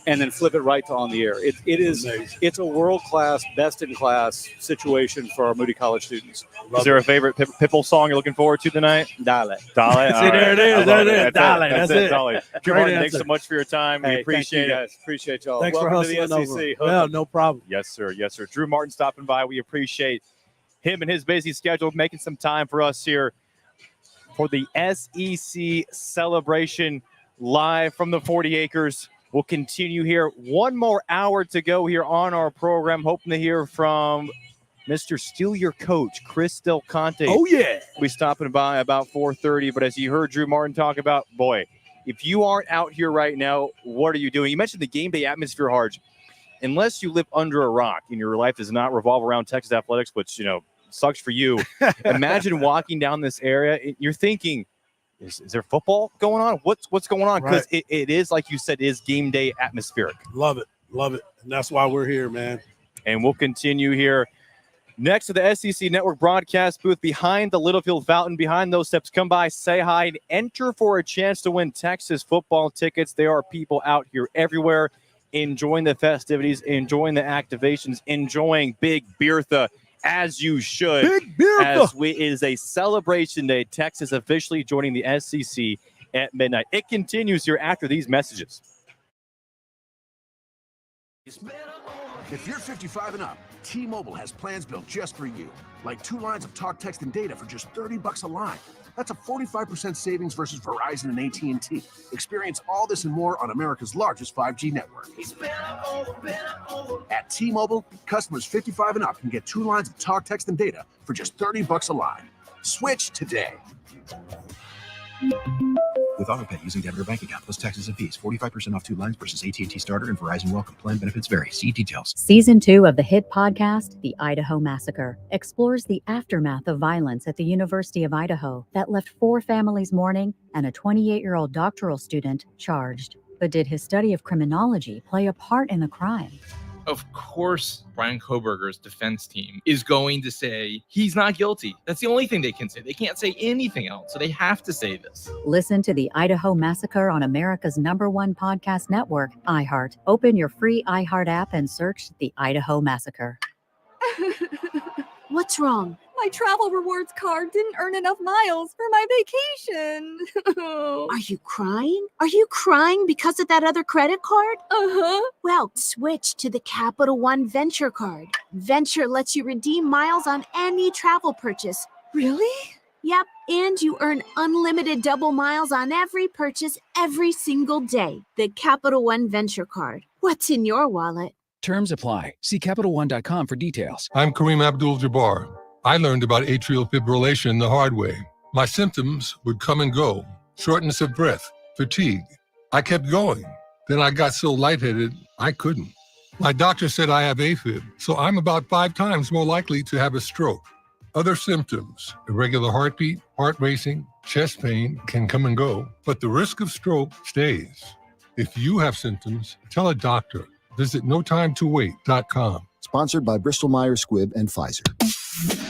and then flip it right to on the air. It's a world-class, best-in-class situation for our Moody College students. Is there a favorite Pitbull song you're looking forward to tonight? Dale. See, there it is. That's it. Dale. Drew Martin, thanks so much for your time. We appreciate it. Guys. Appreciate y'all. Thanks Welcome for hustling to the SEC. over. Yeah, no problem. Yes, sir. Yes, sir. Drew Martin stopping by. We appreciate him and his busy schedule making some time for us here for the SEC celebration live from the 40 acres. We'll continue here. 1 more hour to go here on our program. Hoping to hear from Mr. Steal Your Coach, Chris Del Conte. Oh, yeah. We'll be stopping by about 4:30. But as you heard Drew Martin talk about, boy, if you aren't out here right now, what are you doing? You mentioned the game day atmosphere, Hardge. Unless you live under a rock and your life does not revolve around Texas athletics, which, sucks for you. Imagine walking down this area. You're thinking, is there football going on? What's going on? Because it is, like you said, is game day atmospheric. Love it. And that's why we're here, man. And we'll continue here next to the SEC Network broadcast booth behind the Littlefield Fountain. Behind those steps, come by, say hi, and enter for a chance to win Texas football tickets. There are people out here everywhere enjoying the festivities, enjoying the activations, enjoying Big Bertha. As you should. Big Bertha. It is a celebration day. Texas officially joining the SEC at midnight. It continues here after these messages. If you're 55 and up, T-Mobile has plans built just for you. Like 2 lines of talk, text, and data for just $30 a line. That's a 45% savings versus Verizon and AT&T. Experience all this and more on America's largest 5G network. At T-Mobile, customers 55 and up can get 2 lines of talk, text, and data for just $30 a line. Switch today. With AutoPay using debit or bank account plus taxes and fees, 45% off 2 lines versus AT&T Starter and Verizon Welcome. Plan benefits vary. See details. Season 2 of the hit podcast, The Idaho Massacre, explores the aftermath of violence at the University of Idaho that left 4 families mourning and a 28-year-old doctoral student charged. But did his study of criminology play a part in the crime? of course, Brian Kohberger's defense team is going to say he's not guilty. That's the only thing they can say. They can't say anything else. So they have to say this. Listen to the Idaho Massacre on America's #1 podcast network, iHeart. Open your free iHeart app and search the Idaho Massacre. What's wrong? My travel rewards card didn't earn enough miles for my vacation. Are you crying? Are you crying because of that other credit card? Uh-huh. Well, switch to the Capital One Venture card. Venture lets you redeem miles on any travel purchase. Really? Yep, and you earn unlimited double miles on every purchase every single day. The Capital One Venture card. What's in your wallet? Terms apply. See CapitalOne.com for details. I'm Kareem Abdul-Jabbar. I learned about atrial fibrillation the hard way. My symptoms would come and go. Shortness of breath, fatigue. I kept going. Then I got so lightheaded, I couldn't. My doctor said I have AFib, so I'm about 5 times more likely to have a stroke. Other symptoms, irregular heartbeat, heart racing, chest pain can come and go, but the risk of stroke stays. If you have symptoms, tell a doctor. Visit notimetowait.com. Sponsored by Bristol-Myers Squibb and Pfizer.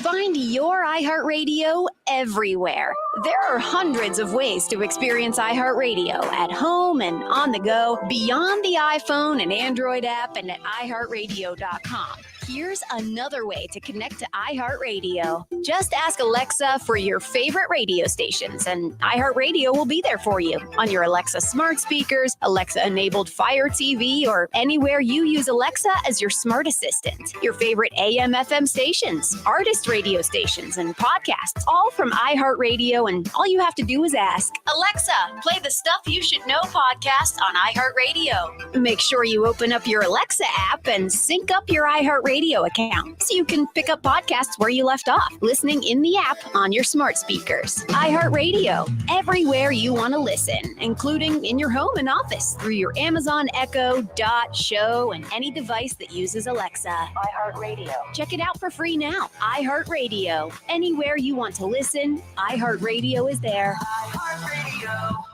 Find your iHeartRadio everywhere. There are hundreds of ways to experience iHeartRadio at home and on the go, beyond the iPhone and Android app and at iHeartRadio.com. Here's another way to connect to iHeartRadio. Just ask Alexa for your favorite radio stations, and iHeartRadio will be there for you on your Alexa smart speakers, Alexa-enabled Fire TV, or anywhere you use Alexa as your smart assistant. Your favorite AM/FM stations, artist radio stations, and podcasts, all from iHeartRadio, and all you have to do is ask, Alexa, play the Stuff You Should Know podcast on iHeartRadio. Make sure you open up your Alexa app and sync up your iHeartRadio account so you can pick up podcasts where you left off, listening in the app on your smart speakers. iHeartRadio, everywhere you want to listen, including in your home and office through your Amazon Echo, Dot, Show, and any device that uses Alexa. iHeartRadio. Check it out for free now. iHeartRadio. Anywhere you want to listen, iHeartRadio is there. iHeartRadio.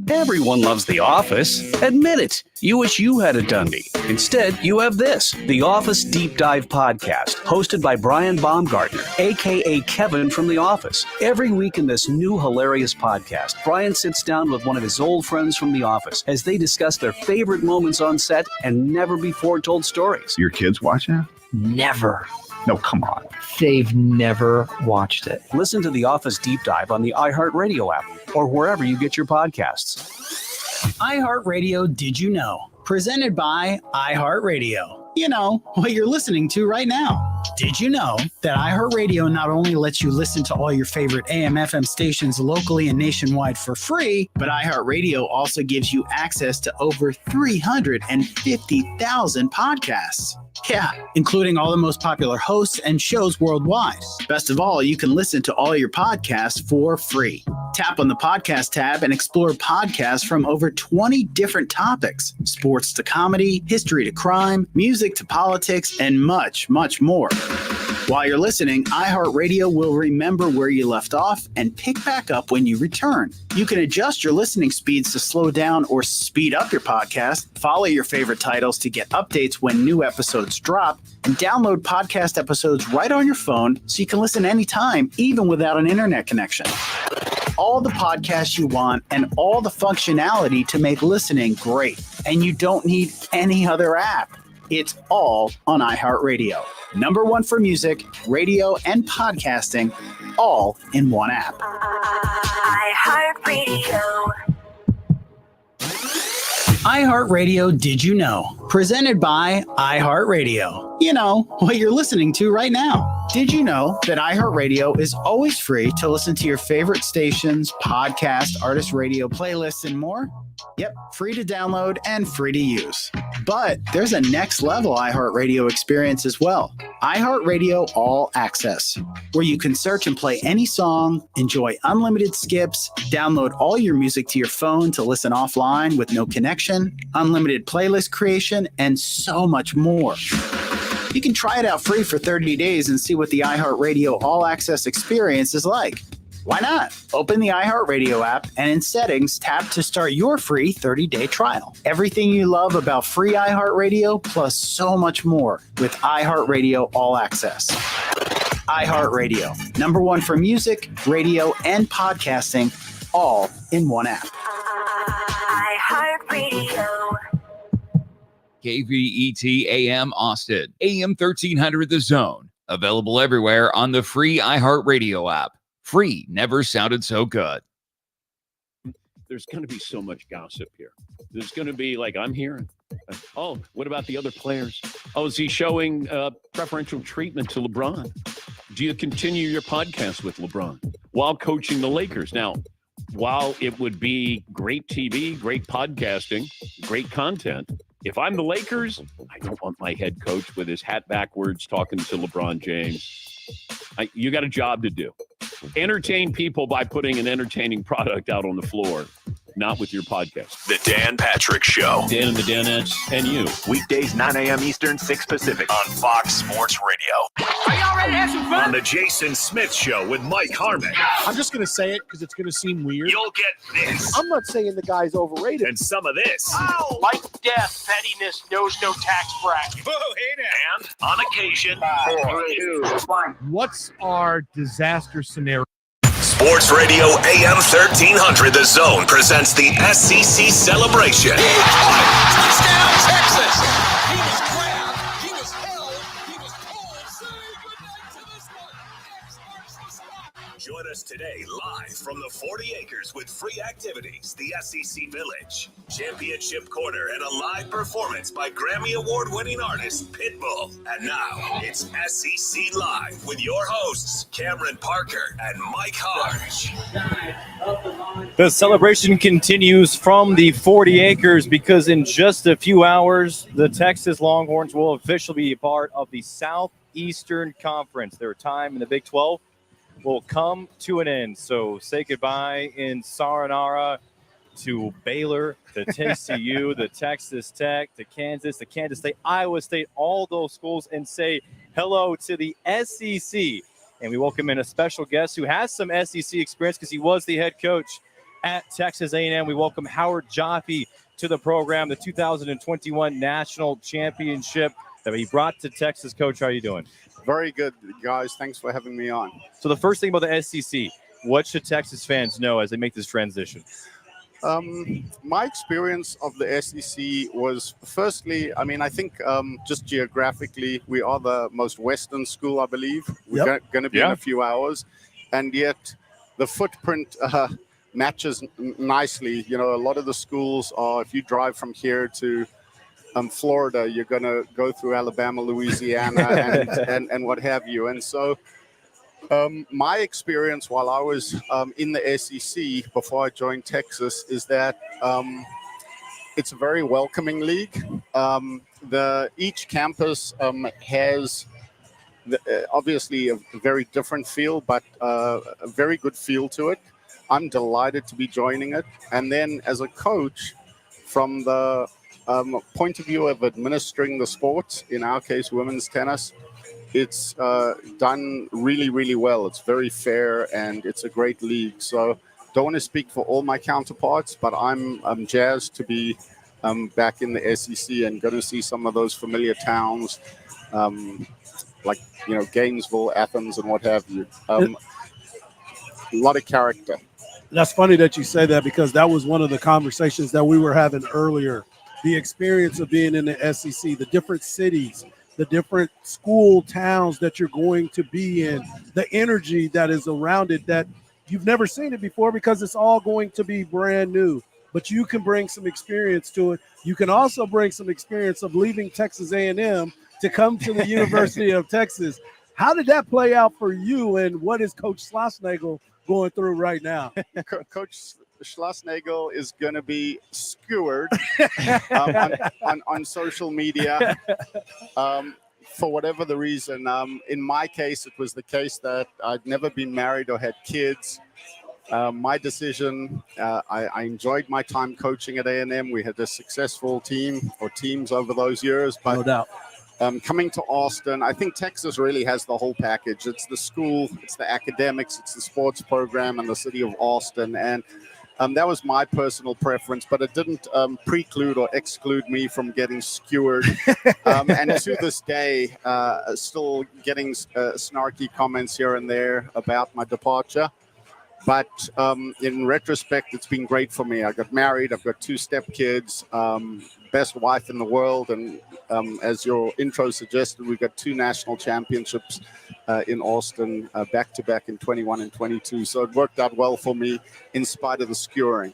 Everyone loves The Office. Admit it. You wish you had a Dundee. Instead, you have this, The Office Deep Dive Podcast, hosted by Brian Baumgartner, a.k.a. Kevin from The Office. Every week in this new hilarious podcast, Brian sits down with one of his old friends from The Office as they discuss their favorite moments on set and never-before-told stories. Your kids watch it? Never. No, come on. They've never watched it. Listen to The Office Deep Dive on the iHeartRadio app or wherever you get your podcasts. iHeartRadio Did You Know? Presented by iHeartRadio. You know, what you're listening to right now. Did you know that iHeartRadio not only lets you listen to all your favorite AM/FM stations locally and nationwide for free, but iHeartRadio also gives you access to over 350,000 podcasts. Yeah, including all the most popular hosts and shows worldwide. Best of all, you can listen to all your podcasts for free. Tap on the podcast tab and explore podcasts from over 20 different topics. Sports to comedy, history to crime, music to politics, and much, much more. While you're listening, iHeartRadio will remember where you left off and pick back up when you return. You can adjust your listening speeds to slow down or speed up your podcast, follow your favorite titles to get updates when new episodes drop, and download podcast episodes right on your phone so you can listen anytime, even without an internet connection. All the podcasts you want and all the functionality to make listening great. And you don't need any other app. It's all on iHeartRadio. #1 for music, radio, and podcasting, all in one app. iHeartRadio. iHeartRadio Did You Know? Presented by iHeartRadio. You know, what you're listening to right now. Did you know that iHeartRadio is always free to listen to your favorite stations, podcasts, artist radio playlists, and more? Yep, free to download and free to use. But there's a next level iHeartRadio experience as well. iHeartRadio All Access, where you can search and play any song, enjoy unlimited skips, download all your music to your phone to listen offline with no connection, unlimited playlist creation, and so much more. You can try it out free for 30 days and see what the iHeartRadio All Access experience is like. Why not? Open the iHeartRadio app and in settings, tap to start your free 30-day trial. Everything you love about free iHeartRadio plus so much more with iHeartRadio All Access. iHeartRadio, #1 for music, radio, and podcasting, all in one app. iHeartRadio. KVET AM Austin, AM 1300 The Zone. Available everywhere on the free iHeartRadio app. Free never sounded so good. There's going to be so much gossip here. There's going to be, like, I'm hearing, oh, what about the other players? Oh, is he showing preferential treatment to LeBron? Do you continue your podcast with LeBron while coaching the Lakers? Now, while it would be great TV, great podcasting, great content, if I'm the Lakers, I don't want my head coach with his hat backwards talking to LeBron James. You got a job to do. Entertain people by putting an entertaining product out on the floor, not with your podcast. The Dan Patrick Show. Dan and the Danettes and you. Weekdays, 9 a.m. Eastern, 6 Pacific on Fox Sports Radio. Are y'all ready to have some fun? On the Jason Smith Show with Mike Harmon. I'm just going to say it because it's going to seem weird. You'll get this. I'm not saying the guy's overrated. And some of this. Oh. Like death, pettiness knows no tax bracket. Oh, hey now. And on occasion, 3, 2, 1. What's our disaster scenario? Sports Radio AM 1300 The Zone presents the SEC Celebration. Touchdown, Texas! He was grabbed, he was held, he was pulled. Say goodnight to this one. Next marks the spot. Join us today live from the 40 acres with free activities, the SEC Village, Championship Corner, and a live performance by Grammy Award-winning artist Pitbull. And now it's SEC Live with your hosts Cameron Parker and Mike Hardge. The celebration continues from the 40 acres because in just a few hours, the Texas Longhorns will officially be a part of the Southeastern Conference. Their time in the Big 12 will come to an end. So say goodbye in Sayonara to Baylor, to TCU, the Texas Tech, to Kansas, to Kansas State, Iowa State, all those schools, and say hello to the SEC. And we welcome in a special guest who has some SEC experience because he was the head coach at Texas A&M. We welcome Howard Jaffe to the program, the 2021 National Championship that he brought to Texas. Coach, how are you doing? Very good, guys. Thanks for having me on. So the first thing about the SEC, what should Texas fans know as they make this transition? My experience of the SEC was, firstly, I think just geographically, we are the most Western school, I believe. We're going to be in a few hours. And yet the footprint matches nicely. You know, a lot of the schools are, if you drive from here to Florida, you're going to go through Alabama, Louisiana, and what have you. And so my experience while I was in the SEC before I joined Texas is that it's a very welcoming league. Each campus has obviously a very different feel, but a very good feel to it. I'm delighted to be joining it. And then as a coach, from the point of view of administering the sport, in our case, women's tennis, it's done really, really well. It's very fair and it's a great league. So don't want to speak for all my counterparts, but I'm jazzed to be back in the SEC and going to see some of those familiar towns like, Gainesville, Athens, and what have you. A lot of character. That's funny that you say that because that was one of the conversations that we were having earlier. The experience of being in the SEC, the different cities, the different school towns that you're going to be in, the energy that is around it that you've never seen it before because it's all going to be brand new. But you can bring some experience to it. You can also bring some experience of leaving Texas A&M to come to the University of Texas. How did that play out for you, and what is Coach Schlossnagle going through right now? Coach Schlossnagle is going to be skewered on social media for whatever the reason. In my case, it was the case that I'd never been married or had kids. My decision, I enjoyed my time coaching at A&M. We had a successful team or teams over those years. But no doubt. Coming to Austin, I think Texas really has the whole package. It's the school, it's the academics, it's the sports program, and the city of Austin. And that was my personal preference, but it didn't preclude or exclude me from getting skewered. And to this day, still getting snarky comments here and there about my departure. But in retrospect, it's been great for me. I got married. I've got 2 stepkids, best wife in the world. And as your intro suggested, we've got 2 national championships in Austin, back-to-back in 21 and 22. So it worked out well for me in spite of the skewering.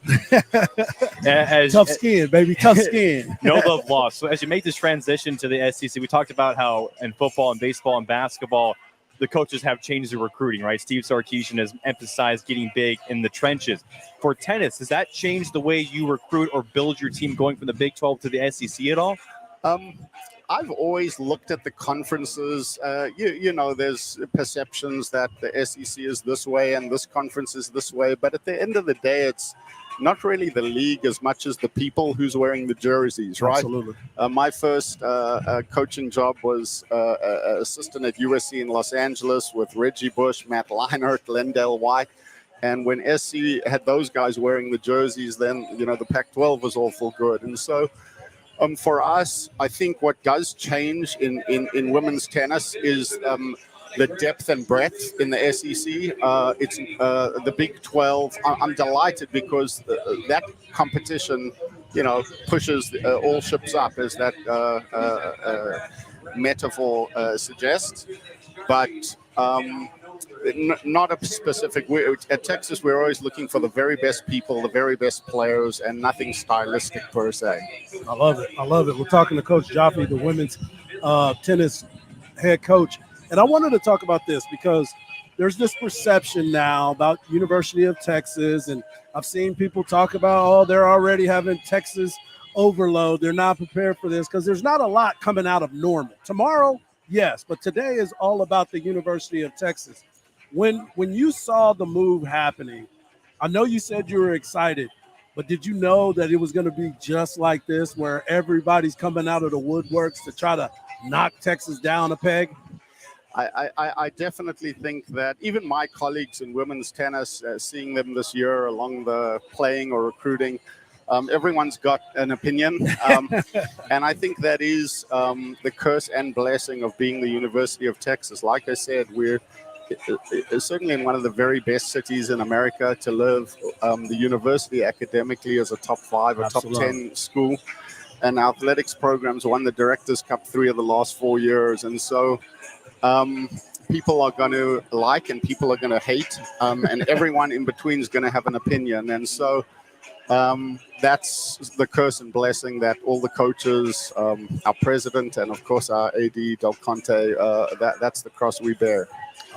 Tough skin, baby, tough skin. No love lost. So as you make this transition to the SEC, we talked about how in football and baseball and basketball, the coaches have changed the recruiting, right? Steve Sarkisian has emphasized getting big in the trenches. For tennis, does that change the way you recruit or build your team going from the Big 12 to the SEC at all? I've always looked at the conferences. You know, there's perceptions that the SEC is this way and this conference is this way. But at the end of the day, it's not really the league as much as the people who's wearing the jerseys, right? Absolutely. My first coaching job was assistant at USC in Los Angeles with Reggie Bush, Matt Leinart, Lendell White. And when SC had those guys wearing the jerseys, then, you know, the Pac-12 was awful good. And so for us, I think what does change in women's tennis is the depth and breadth in the SEC. It's the Big 12. I'm delighted because that competition, you know, pushes all ships up, as that metaphor suggests. But not a specific. At Texas, we're always looking for the very best people, the very best players, and nothing stylistic per se. I love it. I love it. We're talking to Coach Jaffe, the women's tennis head coach. And I wanted to talk about this because there's this perception now about University of Texas, and I've seen people talk about, oh, they're already having Texas overload. They're not prepared for this because there's not a lot coming out of Norman. Tomorrow, yes, but today is all about the University of Texas. When you saw the move happening, I know you said you were excited, but did you know that it was going to be just like this, where everybody's coming out of the woodworks to try to knock Texas down a peg? I definitely think that even my colleagues in women's tennis, seeing them this year along the playing or recruiting, everyone's got an opinion. And I think that is the curse and blessing of being the University of Texas. Like I said, we're certainly in one of the very best cities in America to live. The university academically is a top 5 or top 10 school. And our athletics programs won the Directors' Cup 3 of the last 4 years. And so people are going to like and people are going to hate, and everyone in between is going to have an opinion. And so that's the curse and blessing that all the coaches, our president, and of course our AD Del Conte, that's the cross we bear.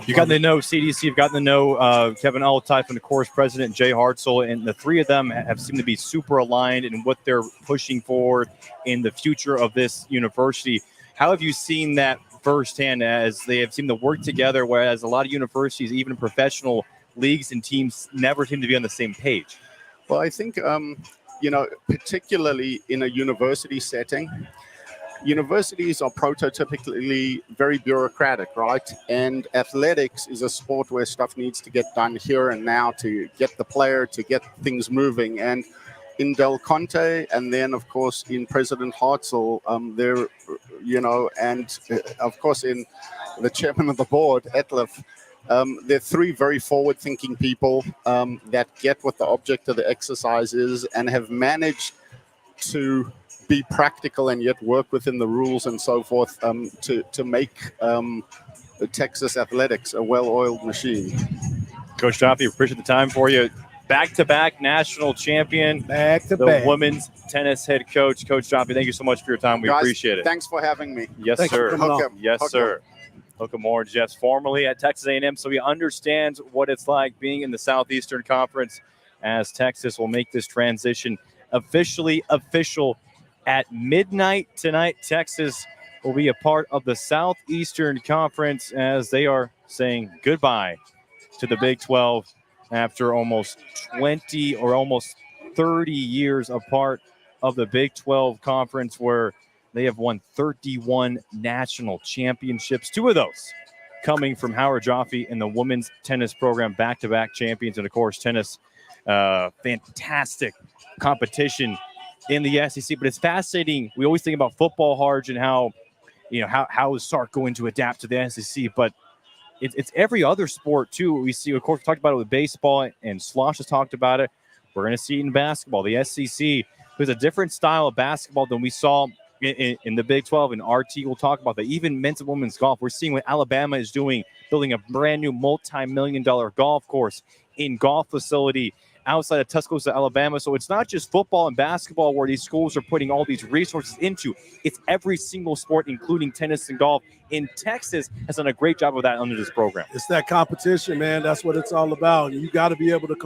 You've gotten to know CDC, you've gotten to know Kevin Altype and the course president, Jay Hartzell, and the 3 of them have seemed to be super aligned in what they're pushing forward in the future of this university. How have you seen that firsthand, as they have seemed to work together, whereas a lot of universities, even professional leagues and teams, never seem to be on the same page? Well, I think, you know, particularly in a university setting, universities are prototypically very bureaucratic, right? And athletics is a sport where stuff needs to get done here and now to get the player, to get things moving. And in Del Conte, and then, of course, in President Hartzell, there, you know, and of course, in the chairman of the board, Etlef, they're 3 very forward-thinking people that get what the object of the exercise is and have managed to be practical and yet work within the rules and so forth to make the Texas athletics a well-oiled machine. Coach Jaffe, appreciate the time for you. Back-to-back national champion, the women's tennis head coach. Coach Jaffe, thank you so much for your time. We appreciate it. Thanks for having me. Yes, sir. Yes, sir. Hook'em Orange, yes, formerly at Texas A&M, so he understands what it's like being in the Southeastern Conference, as Texas will make this transition officially official at midnight tonight. Texas will be a part of the Southeastern Conference as they are saying goodbye to the Big 12 after almost 20 or almost 30 years a part of the Big 12 Conference, where They have won 31 national championships, 2 of those coming from Howard Joffe and the women's tennis program, back-to-back champions. And, of course, tennis, fantastic competition in the SEC. But it's fascinating. We always think about football, Hardge, and how is Sark going to adapt to the SEC. But it's every other sport, too. We see, of course, we talked about it with baseball, and Slosh has talked about it. We're going to see it in basketball. The SEC, there's a different style of basketball than we saw in the Big 12, and RT will talk about that. Even men's and women's golf, we're seeing what Alabama is doing, building a brand new multi-million-dollar golf course in golf facility outside of Tuscaloosa, Alabama. So it's not just football and basketball where these schools are putting all these resources into. It's every single sport, including tennis and golf. In Texas has done a great job of that under this program. It's that competition, man. That's what it's all about. You got to be able to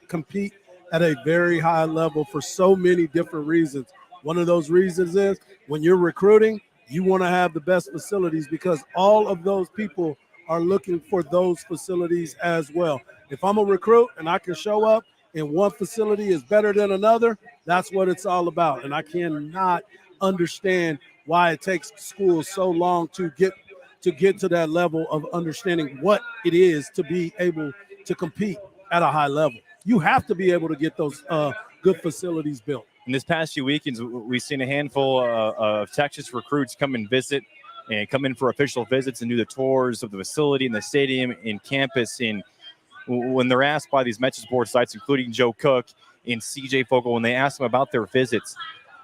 compete at a very high level for so many different reasons. One of those reasons is when you're recruiting, you want to have the best facilities because all of those people are looking for those facilities as well. If I'm a recruit and I can show up and one facility is better than another, that's what it's all about. And I cannot understand why it takes schools so long to get to that level of understanding what it is to be able to compete at a high level. You have to be able to get those good facilities built. In this past few weekends, we've seen a handful of Texas recruits come and visit and come in for official visits and do the tours of the facility and the stadium and campus. And when they're asked by these message board sites, including Joe Cook and CJ Fogle, when they ask them about their visits,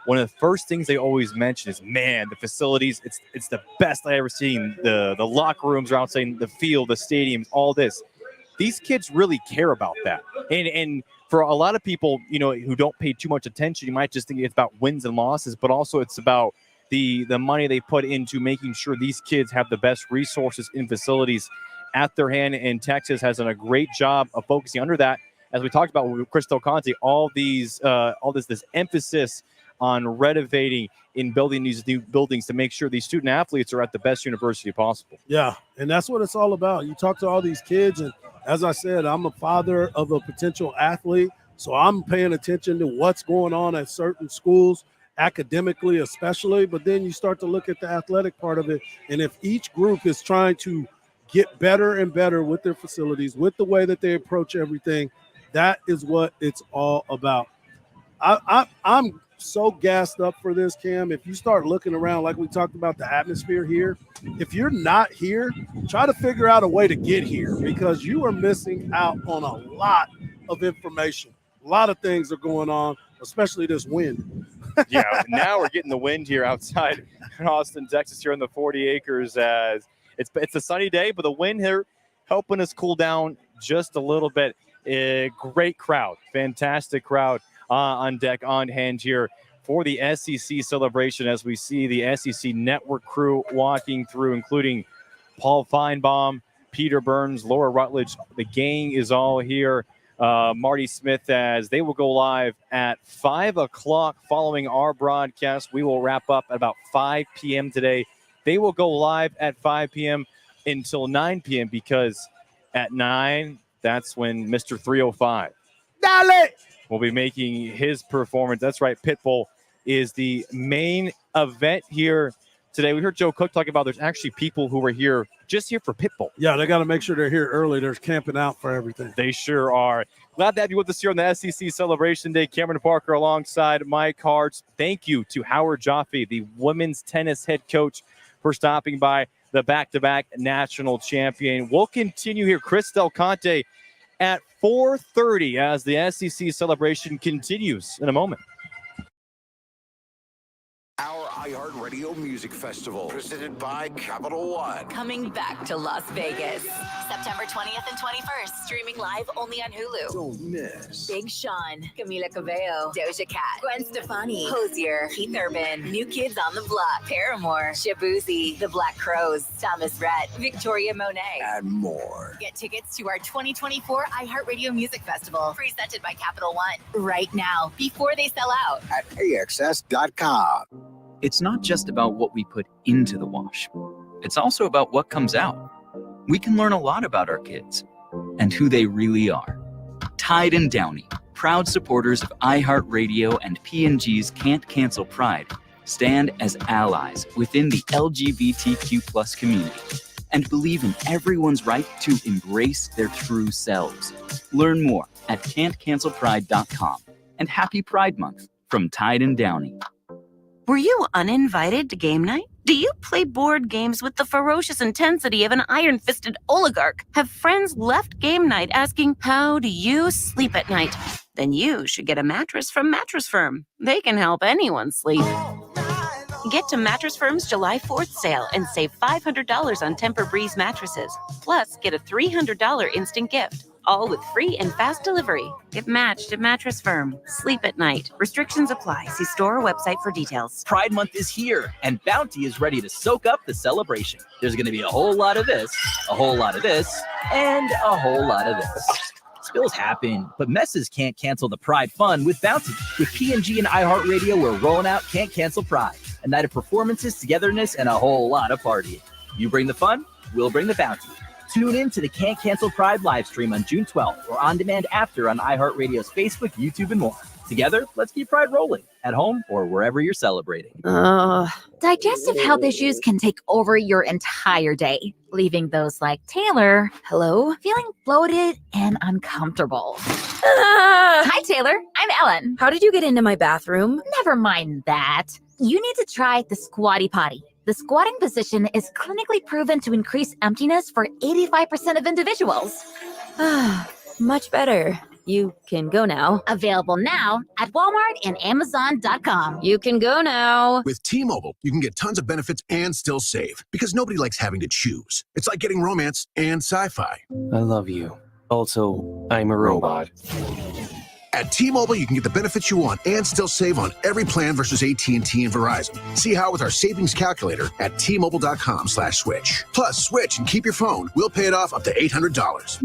one of the first things they always mention is, man, the facilities, it's the best I ever seen. The locker rooms are outside, the field, the stadiums, all this. These kids really care about that. And for a lot of people, who don't pay too much attention, you might just think it's about wins and losses, but also it's about the money they put into making sure these kids have the best resources in facilities at their hand. And Texas has done a great job of focusing under that. As we talked about with Chris Del Conte, this emphasis on renovating and building these new buildings to make sure these student athletes are at the best university possible. Yeah, and that's what it's all about. You talk to all these kids, and as I said, I'm a father of a potential athlete, so I'm paying attention to what's going on at certain schools, academically especially, but then you start to look at the athletic part of it, and if each group is trying to get better and better with their facilities, with the way that they approach everything, that is what it's all about. I'm so gassed up for this, Cam. If you start looking around, like we talked about the atmosphere here, if you're not here, try to figure out a way to get here because you are missing out on a lot of information. A lot of things are going on, especially this wind. Yeah, now we're getting the wind here outside in Austin, Texas, here on the 40 acres. As it's a sunny day, but the wind here helping us cool down just a little bit. Great crowd, fantastic crowd on deck, on hand here for the SEC celebration as we see the SEC network crew walking through, including Paul Feinbaum, Peter Burns, Laura Rutledge. The gang is all here. Marty Smith, as they will go live at 5 o'clock following our broadcast. We will wrap up at about 5 p.m. today. They will go live at 5 p.m. until 9 p.m. because at 9, that's when Mr. 305 Dale! will be making his performance. That's right, Pitbull is the main event here today. We heard Joe Cook talk about there's actually people who are here just here for Pitbull. Yeah, they got to make sure they're here early. They're camping out for everything. They sure are. Glad to have you with us here on the SEC Celebration Day. Cameron Parker alongside Mike Hardge. Thank you to Howard Joffe, the women's tennis head coach, for stopping by, the back-to-back national champion. We'll continue here. Chris Del Conte at 4:30 as the SEC celebration continues in a moment. Our iHeartRadio Music Festival, presented by Capital One. Coming back to Las Vegas, September 20th and 21st. Streaming live only on Hulu. Don't miss. Big Sean, Camila Cabello, Doja Cat, Gwen Stefani, Hozier, Keith Urban, New Kids on the Block, Paramore, Shabuzi, The Black Crowes, Thomas Rhett, Victoria Monet, And more. Get tickets to our 2024 iHeartRadio Music Festival, presented by Capital One, right now, before they sell out. At AXS.com. It's not just about what we put into the wash. It's also about what comes out. We can learn a lot about our kids and who they really are. Tide and Downy, proud supporters of iHeartRadio and P&G's Can't Cancel Pride, stand as allies within the LGBTQ+ community, and believe in everyone's right to embrace their true selves. Learn more at can'tcancelpride.com. And happy Pride Month from Tide and Downey. Were you uninvited to game night? Do you play board games with the ferocious intensity of an iron-fisted oligarch? Have friends left game night asking, how do you sleep at night? Then you should get a mattress from Mattress Firm. They can help anyone sleep. Get to Mattress Firm's July 4th sale and save $500 on Tempur-Breeze mattresses. Plus, get a $300 instant gift. All with free and fast delivery. Get matched at Mattress Firm. Sleep at night. Restrictions apply. See store or website for details. Pride Month is here, and Bounty is ready to soak up the celebration. There's going to be a whole lot of this, a whole lot of this, and a whole lot of this. Spills happen, but messes can't cancel the Pride fun with Bounty. With P&G and iHeartRadio, we're rolling out Can't Cancel Pride. A night of performances, togetherness, and a whole lot of partying. You bring the fun, we'll bring the bounty. Tune in to the Can't Cancel Pride live stream on June 12th or on demand after on iHeartRadio's Facebook, YouTube, and more. Together, let's keep Pride rolling at home or wherever you're celebrating. Digestive health issues can take over your entire day, leaving those like Taylor, hello, feeling bloated and uncomfortable. Hi, Taylor. I'm Ellen. How did you get into my bathroom? Never mind that. You need to try the Squatty Potty. The squatting position is clinically proven to increase emptiness for 85% of individuals. Much better. You can go now. Available now at Walmart and Amazon.com. You can go now. With T-Mobile, you can get tons of benefits and still save because nobody likes having to choose. It's like getting romance and sci-fi. I love you. Also, I'm a robot. At T-Mobile, you can get the benefits you want and still save on every plan versus AT&T and Verizon. See how with our savings calculator at T-Mobile.com/switch. Plus, switch and keep your phone. We'll pay it off up to $800.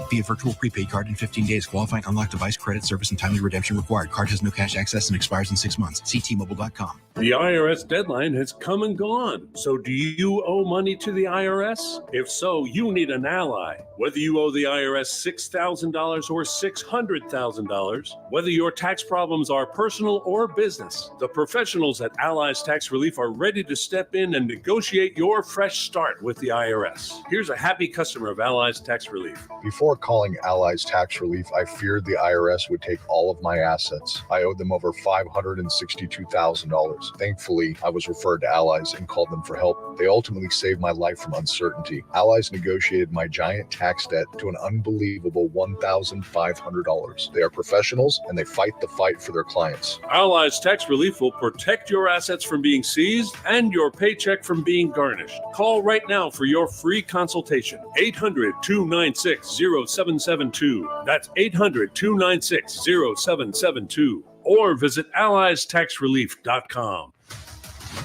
Via virtual prepaid card in 15 days. Qualifying unlocked device credit service and timely redemption required. Card has no cash access and expires in 6 months. See T-Mobile.com. The IRS deadline has come and gone. So do you owe money to the IRS? If so, you need an ally. Whether you owe the IRS $6,000 or $600,000, whether your tax problems are personal or business, the professionals at Allies Tax Relief are ready to step in and negotiate your fresh start with the IRS. Here's a happy customer of Allies Tax Relief. Before calling Allies Tax Relief, I feared the IRS would take all of my assets. I owed them over $562,000. Thankfully, I was referred to Allies and called them for help. They ultimately saved my life from uncertainty. Allies negotiated my giant tax debt to an unbelievable $1,500. They are professionals and they fight the fight for their clients. Allies Tax Relief will protect your assets from being seized and your paycheck from being garnished. Call right now for your free consultation. 800-296-0772. That's 800-296-0772. Or visit AlliesTaxRelief.com.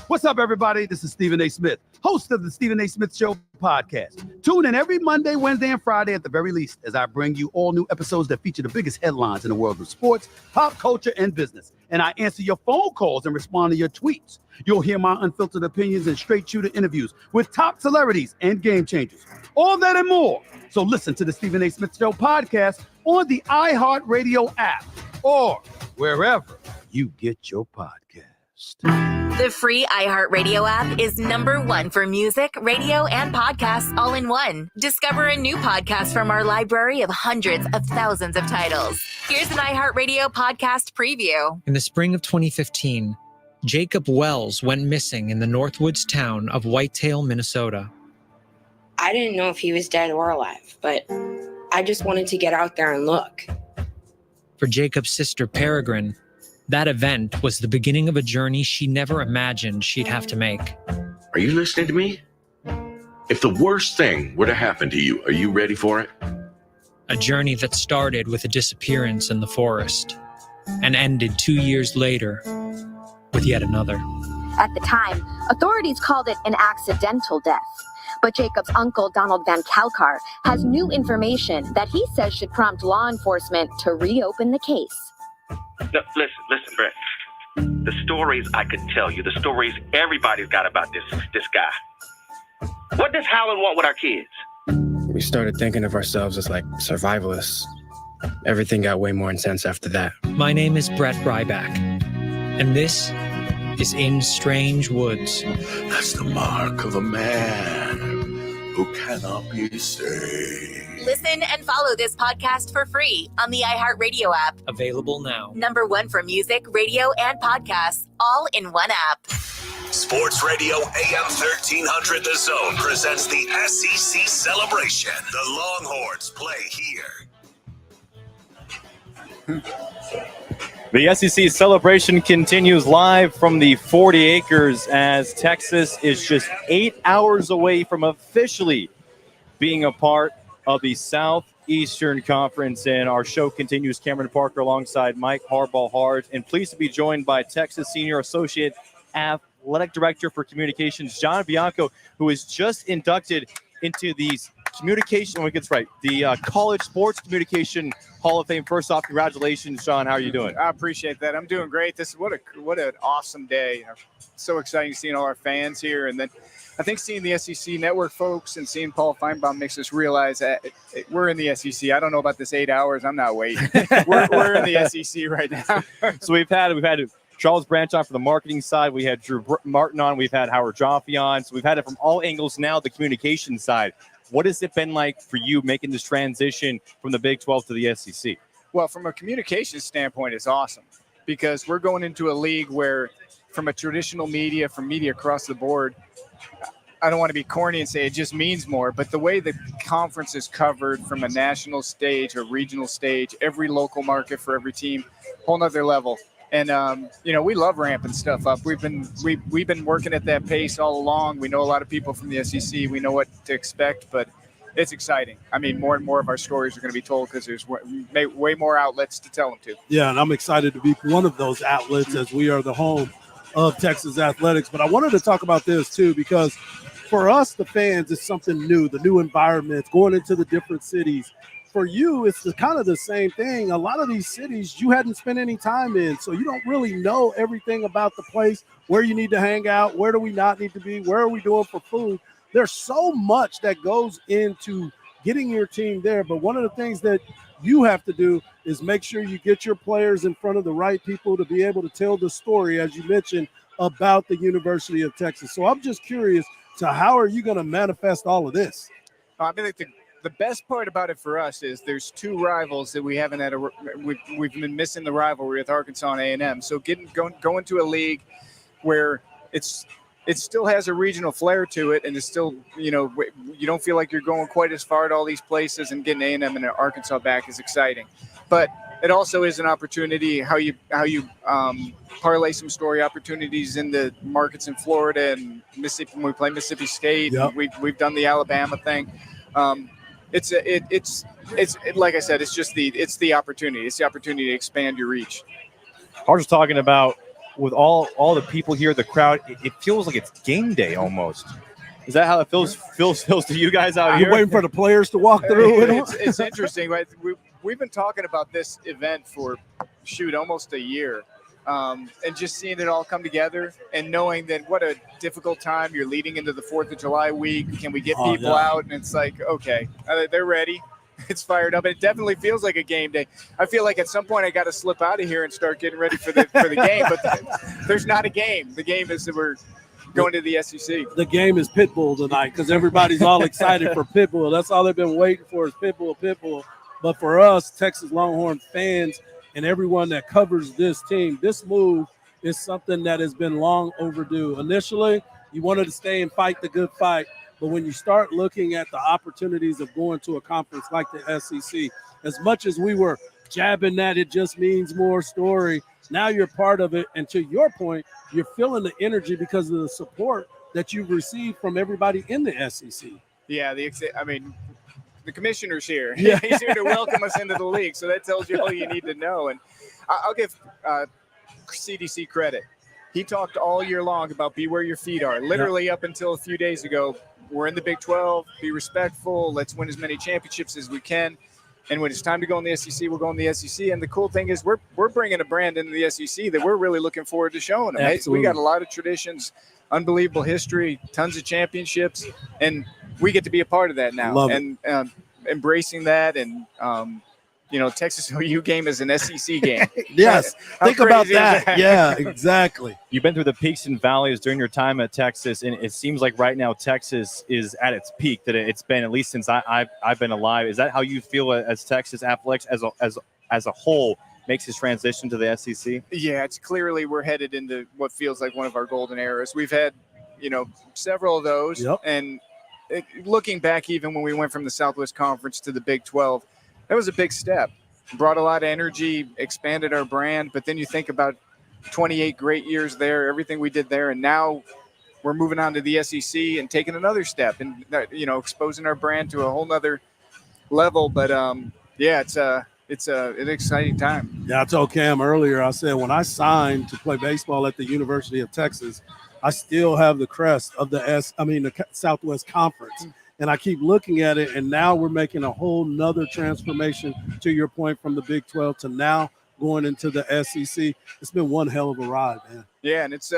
What's up, everybody? This is Stephen A. Smith, host of the Stephen A. Smith Show podcast. Tune in every Monday, Wednesday, and Friday at the very least as I bring you all new episodes that feature the biggest headlines in the world of sports, pop culture, and business. And I answer your phone calls and respond to your tweets. You'll hear my unfiltered opinions and straight shooter interviews with top celebrities and game changers. All that and more. So listen to the Stephen A. Smith Show podcast on the iHeartRadio app or wherever you get your podcast. The free iHeartRadio app is #1 for music, radio, and podcasts all in one. Discover a new podcast from our library of hundreds of thousands of titles. Here's an iHeartRadio podcast preview. In the spring of 2015, Jacob Wells went missing in the Northwoods town of Whitetail, Minnesota. I didn't know if he was dead or alive, but I just wanted to get out there and look. For Jacob's sister, Peregrine, that event was the beginning of a journey she never imagined she'd have to make. Are you listening to me? If the worst thing were to happen to you, are you ready for it? A journey that started with a disappearance in the forest and ended 2 years later with yet another. At the time, authorities called it an accidental death. But Jacob's uncle, Donald Van Kalkar, has new information that he says should prompt law enforcement to reopen the case. No, listen, Brett. The stories I could tell you, the stories everybody's got about this guy. What does Howland want with our kids? We started thinking of ourselves as like survivalists. Everything got way more intense after that. My name is Brett Ryback, and this is in strange woods. That's the mark of a man who cannot be saved. Listen and follow this podcast for free on the iHeartRadio app. Available now. #1 for music, radio, and podcasts, all in one app. Sports Radio AM 1300 The Zone presents the SEC Celebration. The Longhorns play here. The SEC Celebration continues live from the 40 acres as Texas is just 8 hours away from officially being a part of the Southeastern Conference. And our show continues. Cameron Parker alongside Mike Hardball Hardge, and pleased to be joined by Texas Senior Associate Athletic Director for Communications, John Bianco, who is just inducted into these communication, the College Sports Communication Hall of Fame. First off, congratulations, John. How are you doing? I appreciate that. I'm doing great. What an awesome day. So exciting seeing all our fans here. And then I think seeing the SEC Network folks and seeing Paul Feinbaum makes us realize that we're in the SEC. I don't know about this 8 hours. I'm not waiting. we're in the SEC right now. So we've had Charles Branch on for the marketing side. We had Drew Martin on. We've had Howard Jaffe on. So we've had it from all angles now, the communication side. What has it been like for you making this transition from the Big 12 to the SEC? Well, from a communications standpoint, it's awesome because we're going into a league where from a traditional media, from media across the board, I don't want to be corny and say it just means more, but the way the conference is covered from a national stage or regional stage, every local market for every team, whole nother level. And, we love ramping stuff up. We've been working at that pace all along. We know a lot of people from the SEC. We know what to expect, but it's exciting. I mean, more and more of our stories are going to be told because there's way more outlets to tell them to. Yeah, and I'm excited to be one of those outlets as we are the home of Texas athletics. But I wanted to talk about this, too, because for us, the fans, it's something new, the new environment, going into the different cities. For you, it's kind of the same thing. A lot of these cities you hadn't spent any time in, so you don't really know everything about the place, where you need to hang out, where do we not need to be, where are we doing for food. There's so much that goes into getting your team there, but one of the things that you have to do is make sure you get your players in front of the right people to be able to tell the story, as you mentioned, about the University of Texas. So I'm just curious to how are you going to manifest all of this? I mean, the best part about it for us is there's two rivals that we haven't had. We've been missing the rivalry with Arkansas and A&M. So going to a league where it still has a regional flair to it, and it's still you don't feel like you're going quite as far to all these places, and getting A&M and Arkansas back is exciting. But it also is an opportunity how you parlay some story opportunities in the markets in Florida and Mississippi. When we play Mississippi State, yep. We've done the Alabama thing. It's like I said, it's the opportunity. It's the opportunity to expand your reach. I was just talking about with all the people here, the crowd, it feels like it's game day almost. Is that how it feels to you guys out here? You're waiting for the players to walk through it. It's interesting, right? We've been talking about this event for almost a year. And just seeing it all come together and knowing that what a difficult time you're leading into the 4th of July week. Can we get people out? And it's like, okay, they're ready. It's fired up. It definitely feels like a game day. I feel like at some point I got to slip out of here and start getting ready for the game, but there's not a game. The game is that we're going to the SEC. The game is Pitbull tonight because everybody's all excited for Pitbull. That's all they've been waiting for is Pitbull. But for us, Texas Longhorn fans, and everyone that covers this team, this move is something that has been long overdue. Initially, you wanted to stay and fight the good fight, but when you start looking at the opportunities of going to a conference like the SEC, as much as we were jabbing that it just means more story, now you're part of it, and to your point, you're feeling the energy because of the support that you've received from everybody in the SEC. Yeah, the commissioner's here. Yeah. He's here to welcome us into the league. So that tells you all you need to know. And I'll give CDC credit. He talked all year long about be where your feet are. Literally up until a few days ago, we're in the Big 12. Be respectful. Let's win as many championships as we can. And when it's time to go in the SEC, we'll go in the SEC. And the cool thing is we're bringing a brand into the SEC that we're really looking forward to showing them. Absolutely. We got a lot of traditions, unbelievable history, tons of championships, and we get to be a part of that now. Love and embracing that and Texas OU game is an SEC game. Yes, How think about crazy is that. Yeah, exactly. You've been through the peaks and valleys during your time at Texas, and it seems like right now Texas is at its peak that it's been, at least since I've been alive. Is that how you feel as Texas athletics as a whole makes this transition to the SEC? Yeah, it's clearly we're headed into what feels like one of our golden eras. We've had, several of those. Yep. And looking back, even when we went from the Southwest Conference to the Big 12, that was a big step. Brought a lot of energy, expanded our brand. But then you think about 28 great years there, everything we did there, and now we're moving on to the SEC and taking another step and, exposing our brand to a whole nother level. But, it's an exciting time. Yeah, I told Cam earlier, I said when I signed to play baseball at the University of Texas, I still have the crest of the Southwest Conference. And I keep looking at it, and now we're making a whole nother transformation, to your point, from the Big 12 to now going into the SEC. It's been one hell of a ride, man. Yeah, and it's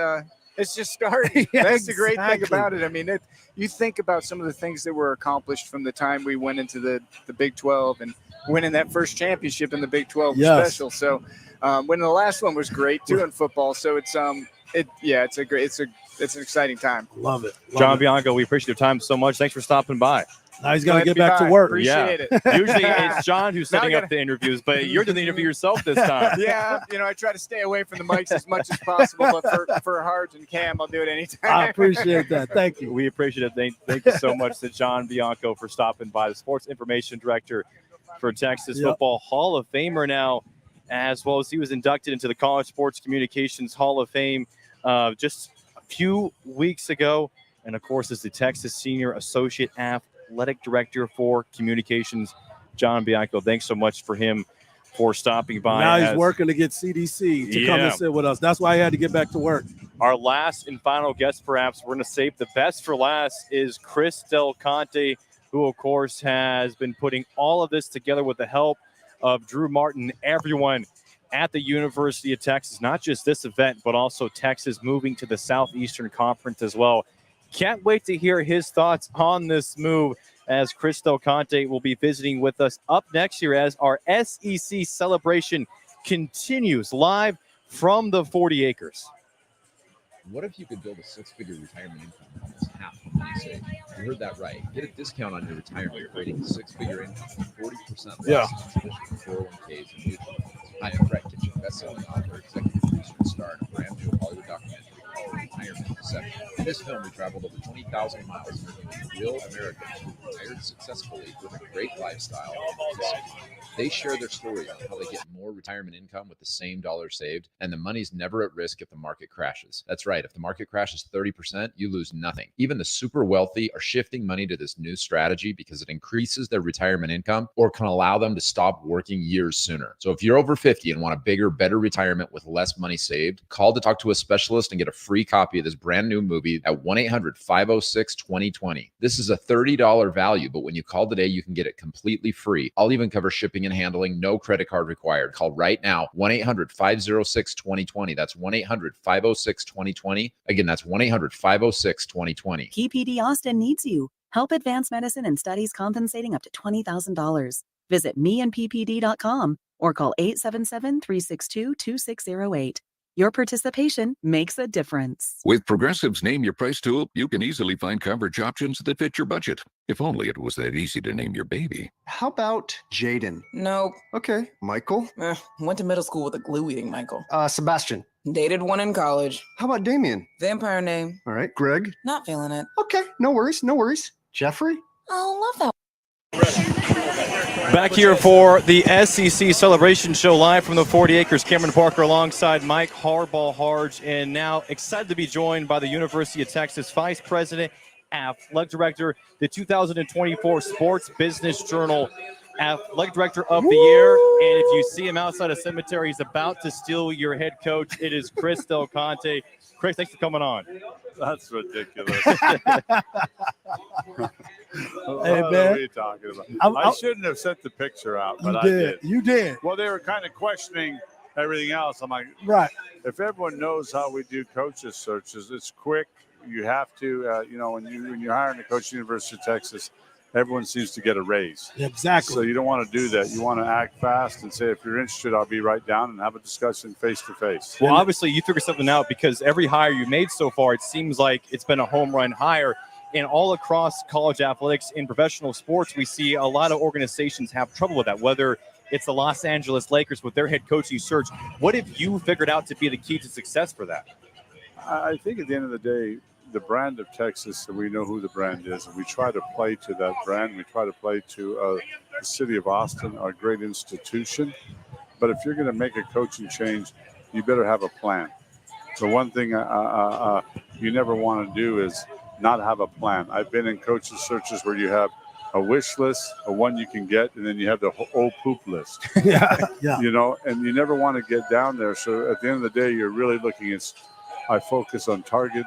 just starting. Yeah, That's the great thing exactly. about it. I mean, you think about some of the things that were accomplished from the time we went into the Big 12 and winning that first championship in the Big 12 special. So winning the last one was great too in football. So it's an exciting time. Love it. John Bianco, we appreciate your time so much. Thanks for stopping by. Now he's got to get back to work. Appreciate it. Usually it's John who's setting up the interviews, but you're doing the interview yourself this time. Yeah, I try to stay away from the mics as much as possible, but for Hardge and Cam, I'll do it anytime. I appreciate that. Thank you. We appreciate it. Thank you so much to John Bianco for stopping by, the Sports Information Director for Texas Football Hall of Famer now, as well as he was inducted into the College Sports Communications Hall of Fame just a few weeks ago. And, of course, is the Texas Senior Associate Athletic Director for Communications, John Bianco. Thanks so much for him for stopping by. Now he's working to get CDC to come and sit with us. That's why he had to get back to work. Our last and final guest, perhaps, we're going to save the best for last, is Chris Del Conte, who, of course, has been putting all of this together with the help of Drew Martin, everyone at the University of Texas, not just this event, but also Texas moving to the Southeastern Conference as well. Can't wait to hear his thoughts on this move, as Chris Del Conte will be visiting with us up next year as our SEC celebration continues live from the 40 acres. What if you could build a six-figure retirement income almost half the money saved? You heard that right. Get a discount on your retirement, creating a six-figure income for 40% less than traditional 401ks and mutual funds. Hi, I'm Brett Kitchen, best-selling author, executive producer, and star in a brand new Hollywood documentary called Retirement Deception. In this film, we traveled over 20,000 miles interviewing real Americans who retired successfully with a great lifestyle. They share their stories on how they get more retirement income with the same dollar saved, and the money's never at risk if the market crashes. That's right. If the market crashes 30%, you lose nothing. Even the super wealthy are shifting money to this new strategy because it increases their retirement income or can allow them to stop working years sooner. So if you're over 50 and want a bigger, better retirement with less money saved, call to talk to a specialist and get a free copy of this brand new movie at 1-800-506-2020. This is a $30 value, but when you call today, you can get it completely free. I'll even cover shipping and handling, no credit card required. Call right now, 1-800-506-2020. That's 1-800-506-2020. Again, that's 1-800-506-2020. PPD Austin needs you. Help advance medicine and studies compensating up to $20,000. Visit meandppd.com or call 877-362-2608. Your participation makes a difference. With Progressive's Name Your Price tool, you can easily find coverage options that fit your budget. If only it was that easy to name your baby. How about Jaden? Nope. Okay. Michael? Went to middle school with a glue-eating Michael. Sebastian? Dated one in college. How about Damien? Vampire name. All right. Greg? Not feeling it. Okay. No worries. No worries. Jeffrey? Oh, love that. Back here for the SEC Celebration Show live from the 40 acres. Cameron Parker alongside Mike Hardball Hardge, and now excited to be joined by the University of Texas Vice President, Athletic Director, the 2024 Sports Business Journal Athletic Director of the Year. And if you see him outside a cemetery, he's about to steal your head coach. It is Chris Del Conte. Chris, thanks for coming on. That's ridiculous. Hey, what man. are you talking about? I shouldn't have sent the picture out, but I did. You did. Well, they were kind of questioning everything else. I'm like, right. If everyone knows how we do coaches searches, it's quick. You have to, when you're hiring a coach at the University of Texas, everyone seems to get a raise. Exactly. So you don't want to do that. You want to act fast and say, if you're interested, I'll be right down and have a discussion face to face. Well, obviously, you figured something out because every hire you made so far, it seems like it's been a home run hire. And all across college athletics in professional sports, we see a lot of organizations have trouble with that, whether it's the Los Angeles Lakers with their head coaching search. What have you figured out to be the key to success for that? I think at the end of the day, the brand of Texas, and we know who the brand is, and we try to play to that brand. We try to play to the city of Austin, a great institution. But if you're going to make a coaching change, you better have a plan. The one thing you never want to do is not have a plan. I've been in coaching searches where you have a wish list, a one you can get, and then you have the old poop list. Yeah. You know, and you never want to get down there. So at the end of the day, you're really looking at, I focus on target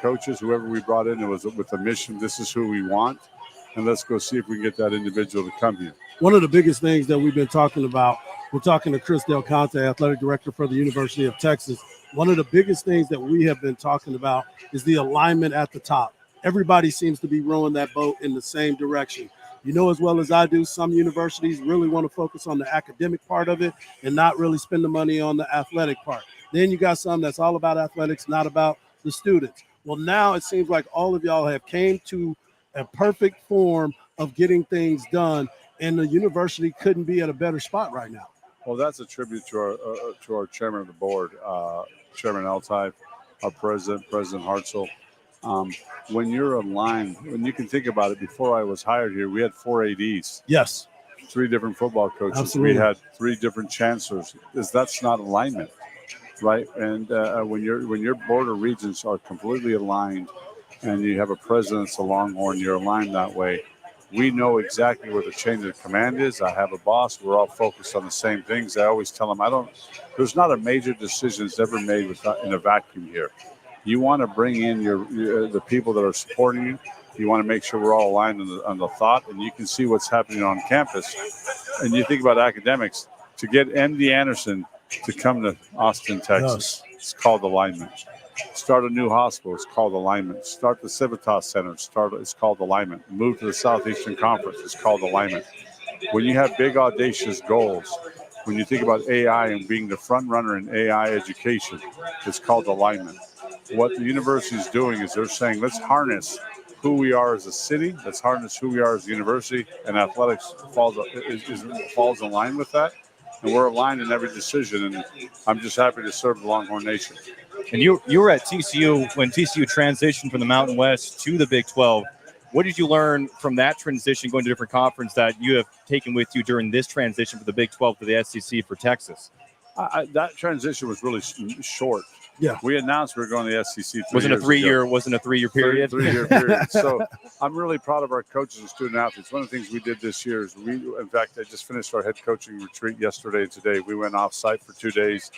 coaches, whoever we brought in, it was with a mission. This is who we want, and let's go see if we can get that individual to come here. One of the biggest things that we've been talking about, we're talking to Chris Del Conte, athletic director for the University of Texas. One of the biggest things that we have been talking about is the alignment at the top. Everybody seems to be rowing that boat in the same direction. You know as well as I do, some universities really want to focus on the academic part of it and not really spend the money on the athletic part. Then you got some that's all about athletics, not about the students. Well, now it seems like all of y'all have came to a perfect form of getting things done, and the university couldn't be at a better spot right now. Well, that's a tribute to our chairman of the board, Chairman Altai, our president, President Hartzell. When you're aligned, when you can think about it, before I was hired here, we had 4 ADs. Yes. 3 different football coaches. Absolutely. We had 3 different chancellors. That's not alignment, right? And when your board of regents are completely aligned and you have a president that's a Longhorn, you're aligned that way. We know exactly where the chain of command is. I have a boss. We're all focused on the same things. I always tell them, there's not a major decision that's ever made in a vacuum here. You want to bring in the people that are supporting you. You want to make sure we're all aligned on the thought, and you can see what's happening on campus. And you think about academics, to get MD Anderson to come to Austin, Texas, It's called alignment. Start a new hospital, it's called alignment. Start the Civitas Center, it's called alignment. Move to the Southeastern Conference, it's called alignment. When you have big, audacious goals, when you think about AI and being the front runner in AI education, it's called alignment. What the university is doing is they're saying, let's harness who we are as a city, let's harness who we are as a university, and athletics falls in line with that. And we're aligned in every decision, and I'm just happy to serve the Longhorn Nation. And you were at TCU when TCU transitioned from the Mountain West to the Big 12. What did you learn from that transition, going to a different conference, that you have taken with you during this transition from the Big 12 to the SEC for Texas? That transition was really short. Yeah, we announced we were going to the SEC. Wasn't a 3-year period. 3-year period. So I'm really proud of our coaches and student athletes. One of the things we did this year is in fact, I just finished our head coaching retreat yesterday and today. We went off site for 2 days,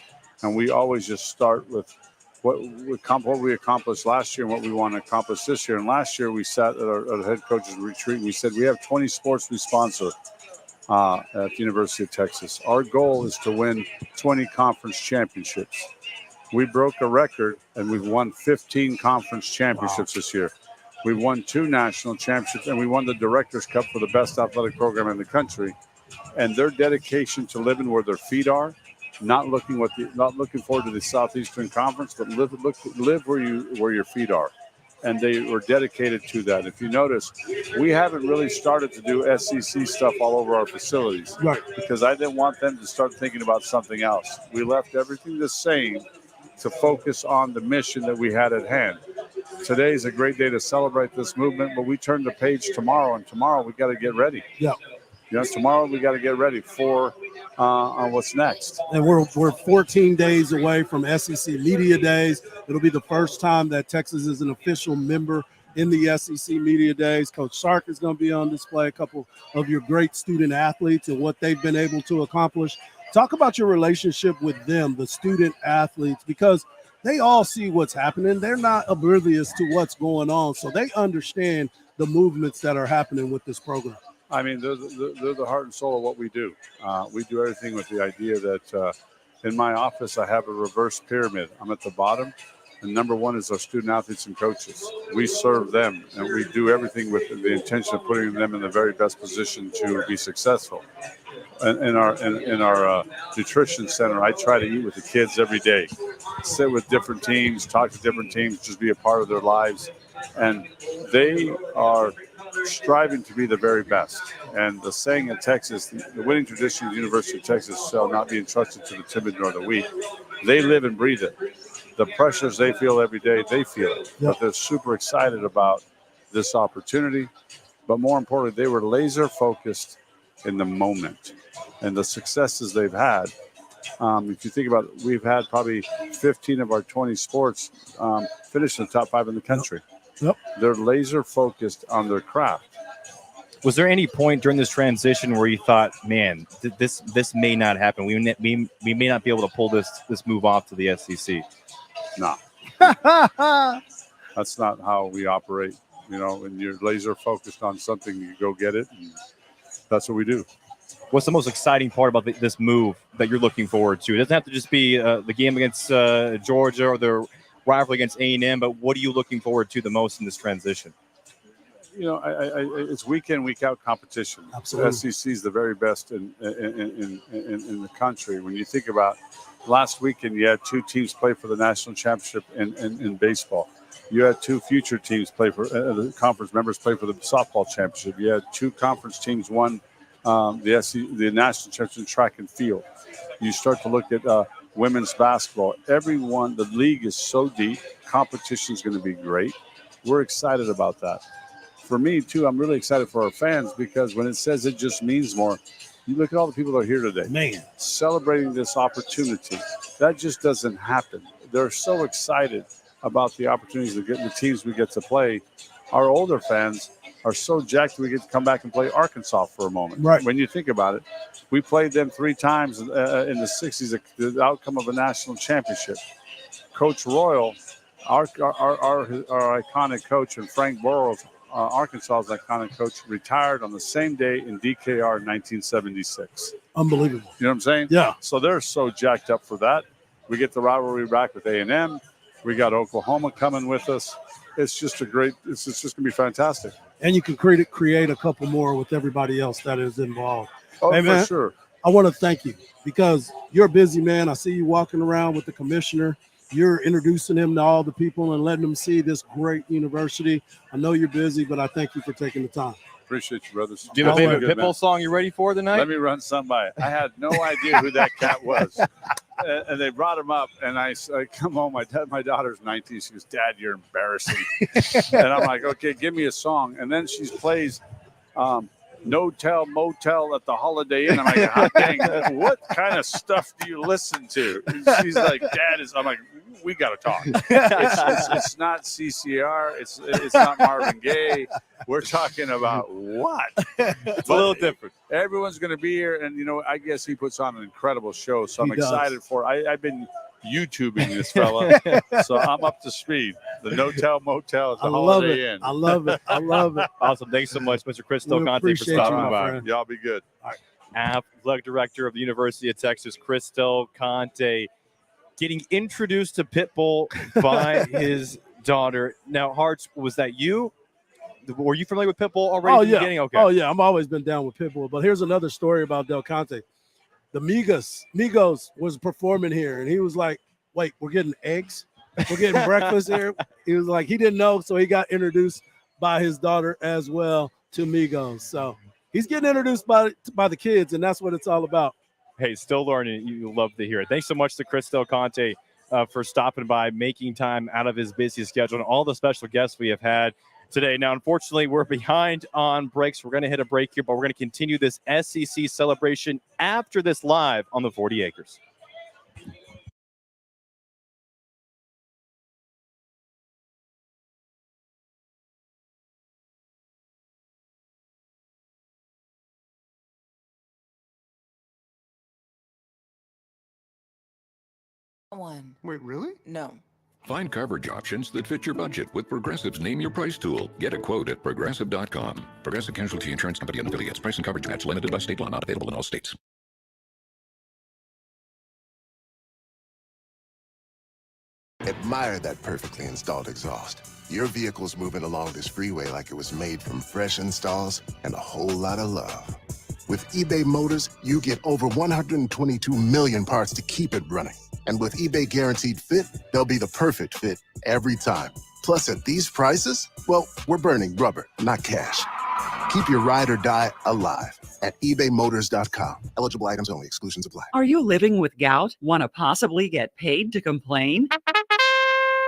and we always just start with what we accomplished last year and what we want to accomplish this year. And last year we sat at our head coaches retreat and we said we have 20 sports we sponsor at the University of Texas. Our goal is to win 20 conference championships. We broke a record, and we've won 15 conference championships this year. We won 2 national championships, and we won the Directors' Cup for the best athletic program in the country. And their dedication to living where their feet are, not looking forward to the Southeastern Conference, but live where your feet are. And they were dedicated to that. If you notice, we haven't really started to do SEC stuff all over our facilities, right? Because I didn't want them to start thinking about something else. We left everything the same to focus on the mission that we had at hand. Today is a great day to celebrate this movement, but we turn the page tomorrow, and tomorrow we got to get ready. Yeah. Tomorrow we got to get ready for on what's next. And we're 14 days away from SEC Media Days. It'll be the first time that Texas is an official member in the SEC Media Days. Coach Sark is going to be on display, a couple of your great student athletes and what they've been able to accomplish. Talk about your relationship with them, the student athletes, because they all see what's happening. They're not oblivious to what's going on, so they understand the movements that are happening with this program. I mean, they're the heart and soul of what we do. We do everything with the idea that in my office I have a reverse pyramid. I'm at the bottom, And number one is our student athletes and coaches. We serve them, and we do everything with the intention of putting them in the very best position to be successful. In our nutrition center, I try to eat with the kids every day, sit with different teams, talk to different teams, just be a part of their lives. And they are striving to be the very best. And the saying in Texas, the winning tradition of the University of Texas shall not be entrusted to the timid nor the weak. They live and breathe it. The pressures they feel every day, they feel it. Yep. But they're super excited about this opportunity. But more importantly, they were laser focused in the moment and the successes they've had. If you think about it, we've had probably 15 of our 20 sports finish in the top 5 in the country. Yep. They're laser focused on their craft. Was there any point during this transition where you thought, man, this may not happen? We may not be able to pull this move off to the SEC? No. That's not how we operate. You know, when you're laser focused on something, you go get it. And that's what we do. What's the most exciting part about this move that you're looking forward to? It doesn't have to just be the game against Georgia or the rivalry against A&M, but what are you looking forward to the most in this transition? You know, it's week in, week out competition. Absolutely. The SEC is the very best in the country. When you think about last weekend, you had 2 teams play for the national championship in baseball. You had 2 future teams play for the conference members play for the softball championship. You had 2 conference teams won the national championship in track and field. You start to look at women's basketball. The league is so deep. Competition is going to be great. We're excited about that. For me, too, I'm really excited for our fans because when it says it just means more, you look at all the people that are here today. Man. Celebrating this opportunity. That just doesn't happen. They're so excited about the opportunities to get the teams we get to play. Our older fans are so jacked we get to come back and play Arkansas for a moment. Right. When you think about it, we played them 3 times in the 60s, the outcome of a national championship. Coach Royal, our iconic coach, and Frank Burrows, Arkansas's iconic coach, retired on the same day in DKR in 1976. Unbelievable. You know what I'm saying? Yeah. So they're so jacked up for that. We get the rivalry back with A&M. We got Oklahoma coming with us. It's just it's just going to be fantastic. And you can create a couple more with everybody else that is involved. Oh, hey, man, for sure. I want to thank you because you're a busy man. I see you walking around with the commissioner. You're introducing him to all the people and letting them see this great university. I know you're busy, but I thank you for taking the time. Appreciate you, brothers. Do you have a favorite Pitbull song you're ready for tonight? Let me run some by. I had no idea who that cat was. And they brought him up, and I come home. My daughter's 19. She goes, "Dad, you're embarrassing." And I'm like, "Okay, give me a song." And then she plays No Tell Motel at the Holiday Inn. I'm like, "Hot dang, what kind of stuff do you listen to?" And she's like, "Dad is." I'm like, "We got to talk." It's not CCR. It's not Marvin Gaye. We're talking about what? It's a little different. Everyone's going to be here, and I guess he puts on an incredible show. So I'm He does. excited for. I've been YouTubing this fella, so I'm up to speed. The No Tell Motel at the Holiday Inn. I love it. I love it. Awesome. Thanks so much, Mr. Chris Del We Conte, for appreciate stopping you, my by. friend. Y'all be good. Athletic Director of the University of Texas, Chris Del Conte, getting introduced to Pitbull by his daughter. Now, Hardge, was that you? Were you familiar with Pitbull already Oh, from the yeah. beginning? Okay. Oh, yeah. I've always been down with Pitbull. But here's another story about Del Conte. The Migos was performing here, and he was like, wait, we're getting eggs? We're getting breakfast here? He was like, he didn't know, so he got introduced by his daughter as well to Migos. So he's getting introduced by the kids, and that's what it's all about. Hey, still learning. You love to hear it. Thanks so much to Chris Del Conte for stopping by, making time out of his busy schedule, and all the special guests we have had today. Now, unfortunately, we're behind on breaks. We're going to hit a break here, but we're going to continue this SEC celebration after this live on the 40 Acres. Wait, really? No. Find coverage options that fit your budget with Progressive's Name Your Price tool. Get a quote at Progressive.com. Progressive Casualty Insurance Company and affiliates. Price and coverage match limited by state law. Not available in all states. At admire that perfectly installed exhaust. Your vehicle's moving along this freeway like it was made from fresh installs and a whole lot of love. With eBay Motors, you get over 122 million parts to keep it running. And with eBay Guaranteed Fit, they'll be the perfect fit every time. Plus, at these prices, well, we're burning rubber, not cash. Keep your ride or die alive at ebaymotors.com. Eligible items only. Exclusions apply. Are you living with gout? Want to possibly get paid to complain?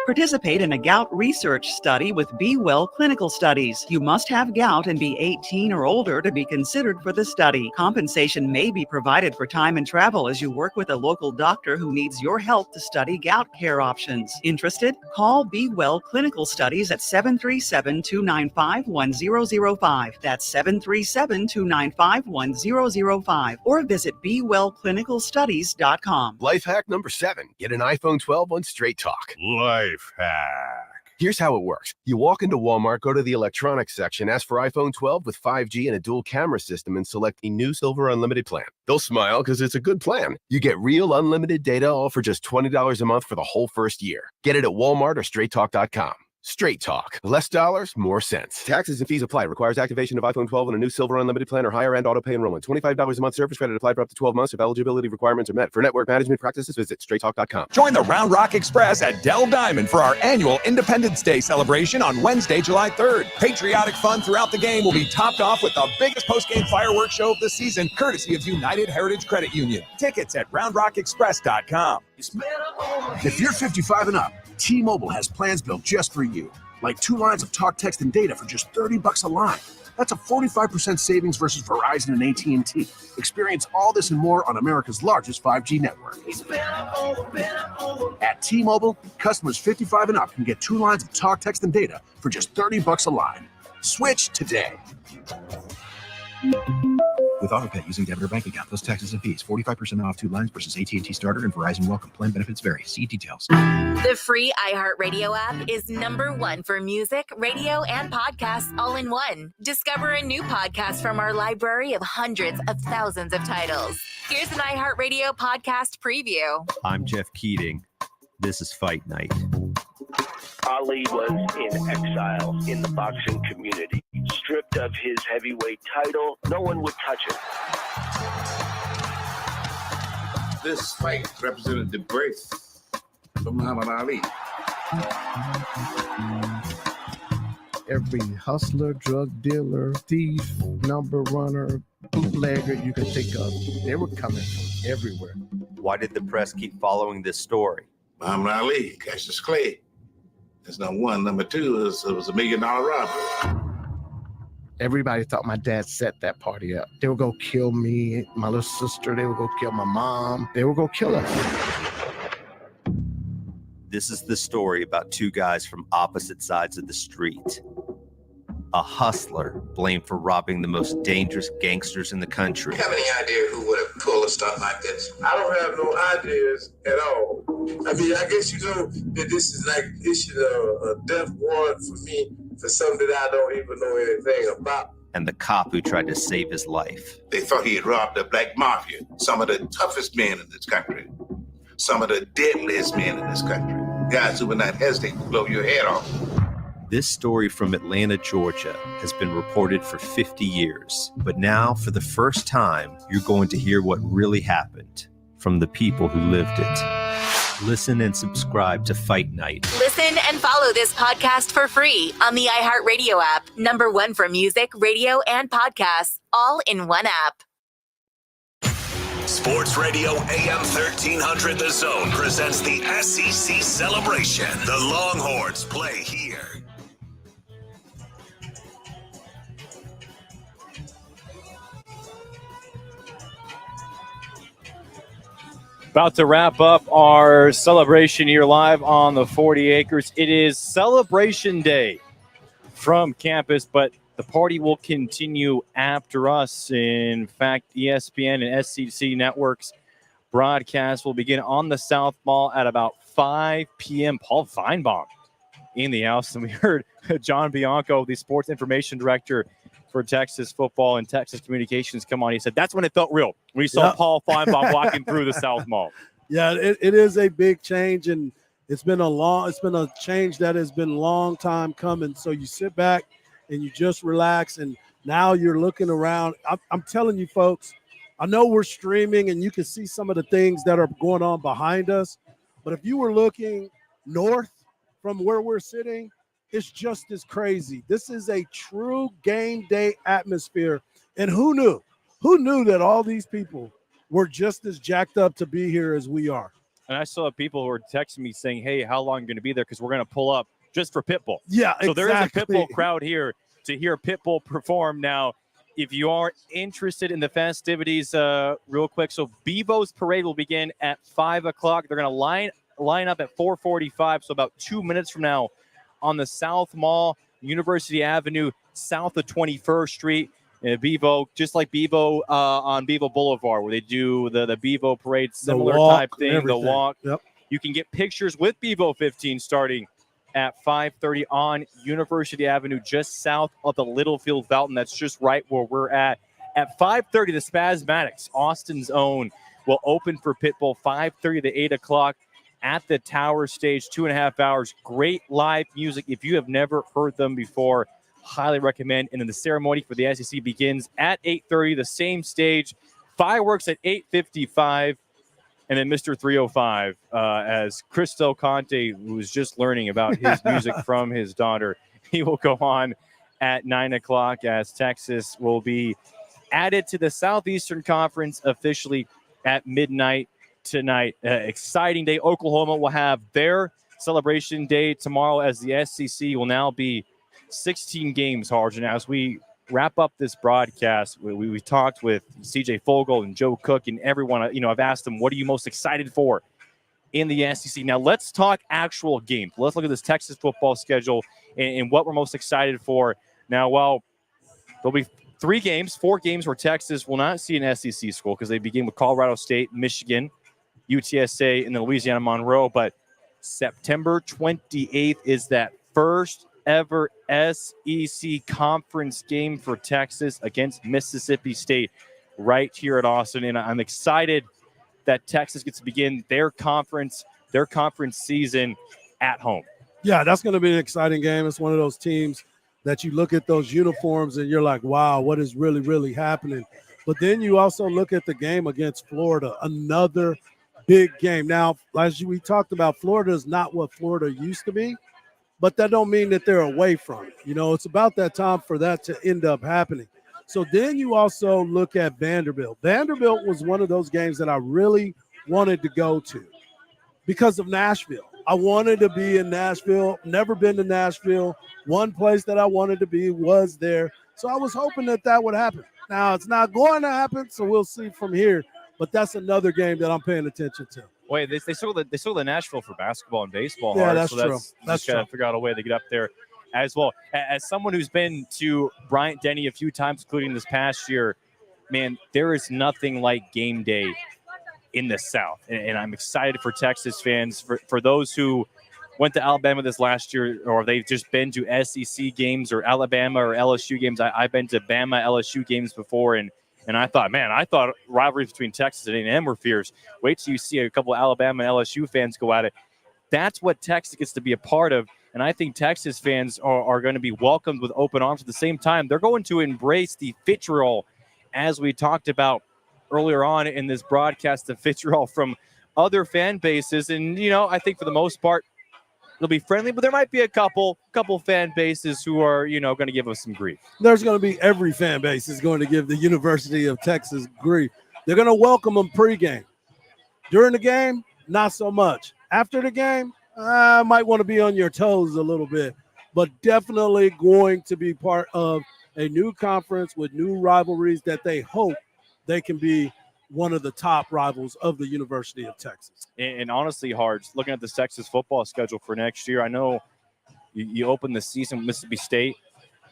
Participate in a gout research study with Be Well Clinical Studies. You must have gout and be 18 or older to be considered for the study. Compensation may be provided for time and travel as you work with a local doctor who needs your help to study gout care options. Interested? Call Be Well Clinical Studies at 737-295-1005. That's 737-295-1005. Or visit BeWellClinicalStudies.com. Life hack number 7. Get an iPhone 12 on Straight Talk. Life hack. Here's how it works. You walk into Walmart, go to the electronics section, ask for iPhone 12 with 5G and a dual camera system, and select a new Silver Unlimited plan. They'll smile because it's a good plan. You get real unlimited data, all for just $20 a month for the whole first year. Get it at Walmart or StraightTalk.com. Straight Talk. Less dollars, more sense. Taxes and fees apply. Requires activation of iPhone 12 on a new Silver Unlimited plan or higher end auto pay enrollment. $25 a month service credit applied for up to 12 months if eligibility requirements are met. For network management practices, visit StraightTalk.com. Join the Round Rock Express at Dell Diamond for our annual Independence Day celebration on Wednesday, July 3rd. Patriotic fun throughout the game will be topped off with the biggest post-game fireworks show of the season, courtesy of United Heritage Credit Union. Tickets at RoundRockExpress.com. If you're 55 and up, T-Mobile has plans built just for you. Like 2 lines of talk, text, and data for just $30 a line. That's a 45% savings versus Verizon and AT&T. Experience all this and more on America's largest 5G network. At T-Mobile, customers 55 and up can get 2 lines of talk, text, and data for just $30 a line. Switch today. With AutoPay using debit or bank account, plus taxes and fees, 45% off 2 lines versus AT&T Starter and Verizon Welcome. Plan benefits vary. See details. The free iHeartRadio app is #1 for music, radio, and podcasts all in one. Discover a new podcast from our library of hundreds of thousands of titles. Here's an iHeartRadio podcast preview. I'm Jeff Keating. This is Fight Night. Ali was in exile in the boxing community. Stripped of his heavyweight title, no one would touch him. This fight represented the birth of Muhammad Ali. Every hustler, drug dealer, thief, number runner, bootlegger you can think of, they were coming from everywhere. Why did the press keep following this story? Muhammad Ali, Cassius Clay. That's number one. Number two is it was $1 million robbery. Everybody thought my dad set that party up. They would go kill me, my little sister. They would go kill my mom. They would go kill us. This is the story about 2 guys from opposite sides of the street. A hustler blamed for robbing the most dangerous gangsters in the country. Do you have any idea who would have pulled a stunt like this? I don't have no ideas at all. I mean, I guess you know that this is like issued a death warrant for me for something that I don't even know anything about. And the cop who tried to save his life. They thought he had robbed the black mafia, some of the toughest men in this country, some of the deadliest men in this country, guys who would not hesitate to blow your head off. This story from Atlanta, Georgia, has been reported for 50 years. But now, for the first time, you're going to hear what really happened from the people who lived it. Listen and subscribe to Fight Night. Listen and follow this podcast for free on the iHeartRadio app. #1 for music, radio, and podcasts, all in one app. Sports Radio AM 1300 The Zone presents the SEC Celebration. The Longhorns play here. About to wrap up our celebration here live on the 40 acres. It is Celebration Day from campus, but the party will continue after us. In fact, ESPN and SEC Networks broadcast will begin on the South Mall at about 5 p.m. Paul Feinbaum in the house. And we heard John Bianco, the sports information director for Texas football and Texas communications, come on. He said that's when it felt real. We saw Paul Feinbaum walking through the South Mall. Yeah, it is a big change. And It's been a change that has been a long time coming. So you sit back and you just relax, and now you're looking around. I'm telling you, folks, I know we're streaming and you can see some of the things that are going on behind us, but if you were looking north from where we're sitting, it's just as crazy. This is a true game day atmosphere. And who knew? Who knew that all these people were just as jacked up to be here as we are? And I saw people who were texting me saying, hey, how long are you going to be there? Because we're going to pull up just for Pitbull. Yeah, so there is a exactly. Pitbull crowd here to hear Pitbull perform. Now, if you are interested in the festivities, real quick, so Bevo's parade will begin at 5 o'clock. They're going to line up at 4:45, so about 2 minutes from now on the South Mall, University Avenue, south of 21st Street. Bevo, just like Bevo on Bevo Boulevard, where they do the Bevo parade, similar type thing, the walk. Yep. You can get pictures with Bevo 15 starting at 5:30 on University Avenue, just south of the Littlefield Fountain. That's just right where we're at. At 5:30, the Spasmatics, Austin's own, will open for Pitbull, 5:30 to 8 o'clock at the Tower Stage, 2.5 hours. Great live music. If you have never heard them before, highly recommend. And then the ceremony for the SEC begins at 8:30, the same stage. Fireworks at 8:55. And then Mr. 305, as Chris Del Conte, who was just learning about his music from his daughter, he will go on at 9 o'clock as Texas will be added to the Southeastern Conference officially at midnight tonight. Exciting day. Oklahoma will have their celebration day tomorrow as the SEC will now be 16 games, Hardge. And as we wrap up this broadcast, we talked with CJ Fogle and Joe Cook and everyone. I've asked them, what are you most excited for in the SEC? Now, let's talk actual games. Let's look at this Texas football schedule and what we're most excited for. Now, while there'll be 4 games where Texas will not see an SEC school because they begin with Colorado State, Michigan, UTSA, and then Louisiana Monroe. But September 28th is that first ever SEC conference game for Texas against Mississippi State right here at Austin. And I'm excited that Texas gets to begin their conference season at home. Yeah, that's going to be an exciting game. It's one of those teams that you look at those uniforms and you're like, wow, what is really, really happening? But then you also look at the game against Florida, another big game. Now, as we talked about, Florida is not what Florida used to be, but that don't mean that they're away from it. It's about that time for that to end up happening. So then you also look at Vanderbilt. Vanderbilt was one of those games that I really wanted to go to because of Nashville. I wanted to be in Nashville, never been to Nashville. One place that I wanted to be was there. So I was hoping that would happen. Now, it's not going to happen, so we'll see from here. But that's another game that I'm paying attention to. Wait, they sold the Nashville for basketball and baseball. Yeah, Hard, that's so true. That's got to true. figure out a way to get up there as well. As someone who's been to Bryant-Denny a few times, including this past year, man, there is nothing like game day in the South. And I'm excited for Texas fans, for those who went to Alabama this last year, or they've just been to SEC games or Alabama or LSU games. I've been to Bama LSU games before, and I thought rivalries between Texas and A&M were fierce. Wait till you see a couple of Alabama and LSU fans go at it. That's what Texas gets to be a part of, and I think Texas fans are going to be welcomed with open arms. At the same time, they're going to embrace the vitriol, as we talked about earlier on in this broadcast, the vitriol from other fan bases. And, I think for the most part, they'll be friendly, but there might be a couple fan bases who are, going to give us some grief. There's going to be every fan base is going to give the University of Texas grief. They're going to welcome them pregame. During the game, not so much. After the game, I might want to be on your toes a little bit, but definitely going to be part of a new conference with new rivalries that they hope they can be one of the top rivals of the University of Texas. And honestly, Hardge, looking at the Texas football schedule for next year, I know you open the season with Mississippi State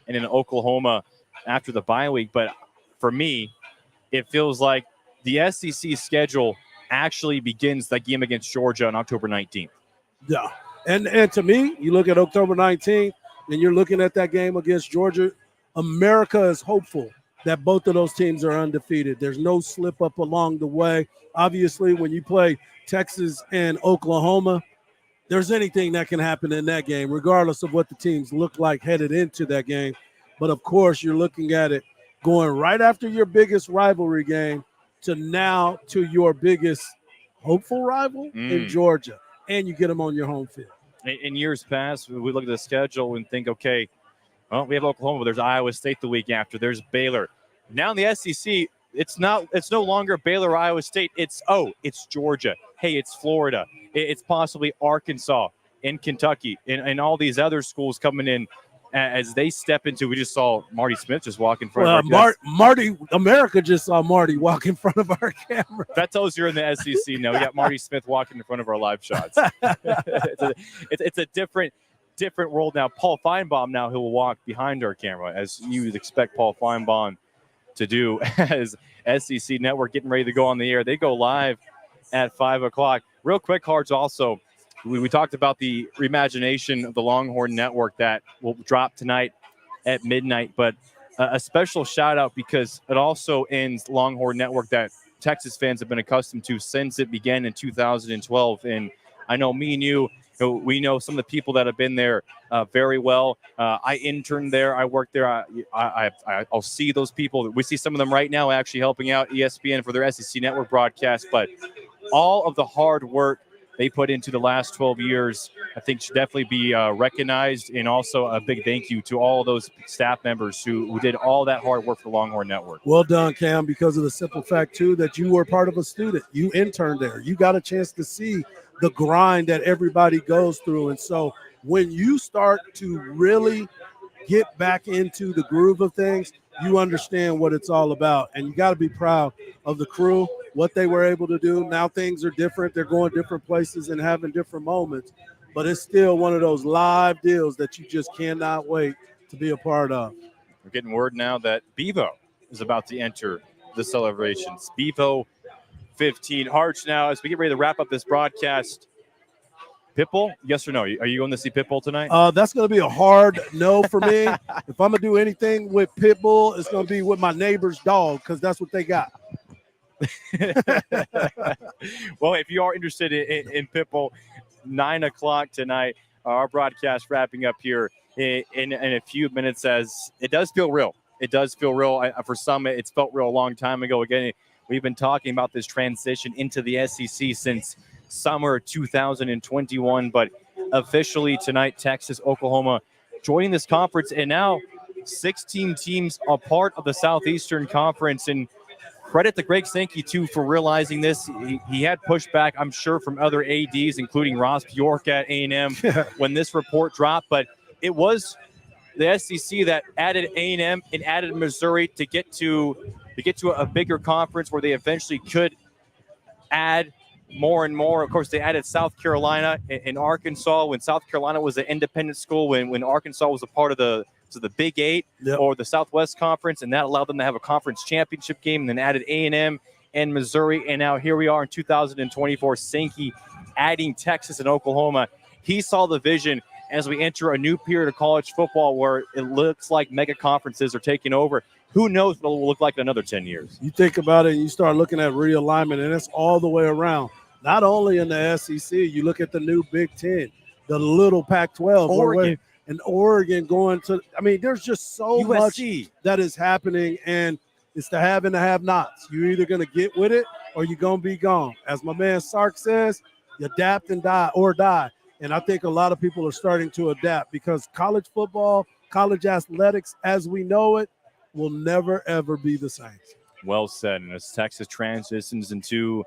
and in Oklahoma after the bye week, but for me, it feels like the SEC schedule actually begins that game against Georgia on October 19th. Yeah, and to me, you look at October 19th, and you're looking at that game against Georgia, America is hopeful that both of those teams are undefeated. There's no slip up along the way. Obviously, when you play Texas and Oklahoma, there's anything that can happen in that game, regardless of what the teams look like headed into that game. But, of course, you're looking at it going right after your biggest rivalry game to now to your biggest hopeful rival in Georgia, and you get them on your home field. In years past, we look at the schedule and think, okay, well, we have Oklahoma, but there's Iowa State the week after. There's Baylor. Now in the SEC, it's no longer Baylor or Iowa State. It's Georgia. Hey, it's Florida. It's possibly Arkansas and Kentucky and all these other schools coming in as they step into. We just saw Marty Smith just walk in front of our America just saw Marty walk in front of our camera. That tells you're in the SEC now. We got Marty Smith walking in front of our live shots. It's a different world now. Paul Feinbaum now, who will walk behind our camera, as you would expect Paul Feinbaum to do, as SEC Network getting ready to go on the air. They go live at 5 o'clock. Real quick, Hardge, also, we talked about the reimagination of the Longhorn Network that will drop tonight at midnight, but a special shout out because it also ends Longhorn Network that Texas fans have been accustomed to since it began in 2012. And I know me and you, we know some of the people that have been there very well. I interned there. I worked there. I'll see those people. We see some of them right now actually helping out ESPN for their SEC Network broadcast. But all of the hard work they put into the last 12 years, I think should definitely be recognized. And also a big thank you to all of those staff members who did all that hard work for Longhorn Network. Well done, Cam, because of the simple fact, too, that you were part of a student. You interned there. You got a chance to see the grind that everybody goes through. And so when you start to really get back into the groove of things, you understand what it's all about. And you got to be proud of the crew, what they were able to do. Now things are different. They're going different places and having different moments. But it's still one of those live deals that you just cannot wait to be a part of. We're getting word now that Bevo is about to enter the celebrations. Bevo 15. Hardge, now, as we get ready to wrap up this broadcast, Pitbull, yes or no? Are you going to see Pitbull tonight? That's going to be a hard no for me. If I'm going to do anything with Pitbull, it's going to be with my neighbor's dog because that's what they got. Well, if you are interested in Pitbull, 9 o'clock tonight, our broadcast wrapping up here in a few minutes, as it does feel real. It does feel real. For some, it's felt real a long time ago. Again, we've been talking about this transition into the SEC since summer 2021, but officially tonight, Texas, Oklahoma joining this conference, and now 16 teams are part of the Southeastern Conference. And credit to Greg Sankey, too, for realizing this. He had pushback, I'm sure, from other ADs, including Ross Bjork at A&M when this report dropped, but it was the SEC that added A&M and added Missouri to get to a bigger conference where they eventually could add more and more. Of course, they added South Carolina and Arkansas when South Carolina was an independent school, when Arkansas was a part of the Big Eight or the Southwest Conference, and that allowed them to have a conference championship game, and then added A&M and Missouri. And now here we are in 2024, Sankey adding Texas and Oklahoma. He saw the vision as we enter a new period of college football where it looks like mega conferences are taking over. Who knows what it will look like in another 10 years? You think about it and you start looking at realignment, and it's all the way around. Not only in the SEC, you look at the new Big Ten, the little Pac-12. Oregon. And Oregon going to – I mean, there's just so USC. much that is happening, and it's the have and the have-nots. You're either going to get with it or you're going to be gone. As my man Sark says, you adapt and die or die. And I think a lot of people are starting to adapt because college football, college athletics as we know it, will never, ever be the same. Well said. And as Texas transitions into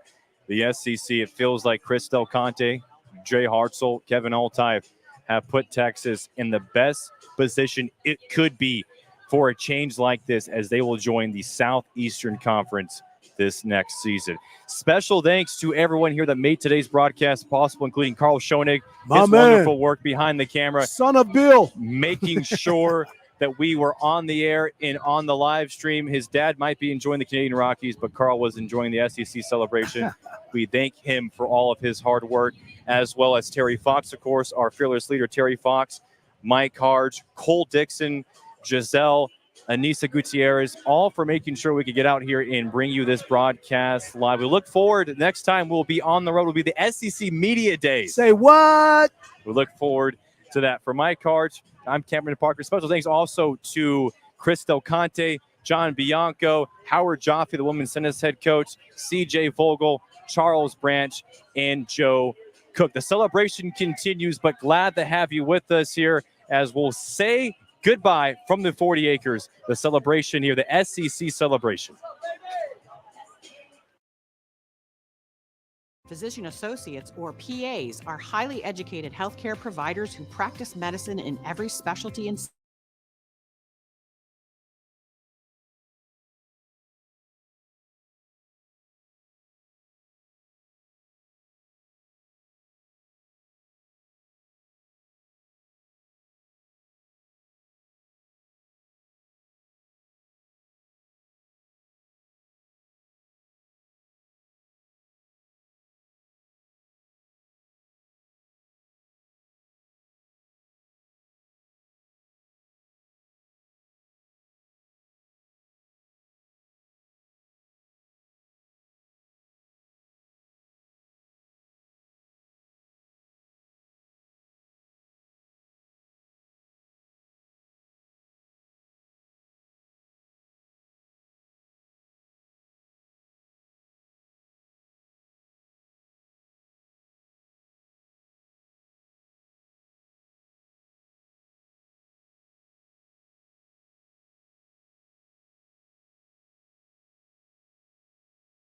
the SEC, it feels like Chris Del Conte, Jay Hartzell, Kevin Altai have put Texas in the best position it could be for a change like this, as they will join the Southeastern Conference this next season. Special thanks to everyone here that made today's broadcast possible, including Carl Schoenig, his wonderful work behind the camera. Son of Bill. Making sure that we were on the air and on the live stream. His dad might be enjoying the Canadian Rockies, but Carl was enjoying the SEC celebration. We thank him for all of his hard work, as well as Terry Fox, of course, our fearless leader, Terry Fox, Mike Hardge, Cole Dixon, Giselle, Anissa Gutierrez, all for making sure we could get out here and bring you this broadcast live. We look forward. Next time we'll be on the road will be the SEC Media Days. Say what? We look forward to that. For Mike Hardge, I'm Cameron Parker. Special thanks also to Chris Del Conte, John Bianco, Howard Jaffe, the women's tennis head coach, CJ Vogel, Charles Branch, and Joe Cook. The celebration continues, but glad to have you with us here as we'll say goodbye from the 40 acres, the celebration here, the SEC celebration. Physician associates, or PAs, are highly educated healthcare providers who practice medicine in every specialty and